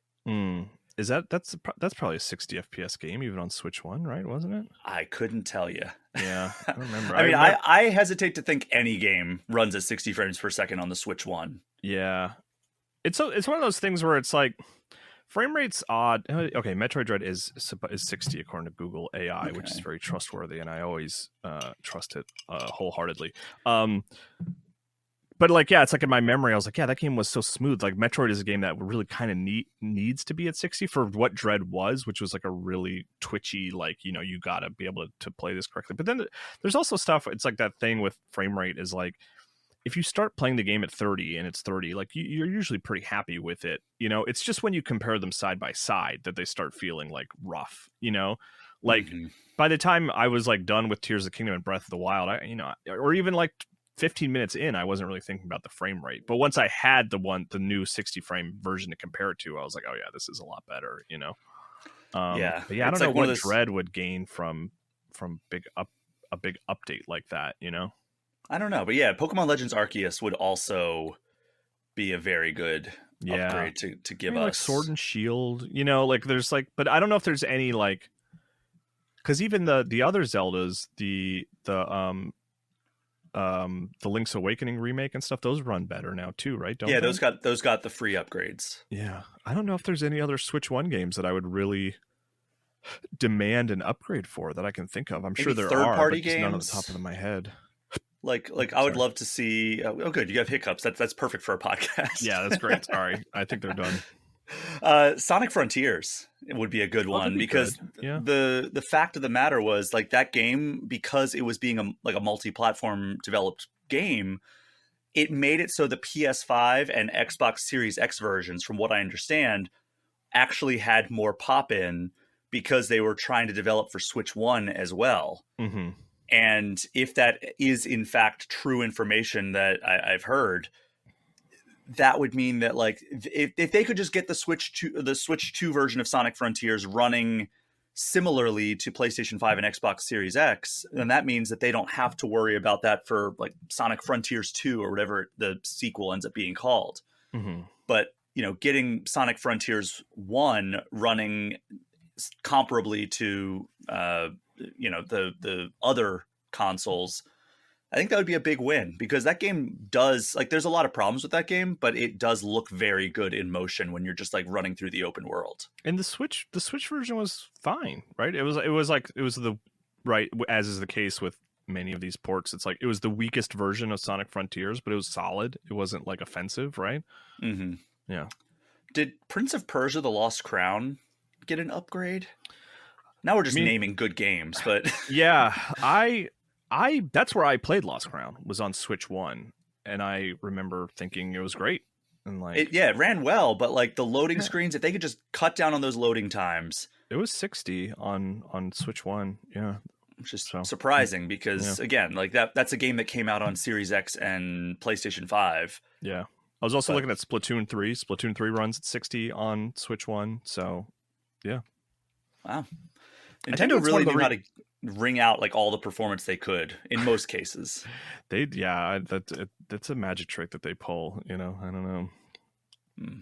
Is that's probably a 60 FPS game even on Switch 1, right? Wasn't it? I couldn't tell you. Yeah, I don't remember. I hesitate to think any game runs at 60 frames per second on the Switch 1. Yeah. It's one of those things where it's like frame rate's odd. Okay, Metroid Dread is 60 according to Google AI, which is very trustworthy, and I always trust it wholeheartedly. But like, yeah, it's like in my memory, I was like, yeah, that game was so smooth. Like Metroid is a game that really kind of needs to be at 60 for what Dread was, which was like a really twitchy, like, you know, you got to be able to play this correctly. But then there's also stuff, it's like that thing with frame rate is like, if you start playing the game at 30 and it's 30, like you're usually pretty happy with it. You know, it's just when you compare them side by side that they start feeling like rough, you know, like by the time I was like done with Tears of the Kingdom and Breath of the Wild, or even like 15 minutes in, I wasn't really thinking about the frame rate. But once I had the new 60 frame version to compare it to, I was like, oh yeah, this is a lot better, you know? But yeah, I don't know what Dread would gain from a big update like that, you know? I don't know, but yeah, Pokemon Legends Arceus would also be a very good upgrade to give us. Like Sword and Shield, like there's like, but I don't know if there's any like, because even the other Zeldas, the Link's Awakening remake and stuff, those run better now too, right? Don't they? Those got the free upgrades. Yeah, I don't know if there's any other Switch 1 games that I would really demand an upgrade for that I can think of. I'm Maybe sure there third are, party but just games? none of the top of my head. Like I would love to see. Oh, good, you have hiccups. That's perfect for a podcast. Yeah, that's great. Sorry, I think they're done. Sonic Frontiers would be a good one because the fact of the matter was like that game, because it was being a multi-platform developed game, it made it so the PS5 and Xbox Series X versions, from what I understand, actually had more pop-in because they were trying to develop for Switch 1 as well. Mm-hmm. And if that is in fact true information that I've heard, that would mean that like if they could just get the Switch 2 version of Sonic Frontiers running similarly to PlayStation 5 and Xbox Series X, then that means that they don't have to worry about that for like Sonic Frontiers 2 or whatever the sequel ends up being called. Mm-hmm. But getting Sonic Frontiers 1 running comparably to the other consoles, I think that would be a big win, because that game does, like, there's a lot of problems with that game, but it does look very good in motion when you're just like running through the open world. And the Switch version was fine, right? It was the right, as is the case with many of these ports. It's like it was the weakest version of Sonic Frontiers, but it was solid. It wasn't like offensive, right? Mm-hmm. Yeah. Did Prince of Persia: The Lost Crown get an upgrade? Now we're just naming good games, but yeah, I that's where I played Lost Crown, was on Switch 1, and I remember thinking it was great. And like it ran well, but like the loading screens, if they could just cut down on those loading times. It was 60 on Switch 1, yeah. Which is surprising because again, like that's a game that came out on Series X and PlayStation 5. Yeah. I was also looking at Splatoon 3. Splatoon 3 runs at 60 on Switch 1, so yeah. Wow. Nintendo really knew how to wring out like all the performance they could in most cases. That's a magic trick that they pull, I don't know.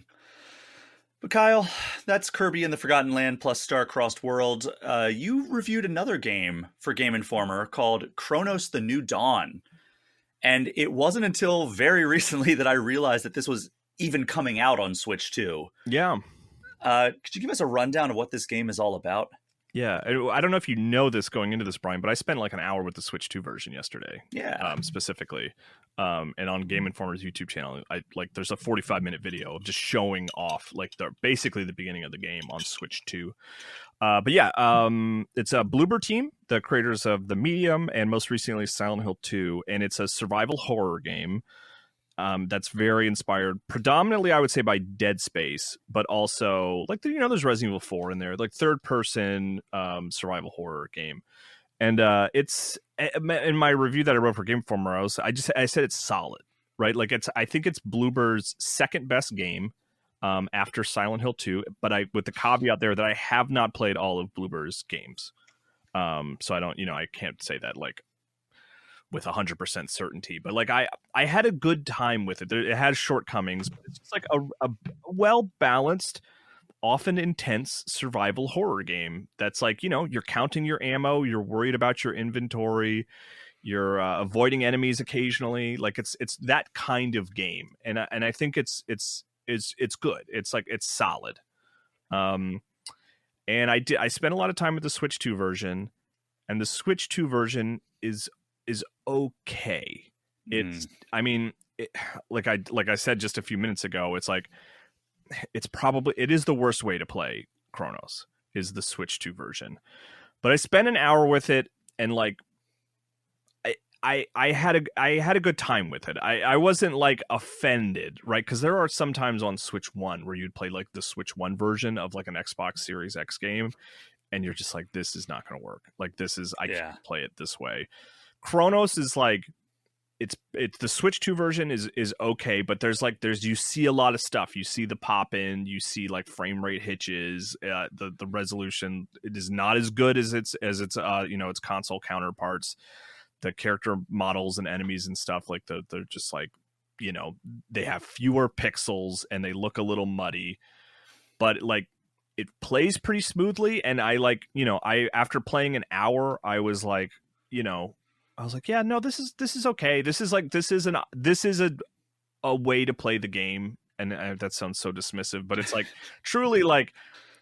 But Kyle, that's Kirby and the Forgotten Land plus Star-Crossed World. You reviewed another game for Game Informer called Cronos: The New Dawn. And it wasn't until very recently that I realized that this was even coming out on Switch 2. Yeah. Could you give us a rundown of what this game is all about? Yeah, I don't know if you know this going into this, Brian, but I spent like an hour with the Switch 2 version yesterday. Yeah. Specifically. And on Game Informer's YouTube channel, there's a 45-minute video of just showing off like basically the beginning of the game on Switch 2. But yeah, it's a Bloober Team, the creators of The Medium and most recently Silent Hill 2, and it's a survival horror game. That's very inspired, predominantly, I would say, by Dead Space, but also like there's Resident Evil 4 in there, like third-person survival horror game. And it's in my review that I wrote for Game Informer, I said it's solid, right? Like I think it's Bloober's second best game after Silent Hill 2, but with the caveat there that I have not played all of Bloober's games, so I don't, I can't say that like with 100% certainty, but like I had a good time with it. It has shortcomings, but it's just like a well-balanced, often intense survival horror game that's like, you're counting your ammo, you're worried about your inventory, you're avoiding enemies occasionally. Like it's that kind of game, and I think it's good. It's like it's solid. And I spent a lot of time with the Switch 2 version, and the Switch 2 version is okay. It's like I said just a few minutes ago, it's like it is the worst way to play Cronos is the Switch 2 version. But I spent an hour with it, and like I had a good time with it. I wasn't like offended, right? Because there are some times on Switch 1 where you'd play like the Switch 1 version of like an Xbox Series X game, and you're just like, this is not going to work. Like I can't play it this way. Cronos is like, it's the Switch 2 version is okay, but there's you see a lot of stuff. You see the pop in, you see like frame rate hitches, the resolution, it is not as good as its its console counterparts. The character models and enemies and stuff, like they're just like you know, they have fewer pixels and they look a little muddy, but like it plays pretty smoothly. And I like, you know, after playing an hour, I was like, you know, I was like, yeah, no, this is okay. This is a way to play the game. And that sounds so dismissive, but it's like truly like,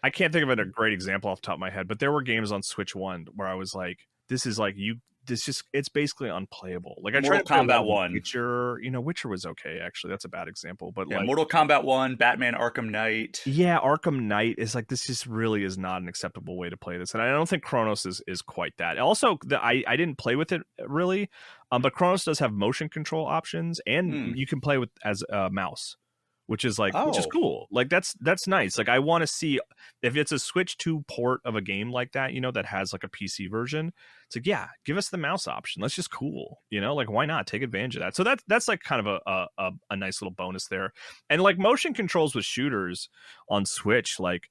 I can't think of a great example off the top of my head, but there were games on Switch 1 where I was like, it's basically unplayable. Like I tried to play Kombat 1. Witcher, you know, Witcher was okay, actually. That's a bad example. But like Mortal Kombat 1, Batman Arkham Knight. Yeah, Arkham Knight is like, this just really is not an acceptable way to play this. And I don't think Cronos is quite that. Also, I didn't play with it really, but Cronos does have motion control options, and you can play with as a mouse, which is cool. Like that's nice. Like I want to see if it's a Switch 2 port of a game like that, you know, that has like a PC version. It's like, yeah, give us the mouse option. That's just cool. You know, like why not take advantage of that? So that's like kind of a nice little bonus there. And like motion controls with shooters on Switch, like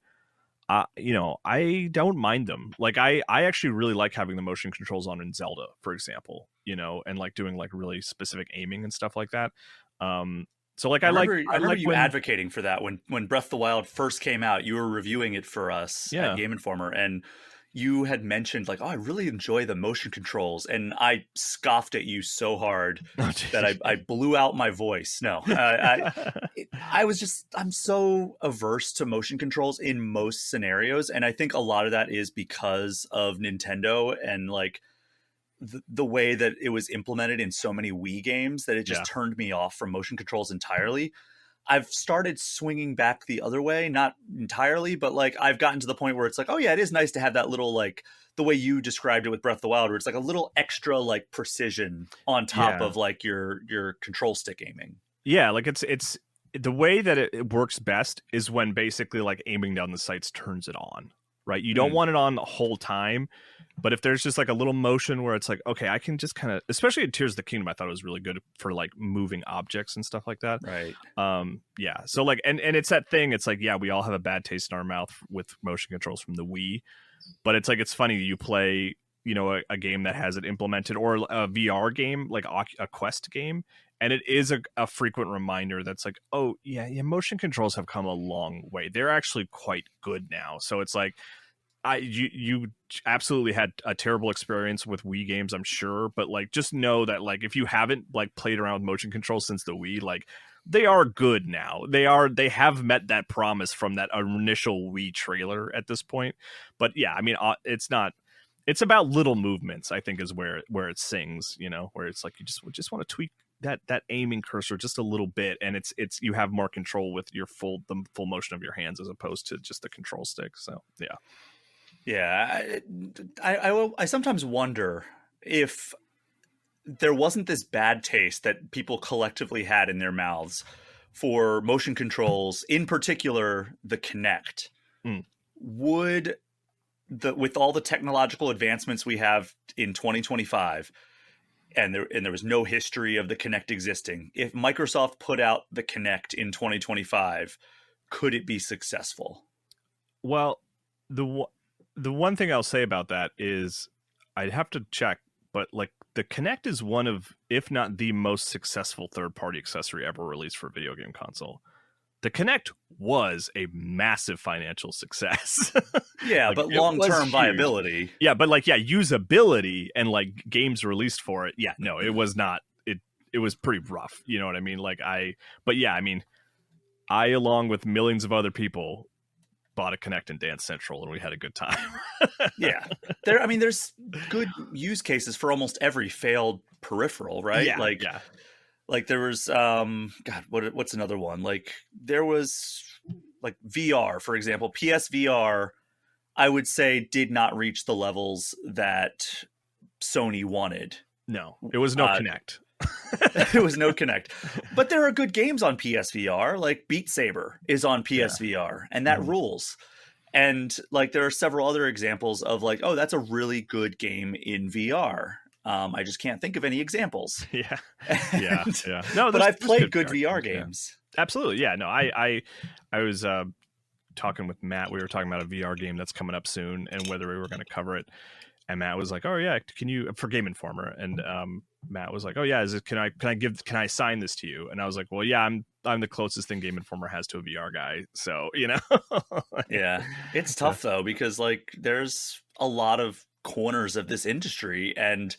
you know, I don't mind them. Like I actually really like having the motion controls on in Zelda, for example, you know, and like doing like really specific aiming and stuff like that. So like I remember you advocating for that when Breath of the Wild first came out. You were reviewing it for us at Game Informer, and you had mentioned like, oh, I really enjoy the motion controls, and I scoffed at you so hard that I blew out my voice. No, I'm so averse to motion controls in most scenarios, and I think a lot of that is because of Nintendo and like the way that it was implemented in so many Wii games that it just turned me off from motion controls entirely. I've started swinging back the other way, not entirely, but like I've gotten to the point where it's like, oh yeah, it is nice to have that little, like the way you described it with Breath of the Wild, where it's like a little extra like precision on top of like your control stick aiming. Yeah, like it's the way that it works best is when basically like aiming down the sights turns it on, right? You don't want it on the whole time. But if there's just like a little motion where it's like, okay, I can just kind of, especially in Tears of the Kingdom, I thought it was really good for like moving objects and stuff like that. Right. Yeah. So like, and it's that thing. It's like, yeah, we all have a bad taste in our mouth with motion controls from the Wii, but it's like, it's funny you play, you know, a game that has it implemented, or a VR game, like a Quest game. And it is a frequent reminder that's like, oh yeah, motion controls have come a long way. They're actually quite good now. So it's like, you absolutely had a terrible experience with Wii games, I'm sure, but like just know that like if you haven't like played around with motion controls since the Wii, like they are good now. They have met that promise from that initial Wii trailer at this point. But yeah, I mean, it's about little movements, I think, is where it sings, you know, where it's like you just want to tweak that aiming cursor just a little bit, and it's you have more control with the full motion of your hands as opposed to just the control stick. So yeah. Yeah, I sometimes wonder if there wasn't this bad taste that people collectively had in their mouths for motion controls, in particular the Kinect. Would with all the technological advancements we have in 2025, and there was no history of the Kinect existing, if Microsoft put out the Kinect in 2025, could it be successful? Well, the one thing I'll say about that is I'd have to check, but like the Kinect is one of, if not the most successful third-party accessory ever released for a video game console. The Kinect was a massive financial success. Yeah, like, but long-term viability. Yeah, but like, usability and like games released for it. Yeah, no, it was not. It was pretty rough. You know what I mean? Like I along with millions of other people bought a Kinect in Dance Central and we had a good time. Yeah. There's good use cases for almost every failed peripheral, right? Yeah, like there was what's another one? Like there was like VR, for example. PSVR, I would say, did not reach the levels that Sony wanted. No, it was no Kinect. It was no Kinect. But there are good games on PSVR, like Beat Saber is on PSVR, and that rules. And like there are several other examples of like, oh, that's a really good game in VR. I just can't think of any examples. Yeah. No, but I've played good VR games. Yeah. Absolutely. Yeah. No, I was talking with Matt. We were talking about a VR game that's coming up soon and whether we were going to cover it. And Matt was like, "Oh yeah, can you for Game Informer?" And Matt was like, "Oh yeah, can I sign this to you?" And I was like, "Well, yeah, I'm the closest thing Game Informer has to a VR guy, so you know." Yeah, it's tough though, because like there's a lot of corners of this industry, and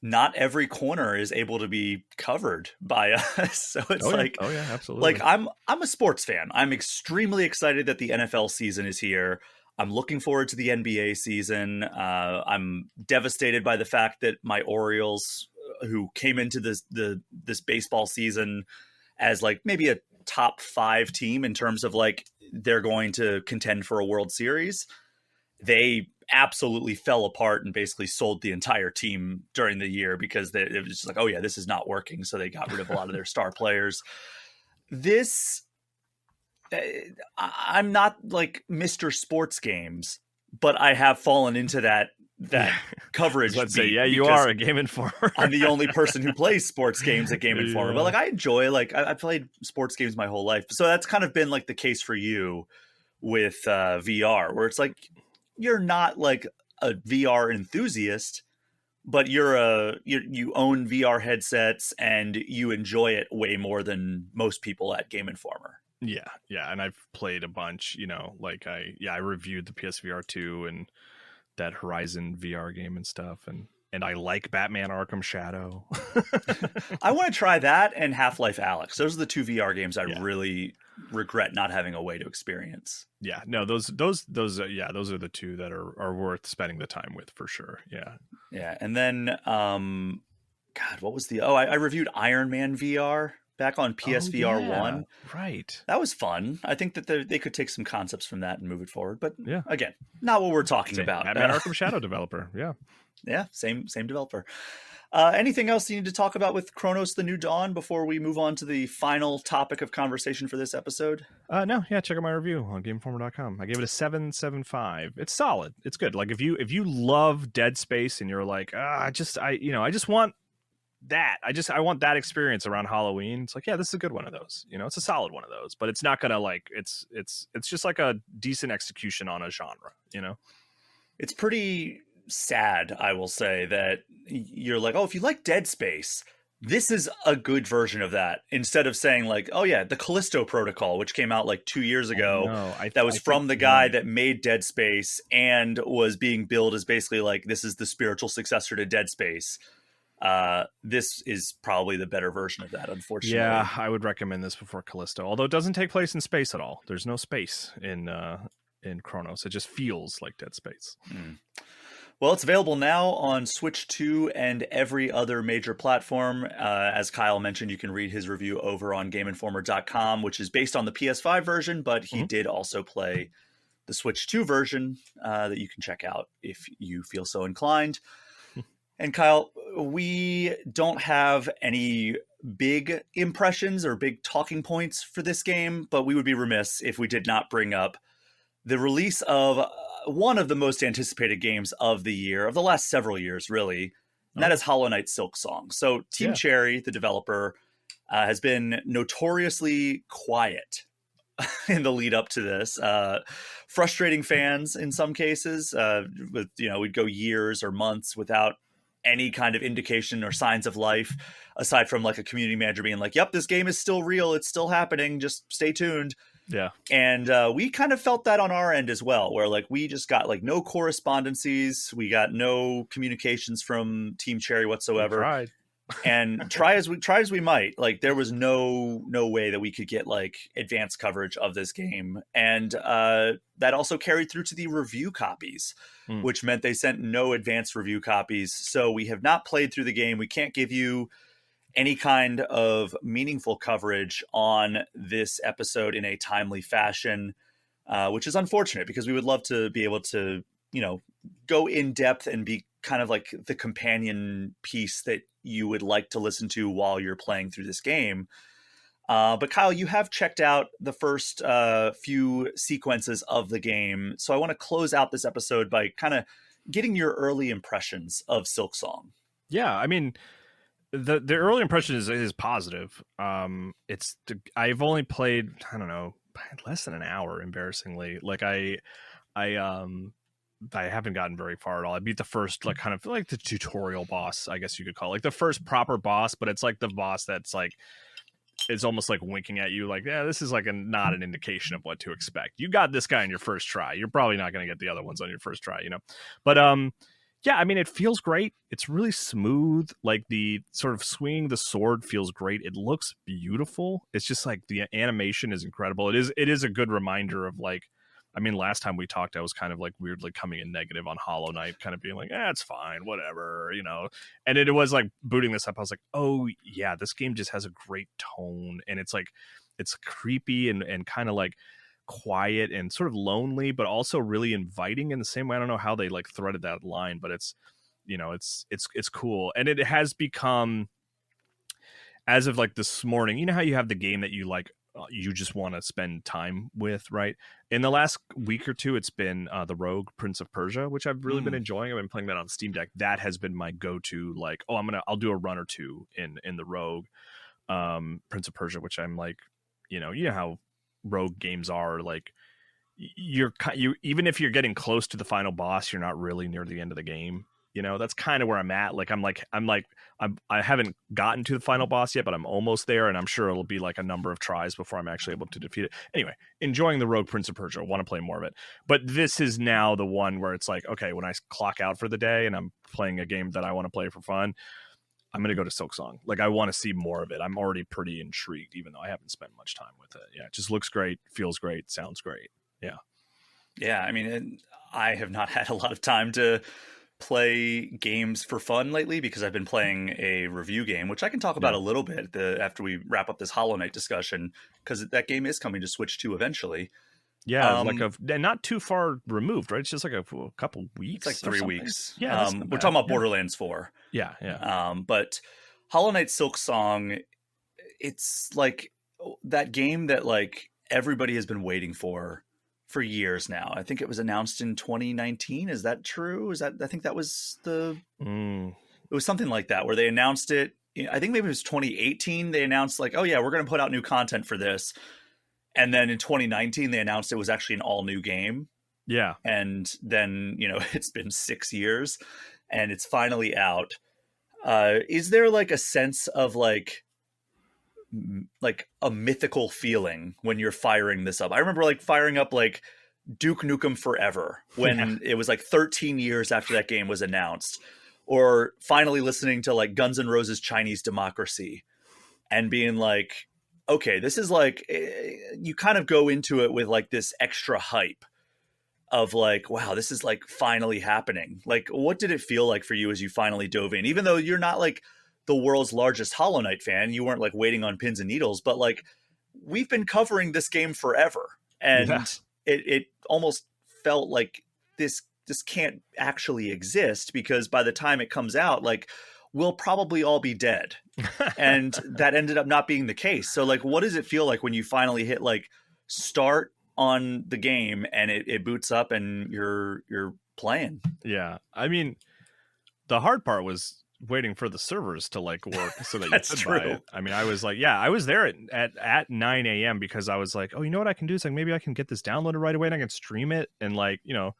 not every corner is able to be covered by us. So it's oh yeah, absolutely. like I'm a sports fan. I'm extremely excited that the NFL season is here. I'm looking forward to the NBA season. I'm devastated by the fact that my Orioles, who came into this baseball season as like maybe a top 5 team in terms of like they're going to contend for a World Series, they absolutely fell apart and basically sold the entire team during the year because it was just like, oh yeah, this is not working. So they got rid of a lot of their star players. I'm not like Mr. Sports Games, but I have fallen into that coverage. Let's say, yeah, you are a Game Informer. I'm the only person who plays sports games at Game Informer, but like I enjoy, like I played sports games my whole life. So that's kind of been like the case for you with VR, where it's like, you're not like a VR enthusiast, but you own VR headsets and you enjoy it way more than most people at Game Informer. Yeah, and I've played a bunch, you know, like I reviewed the PSVR 2 and that Horizon VR game and stuff, and I like Batman Arkham Shadow. I want to try that and Half-Life Alyx. Those are the 2 VR games I really regret not having a way to experience. Yeah, no, those are the 2 that are worth spending the time with for sure. Yeah, and then God, what was I reviewed Iron Man VR back on PSVR 1. Right. That was fun. I think that they could take some concepts from that and move it forward. But again, not what we're talking about. Batman Arkham Shadow developer. Yeah. Yeah, same developer. Anything else you need to talk about with Cronos: The New Dawn before we move on to the final topic of conversation for this episode? No, yeah, check out my review on GameInformer.com. I gave it a 7.75. It's solid. It's good. Like if you love Dead Space and you're like, I just want that. I want that experience around Halloween. It's like, yeah, this is a good one of those. You know, it's a solid one of those, but it's not gonna like it's just like a decent execution on a genre. You know, it's pretty sad, I will say, that you're like, oh, if you like Dead Space, this is a good version of that, instead of saying like, oh yeah, the Callisto Protocol, which came out like 2 years ago, that was from the guy that made Dead Space and was being billed as basically like, this is the spiritual successor to Dead Space. This is probably the better version of that, unfortunately. Yeah, I would recommend this before Callisto, although it doesn't take place in space at all. There's no space in Cronos. It just feels like Dead Space. Well, it's available now on Switch 2 and every other major platform. As Kyle mentioned, you can read his review over on GameInformer.com, which is based on the PS5 version, but he did also play the Switch 2 version that you can check out if you feel so inclined. And Kyle, we don't have any big impressions or big talking points for this game, but we would be remiss if we did not bring up the release of one of the most anticipated games of the year, of the last several years, really. And that is Hollow Knight Silksong. So Team Cherry, the developer, has been notoriously quiet in the lead up to this, frustrating fans in some cases. We'd go years or months without any kind of indication or signs of life, aside from like a community manager being like, yep, this game is still real, it's still happening, just stay tuned. Yeah. And we kind of felt that on our end as well, where like we just got like no correspondencies, we got no communications from Team Cherry whatsoever. And try as we might, like there was no way that we could get like advanced coverage of this game. And that also carried through to the review copies, which meant they sent no advanced review copies. So we have not played through the game. We can't give you any kind of meaningful coverage on this episode in a timely fashion, which is unfortunate because we would love to be able to, go in depth and be kind of like the companion piece that you would like to listen to while you're playing through this game. But Kyle, you have checked out the first few sequences of the game. So I want to close out this episode by kind of getting your early impressions of Silksong. Yeah, I mean, the early impression is positive. I've only played, I don't know, less than an hour, embarrassingly. Like I I haven't gotten very far at all. I beat the first, like, kind of like the tutorial boss, I guess you could call it. Like the first proper boss, but it's like the boss that's like, it's almost like winking at you, like, yeah, this is like not an indication of what to expect. You got this guy on your first try. You're probably not going to get the other ones on your first try, you know? But yeah, I mean, it feels great. It's really smooth. Like the sort of swinging the sword feels great. It looks beautiful. It's just like the animation is incredible. It is a good reminder of like, I mean, last time we talked, I was kind of like weirdly coming in negative on Hollow Knight, kind of being like, it's fine, whatever, you know. And it was like booting this up. I was like, oh yeah, this game just has a great tone, and it's like, it's creepy and kind of like quiet and sort of lonely, but also really inviting in the same way. I don't know how they like threaded that line, but it's, you know, it's cool. And it has become, as of like this morning, you know how you have the game that you like, you just want to spend time with, right? In the last week or two, it's been the Rogue Prince of Persia, which I've really been enjoying. I've been playing that on Steam Deck. That has been my go-to, like, I'll do a run or two in the Rogue Prince of Persia, which I'm like, you know how Rogue games are, like, you even if you're getting close to the final boss, you're not really near the end of the game. You know, that's kind of where I'm at. Like, I haven't gotten to the final boss yet, but I'm almost there, and I'm sure it'll be like a number of tries before I'm actually able to defeat it. Anyway, enjoying the Rogue Prince of Persia. Want to play more of it. But this is now the one where it's like, okay, when I clock out for the day and I'm playing a game that I want to play for fun, I'm going to go to Silksong. Like, I want to see more of it. I'm already pretty intrigued, even though I haven't spent much time with it. Yeah, it just looks great, feels great, sounds great. Yeah. Yeah, I mean, I have not had a lot of time to play games for fun lately because I've been playing a review game, which I can talk about a little bit after we wrap up this Hollow Knight discussion, because that game is coming to Switch 2 eventually. Yeah, like not too far removed, right? It's just like a couple weeks. It's like 3 weeks. Yeah, we're talking about Borderlands 4. Yeah. But Hollow Knight Silksong, it's like that game that like everybody has been waiting for years now. I think it was announced in 2019. Is that true? I think that was it was something like that, where they announced it. I think maybe it was 2018. They announced like, oh yeah, we're going to put out new content for this. And then in 2019, they announced it was actually an all new game. Yeah. And then, you know, it's been 6 years and it's finally out. Is there like a sense of like a mythical feeling when you're firing this up? I remember like firing up like Duke Nukem Forever when it was like 13 years after that game was announced, or finally listening to like Guns N' Roses Chinese Democracy and being like, okay, this is like, you kind of go into it with like this extra hype of like, wow, this is like finally happening. Like, what did it feel like for you as you finally dove in? Even though you're not like the world's largest Hollow Knight fan, you weren't like waiting on pins and needles, but like we've been covering this game forever. And it almost felt like this can't actually exist, because by the time it comes out, like we'll probably all be dead. And that ended up not being the case. So like, what does it feel like when you finally hit like start on the game and it boots up and you're playing? Yeah. I mean, the hard part was waiting for the servers to like work so that you could buy it. I mean, I was like, I was there at 9 a.m. because I was like, oh, you know what I can do? It's like, maybe I can get this downloaded right away and I can stream it. And like, you know,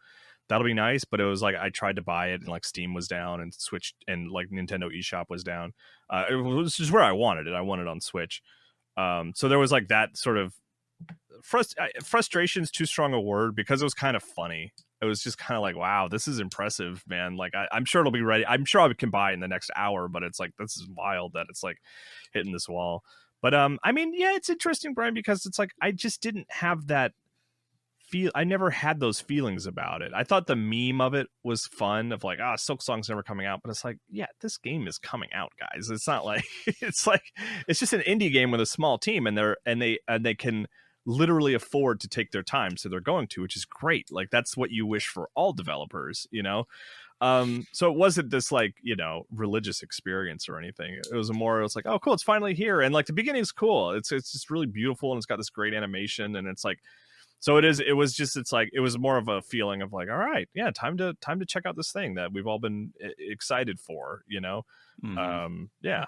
that'll be nice. But it was like, I tried to buy it and like Steam was down and Switch and like Nintendo eShop was down. It was just where I wanted it. I wanted it on Switch. So there was like that sort of frustration's too strong a word, because it was kind of funny. It was just kind of like, wow, this is impressive, man. Like, I'm sure it'll be ready. I'm sure I can buy it in the next hour, but it's like, this is wild that it's like hitting this wall. But I mean, yeah, it's interesting, Brian, because it's like, I just didn't have that feel. I never had those feelings about it. I thought the meme of it was fun, of like, Silksong's never coming out, but it's like, yeah, this game is coming out, guys. It's not like it's like, it's just an indie game with a small team, and they can literally afford to take their time, so they're going to, which is great. Like, that's what you wish for all developers, you know. So it wasn't this like, you know, religious experience or anything. It was like, oh cool, it's finally here. And like the beginning is cool, it's just really beautiful, and it's got this great animation, and it's like, so it was more of a feeling of like, all right, yeah, time to check out this thing that we've all been excited for, you know. Yeah.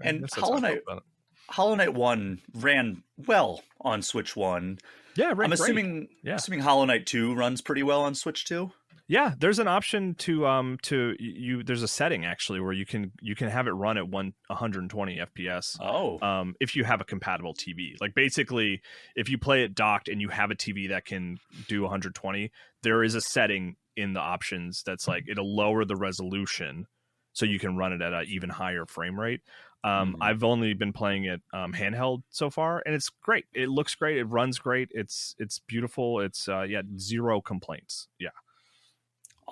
And Hollow Knight 1 ran well on Switch 1. Yeah, I'm assuming Hollow Knight 2 runs pretty well on Switch 2. Yeah, there's an option to you. There's a setting actually where you can have it run at 120 FPS. Oh, If you have a compatible TV, like basically if you play it docked and you have a TV that can do 120, there is a setting in the options that's like it'll lower the resolution so you can run it at an even higher frame rate. I've only been playing it handheld so far, and it's great. It looks great. It runs great. It's beautiful. It's zero complaints. Yeah.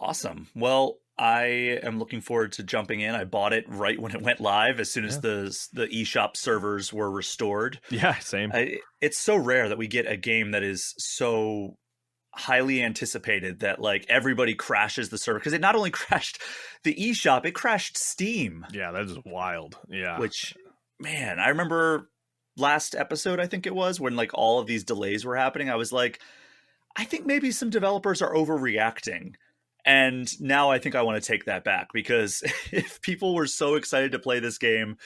awesome. Well, I am looking forward to jumping in. I bought it right when it went live, as soon as the eShop servers were restored. Yeah, same. It's so rare that we get a game that is so highly anticipated that like everybody crashes the server, because it not only crashed the eShop, it crashed Steam. Yeah, that is wild. Yeah. Which, man, I remember last episode, I think it was, when like all of these delays were happening. I was like, I think maybe some developers are overreacting. And now I think I want to take that back, because if people were so excited to play this game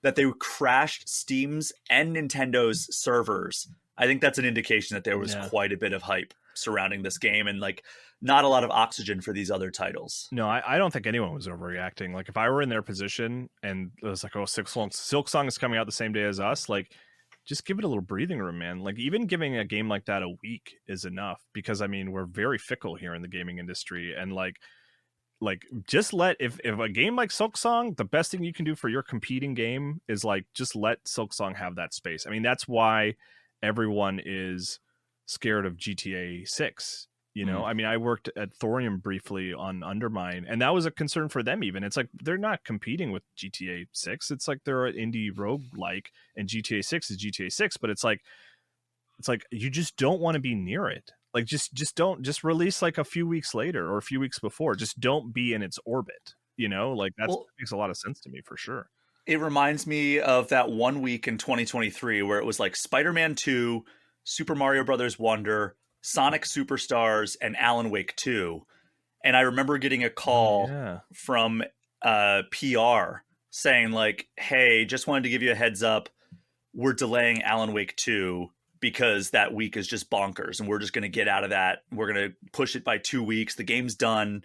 that they crashed Steam's and Nintendo's servers, I think that's an indication that there was quite a bit of hype surrounding this game, and like not a lot of oxygen for these other titles. No, I don't think anyone was overreacting. Like if I were in their position and it was like, oh, Silksong is coming out the same day as us, like just give it a little breathing room, man. Like even giving a game like that a week is enough, because I mean, we're very fickle here in the gaming industry, and like just let if a game like Silksong, the best thing you can do for your competing game is like just let Silksong have that space. I mean, that's why everyone is scared of GTA 6. You know, I mean, I worked at Thorium briefly on Undermine, and that was a concern for them even. It's like they're not competing with GTA 6. It's like they're an indie roguelike, and GTA 6 is GTA 6, but it's like you just don't want to be near it. Like just don't release like a few weeks later or a few weeks before. Just don't be in its orbit, you know? Like that makes a lot of sense to me for sure. It reminds me of that 1 week in 2023 where it was like Spider-Man 2, Super Mario Brothers Wonder, Sonic Superstars, and Alan Wake 2. And I remember getting a call from PR saying like, hey, just wanted to give you a heads up. We're delaying Alan Wake 2 because that week is just bonkers, and we're just going to get out of that. We're going to push it by 2 weeks. The game's done.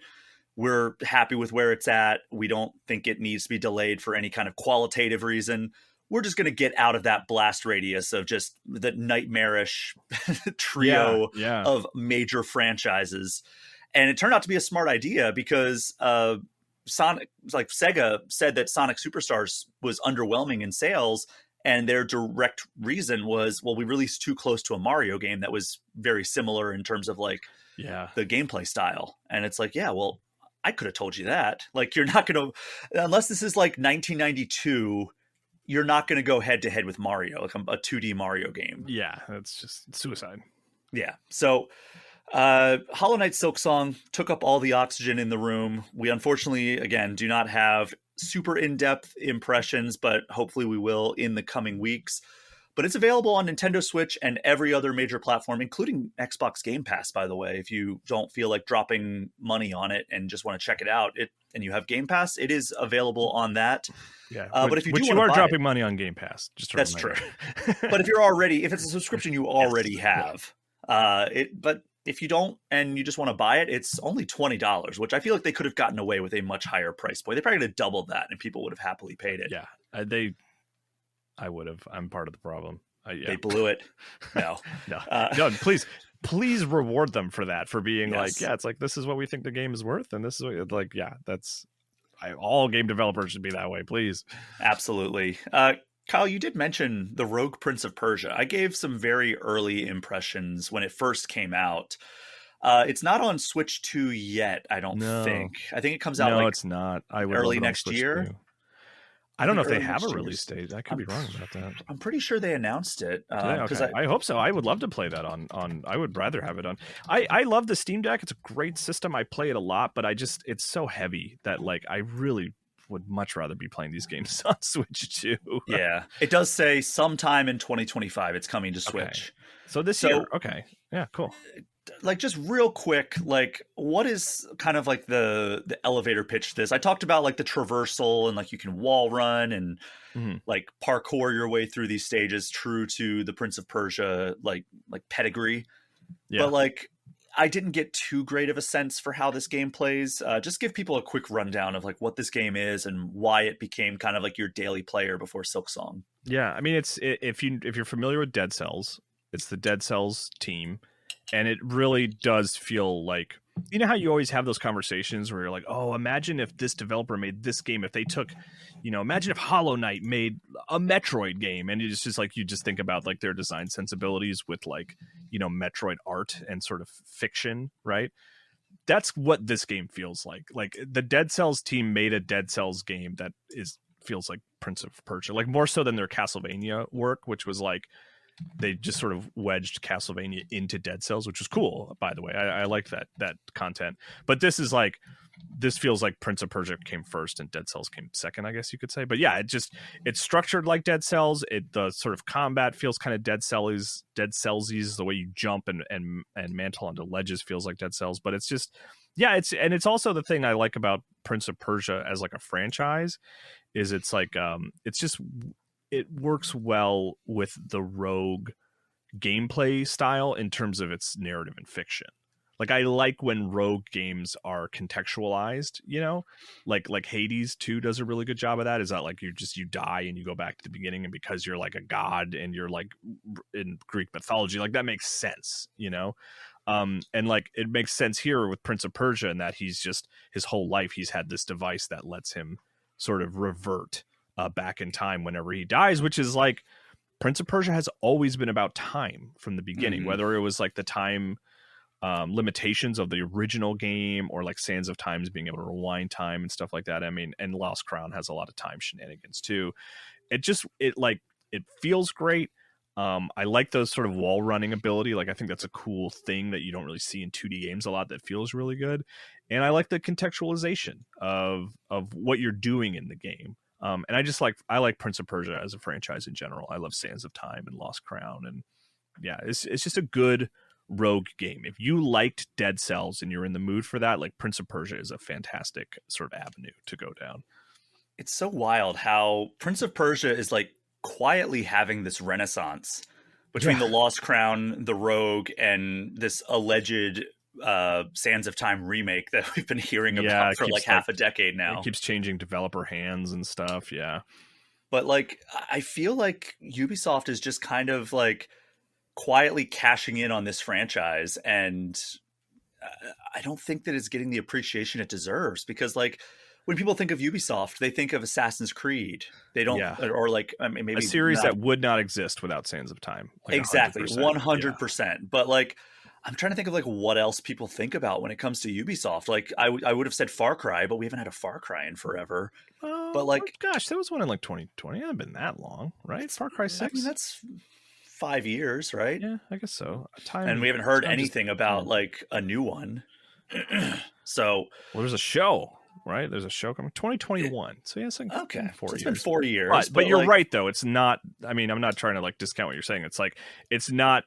We're happy with where it's at. We don't think it needs to be delayed for any kind of qualitative reason. We're just going to get out of that blast radius of just the nightmarish trio of major franchises. And it turned out to be a smart idea, because Sega said that Sonic Superstars was underwhelming in sales, and their direct reason was, well, we released too close to a Mario game that was very similar in terms of like the gameplay style. And it's like, yeah, well, I could have told you that. Like, you're not going to, unless this is like 1992, you're not going to go head to head with Mario, like a 2D Mario game. Yeah, that's just suicide. Yeah. So Hollow Knight Silksong took up all the oxygen in the room. We unfortunately, again, do not have super in-depth impressions, but hopefully we will in the coming weeks. But it's available on Nintendo Switch and every other major platform, including Xbox Game Pass, by the way. If you don't feel like dropping money on it and just want to check it out, and you have Game Pass, it is available on that. Yeah, but if you are dropping money on Game Pass, that's true. But if it's a subscription you already have, but if you don't and you just want to buy it, it's only $20, which I feel like they could have gotten away with a much higher price point. They probably could have doubled that, and people would have happily paid it. Yeah, I would have. I'm part of the problem. They blew it. No, no. Please reward them for that, for being like, yeah, it's like, this is what we think the game is worth, and this is what, like, yeah, all game developers should be that way, please. Absolutely. Kyle, you did mention the Rogue Prince of Persia. I gave some very early impressions when it first came out. It's not on Switch 2 yet, I don't think. I think it comes out it's not. I would early next year. 2. I don't know if they have a release date. I could be wrong about that. I'm pretty sure they announced it. Okay. I hope so. I would love to play that on. I would rather have it on. I love the Steam Deck. It's a great system. I play it a lot, but it's so heavy that like I really would much rather be playing these games on Switch too. Yeah, it does say sometime in 2025 it's coming to Switch. Okay. So this year. Okay. Yeah. Cool. Like, just real quick, like, what is kind of like the elevator pitch to this? I talked about like the traversal, and like you can wall run and like parkour your way through these stages, true to the Prince of Persia like pedigree. Yeah. But like, I didn't get too great of a sense for how this game plays. Just give people a quick rundown of like what this game is and why it became kind of like your daily player before Silksong. Yeah, I mean, if you're familiar with Dead Cells, it's the Dead Cells team, and it really does feel like, you know how you always have those conversations where you're like, oh, imagine if this developer made this game, if they took, imagine if Hollow Knight made a Metroid game, and it's just like, you just think about like their design sensibilities with like, Metroid art and sort of fiction, right? That's what this game feels like. Like the Dead Cells team made a Dead Cells game that feels like Prince of Persia, like more so than their Castlevania work, which was like, they just sort of wedged Castlevania into Dead Cells, which was cool, by the way. I liked that content. But this feels like Prince of Persia came first and Dead Cells came second, I guess you could say. But yeah, it's structured like Dead Cells. The sort of combat feels kind of Dead Cells, the way you jump and mantle onto ledges feels like Dead Cells. But it's just, yeah, it's also the thing I like about Prince of Persia as like a franchise is it's like it works well with the Rogue gameplay style in terms of its narrative and fiction. Like I like when Rogue games are contextualized, like Hades 2 does a really good job of that. Is that like you die and you go back to the beginning, and because you're like a god and you're like in Greek mythology, like that makes sense, and like it makes sense here with Prince of Persia in that he's just his whole life he's had this device that lets him sort of revert back in time whenever he dies, which is like Prince of Persia has always been about time from the beginning, whether it was like the time limitations of the original game or like Sands of Times being able to rewind time and stuff like that. I mean, and Lost Crown has a lot of time shenanigans too. It feels great. I like those sort of wall running ability. Like I think that's a cool thing that you don't really see in 2D games a lot that feels really good. And I like the contextualization of what you're doing in the game. And I like Prince of Persia as a franchise in general. I love Sands of Time and Lost Crown, and yeah, it's just a good Rogue game. If you liked Dead Cells and you're in the mood for that, like Prince of Persia is a fantastic sort of avenue to go down. It's so wild how Prince of Persia is like quietly having this renaissance between the Lost Crown, the Rogue, and this alleged Sands of Time remake that we've been hearing about for like half a decade now. It keeps changing developer hands and stuff. Yeah. But like, I feel like Ubisoft is just kind of like quietly cashing in on this franchise. And I don't think that it's getting the appreciation it deserves, because like when people think of Ubisoft, they think of Assassin's Creed. They don't, or like, I mean, maybe a series that would not exist without Sands of Time. Like exactly. 100%. Yeah. But like, I'm trying to think of like what else people think about when it comes to Ubisoft. Like I would have said Far Cry, but we haven't had a Far Cry in forever. But like, gosh, there was one in like 2020. It hasn't been that long, right? Far Cry 6. I mean, that's 5 years, right? Yeah, I guess so. And we haven't heard anything about like a new one. So there's a show, right? There's a show coming 2021. So yeah, it's like 4 years. It's been 4 years. But you're right though. It's not. I mean, I'm not trying to like discount what you're saying. It's like it's not.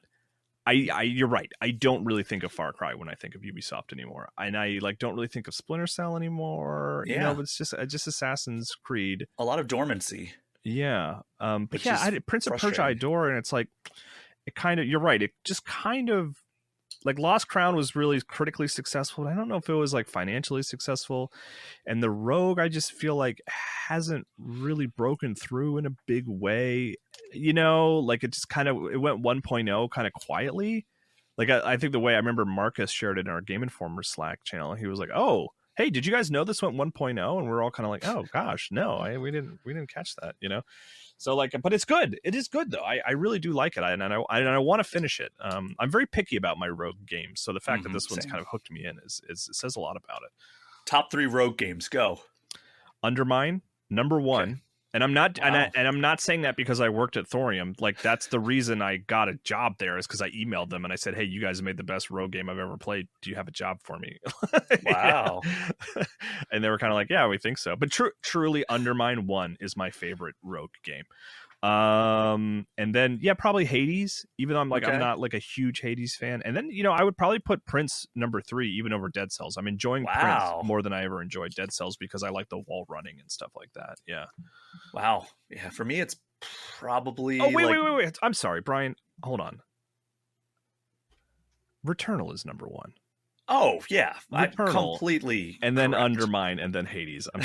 You're right. I don't really think of Far Cry when I think of Ubisoft anymore, and I like don't really think of Splinter Cell anymore. Yeah, but it's just Assassin's Creed. A lot of dormancy. Yeah, but yeah, Prince of Persia I adore, and it's like it kind of. You're right. It just kind of like Lost Crown was really critically successful. But I don't know if it was like financially successful, and the Rogue I just feel like hasn't really broken through in a big way. Like it just kind of it went 1.0 kind of quietly. Like I think the way I remember Marcus shared it in our Game Informer Slack channel, he was like, "Oh, hey, did you guys know this went 1.0?" And we're all kind of like, "Oh gosh, no, we didn't catch that." So like, but it's good. It is good though. I really do like it, and I want to finish it. I'm very picky about my Rogue games, so the fact that this one's kind of hooked me in is it says a lot about it. Top 3 Rogue games, go. Undermine, number 1. Okay. And I'm not, wow. and I'm not saying that because I worked at Thorium. Like that's the reason I got a job there is because I emailed them and I said, "Hey, you guys have made the best Rogue game I've ever played. Do you have a job for me?" Wow. And they were kind of like, "Yeah, we think so." But truly, Undermine 1 is my favorite Rogue game. And then probably Hades, even though I'm not like a huge Hades fan. And then I would probably put Prince number 3 even over Dead Cells. I'm enjoying Prince more than I ever enjoyed Dead Cells because I like the wall running and stuff like that. Yeah. Wow. Yeah, for me it's probably wait. I'm sorry, Brian. Hold on. Returnal is number one. Oh yeah, I Returnal, completely. And then correct. Undermine, and then Hades. I'm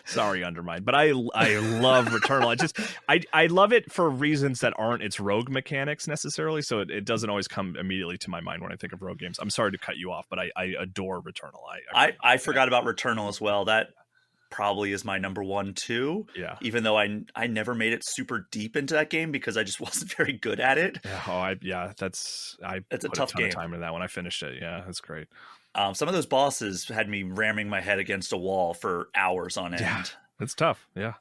sorry, Undermine, but I love Returnal. I love it for reasons that aren't its rogue mechanics necessarily. So it doesn't always come immediately to my mind when I think of rogue games. I'm sorry to cut you off, but I adore Returnal. I forgot about Returnal as well. That probably is my number one too. Yeah. Even though I never made it super deep into that game because I just wasn't very good at it. That's a tough ton game. of time into that when I finished it. Yeah, that's great. Some of those bosses had me ramming my head against a wall for hours on end. Yeah, it's tough. Yeah.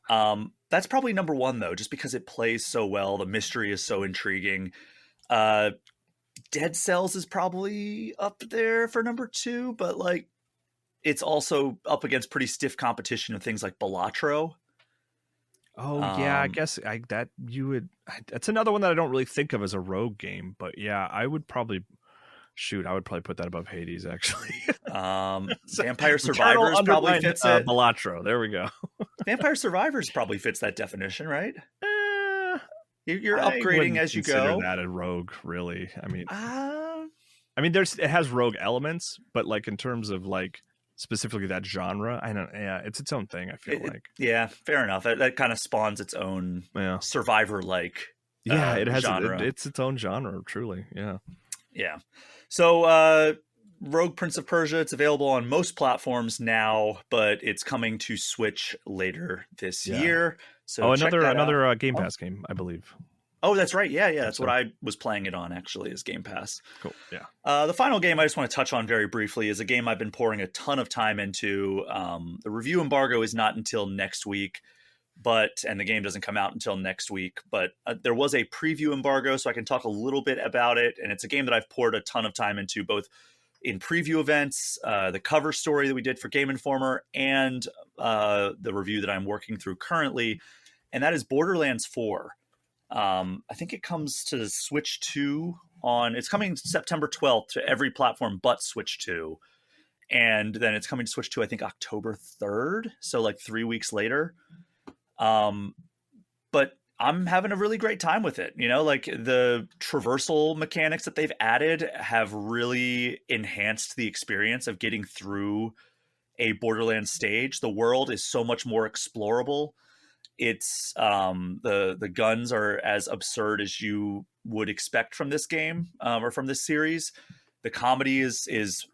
That's probably number one though, just because it plays so well. The mystery is so intriguing. Dead Cells is probably up there for number two, but like it's also up against pretty stiff competition of things like Balatro. Oh yeah, I guess that's another one that I don't really think of as a rogue game, but yeah, I would probably put that above Hades actually. Vampire Survivors probably fits it. Balatro, there we go. Vampire Survivors probably fits that definition, right? You're upgrading as you go. That a rogue, really? I mean, it has rogue elements, but like in terms of like specifically that genre, I don't. Yeah, it's its own thing. I feel like. Yeah, fair enough. That kind of spawns its own survivor-like. Yeah, it has genre. It's its own genre, truly. Yeah. Yeah. So, Rogue Prince of Persia, it's available on most platforms now, but it's coming to Switch later this year. So another Game Pass game, I believe. Oh, that's right. Yeah. That's what I was playing it on, actually, is Game Pass. Cool. Yeah. The final game I just want to touch on very briefly is a game I've been pouring a ton of time into. The review embargo is not until next week, and the game doesn't come out until next week. But there was a preview embargo, so I can talk a little bit about it. And it's a game that I've poured a ton of time into, both in preview events, the cover story that we did for Game Informer, and the review that I'm working through currently. And that is Borderlands 4. I think it comes to Switch 2 it's coming September 12th to every platform but Switch 2. And then it's coming to Switch 2, I think October 3rd. So like 3 weeks later. But I'm having a really great time with it. You know, like the traversal mechanics that they've added have really enhanced the experience of getting through a Borderlands stage. The world is so much more explorable. It's the guns are as absurd as you would expect from this game or from this series. The comedy is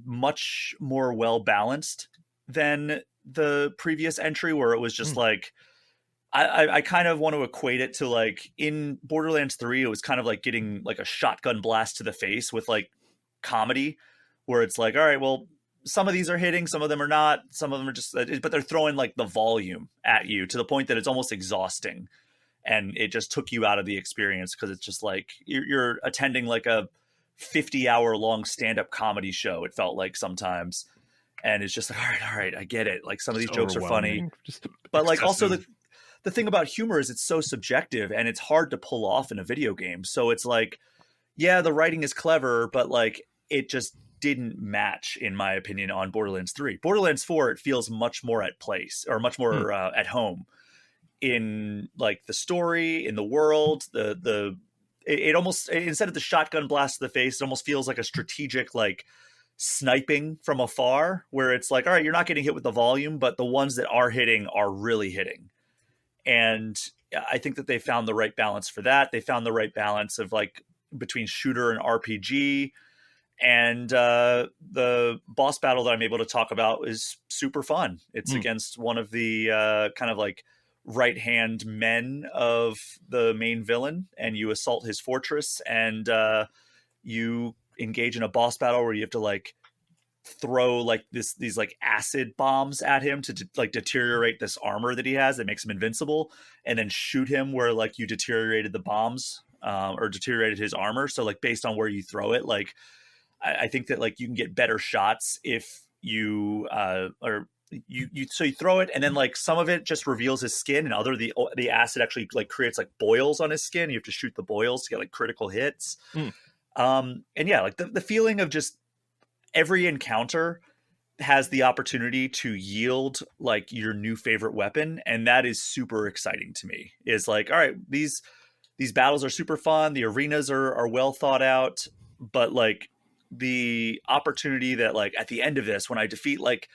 much more well balanced than the previous entry, where it was just like I kind of want to equate it to like in Borderlands 3, it was kind of like getting like a shotgun blast to the face with like comedy, where it's like, all right, well, some of these are hitting, some of them are not, some of them are just, but they're throwing like the volume at you to the point that it's almost exhausting. And it just took you out of the experience because it's just like you're attending like a 50-hour long stand-up comedy show. It felt like sometimes. And it's just like, all right, I get it. Like some of these jokes are funny, but like also the thing about humor is it's so subjective and it's hard to pull off in a video game. So it's like, yeah, the writing is clever, but like it just didn't match, in my opinion, on Borderlands 3. Borderlands 4, it feels much more at place, or much more at home in like the story, in the world. It almost, instead of the shotgun blast to the face, it almost feels like a strategic like sniping from afar, where it's like, all right, you're not getting hit with the volume, but the ones that are hitting are really hitting. And I think that they found the right balance for that. They found the right balance of like between shooter and RPG. And the boss battle that I'm able to talk about is super fun. It's against one of the kind of like right-hand men of the main villain, and you assault his fortress, and you engage in a boss battle where you have to like throw like these like acid bombs at him to like deteriorate this armor that he has that makes him invincible, and then shoot him where like you deteriorated the bombs or deteriorated his armor. So like based on where you throw it, like I think that like you can get better shots if you so you throw it, and then like some of it just reveals his skin, and the acid actually like creates like boils on his skin. You have to shoot the boils to get like critical hits. And yeah, like the feeling of just every encounter has the opportunity to yield like your new favorite weapon, and that is super exciting to me. Is like, all right, these battles are super fun, the arenas are well thought out, but like the opportunity that like at the end of this, when I defeat like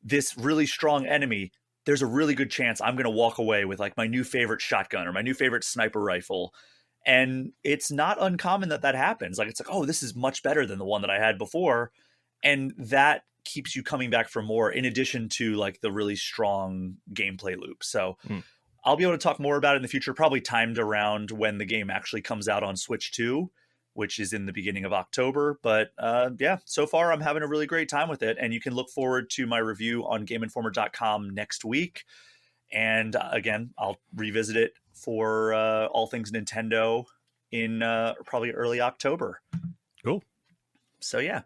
this really strong enemy, there's a really good chance I'm going to walk away with like my new favorite shotgun or my new favorite sniper rifle. And it's not uncommon that happens. Like, it's like, oh, this is much better than the one that I had before. And that keeps you coming back for more, in addition to like the really strong gameplay loop. So I'll be able to talk more about it in the future, probably timed around when the game actually comes out on Switch 2, which is in the beginning of October. But yeah, so far I'm having a really great time with it. And you can look forward to my review on GameInformer.com next week. And again, I'll revisit it for all things Nintendo in probably early October. Cool. So yeah.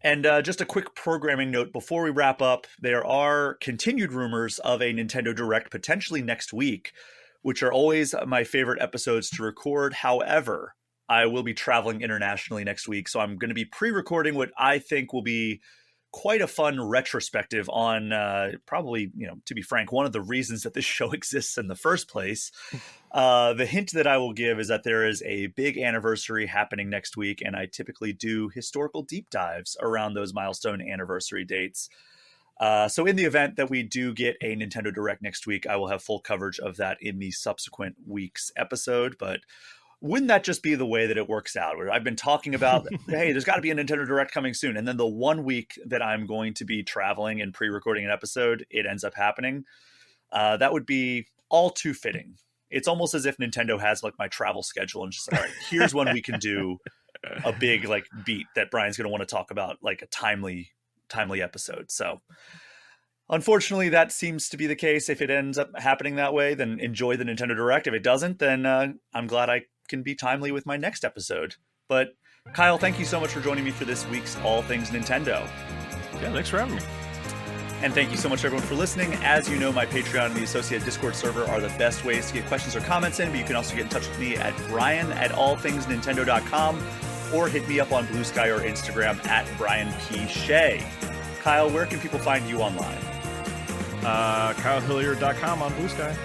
And just a quick programming note before we wrap up, there are continued rumors of a Nintendo Direct potentially next week, which are always my favorite episodes to record. However, I will be traveling internationally next week, so I'm going to be pre-recording what I think will be quite a fun retrospective on probably, to be frank, one of the reasons that this show exists in the first place. The hint that I will give is that there is a big anniversary happening next week, and I typically do historical deep dives around those milestone anniversary dates. So in the event that we do get a Nintendo Direct next week, I will have full coverage of that in the subsequent week's episode. But wouldn't that just be the way that it works out? Where I've been talking about, hey, there's got to be a Nintendo Direct coming soon. And then the 1 week that I'm going to be traveling and pre-recording an episode, it ends up happening. That would be all too fitting. It's almost as if Nintendo has like my travel schedule and just like, all right, here's when we can do a big like beat that Brian's going to want to talk about, like a timely episode. So unfortunately, that seems to be the case. If it ends up happening that way, then enjoy the Nintendo Direct. If it doesn't, then I'm glad I can be timely with my next episode. But Kyle, thank you so much for joining me for this week's All Things Nintendo. Yeah, thanks for having me. And thank you so much, everyone, for listening. As you know, my Patreon and the associated Discord server are the best ways to get questions or comments in, but you can also get in touch with me at brian@allthingsnintendo.com or hit me up on Blue Sky or Instagram at Brian P. Shea. Kyle, where can people find you online? KyleHilliard.com on Blue Sky.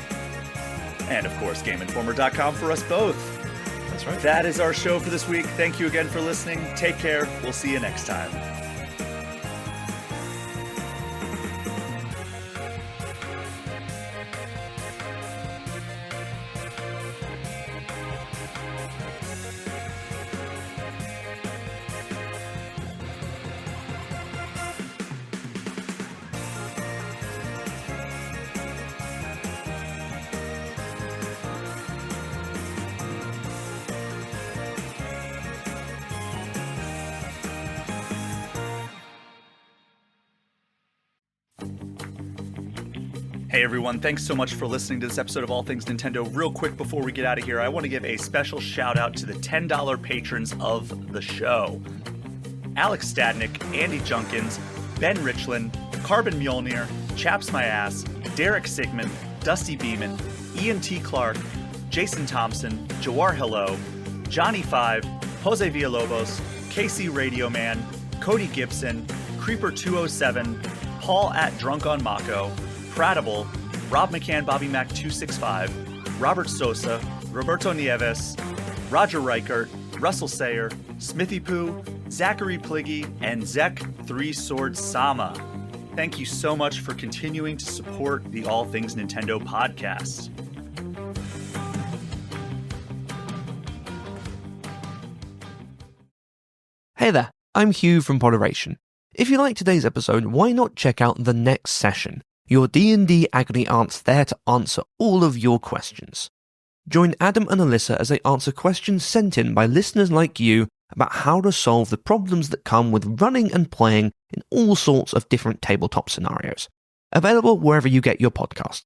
And, of course, GameInformer.com for us both. That's right. That is our show for this week. Thank you again for listening. Take care. We'll see you next time. Hey everyone, thanks so much for listening to this episode of All Things Nintendo. Real quick before we get out of here, I want to give a special shout out to the $10 patrons of the show. Alex Stadnick, Andy Junkins, Ben Richland, Carbon Mjolnir, Chaps My Ass, Derek Sigmund, Dusty Beeman, Ian T. Clark, Jason Thompson, Jawar Hello, Johnny 5, Jose Villalobos, Casey Radio Man, Cody Gibson, Creeper 207, Paul at Drunk on Mako, Pratable, Rob McCann, Bobby Mac 265, Robert Sosa, Roberto Nieves, Roger Reichert, Russell Sayer, Smithy Poo, Zachary Pliggy, and Zek 3 Sword Sama. Thank you so much for continuing to support the All Things Nintendo podcast. Hey there, I'm Hugh from Moderation. If you like today's episode, why not check out The Next Session, your D&D agony aunts there to answer all of your questions. Join Adam and Alyssa as they answer questions sent in by listeners like you about how to solve the problems that come with running and playing in all sorts of different tabletop scenarios. Available wherever you get your podcast.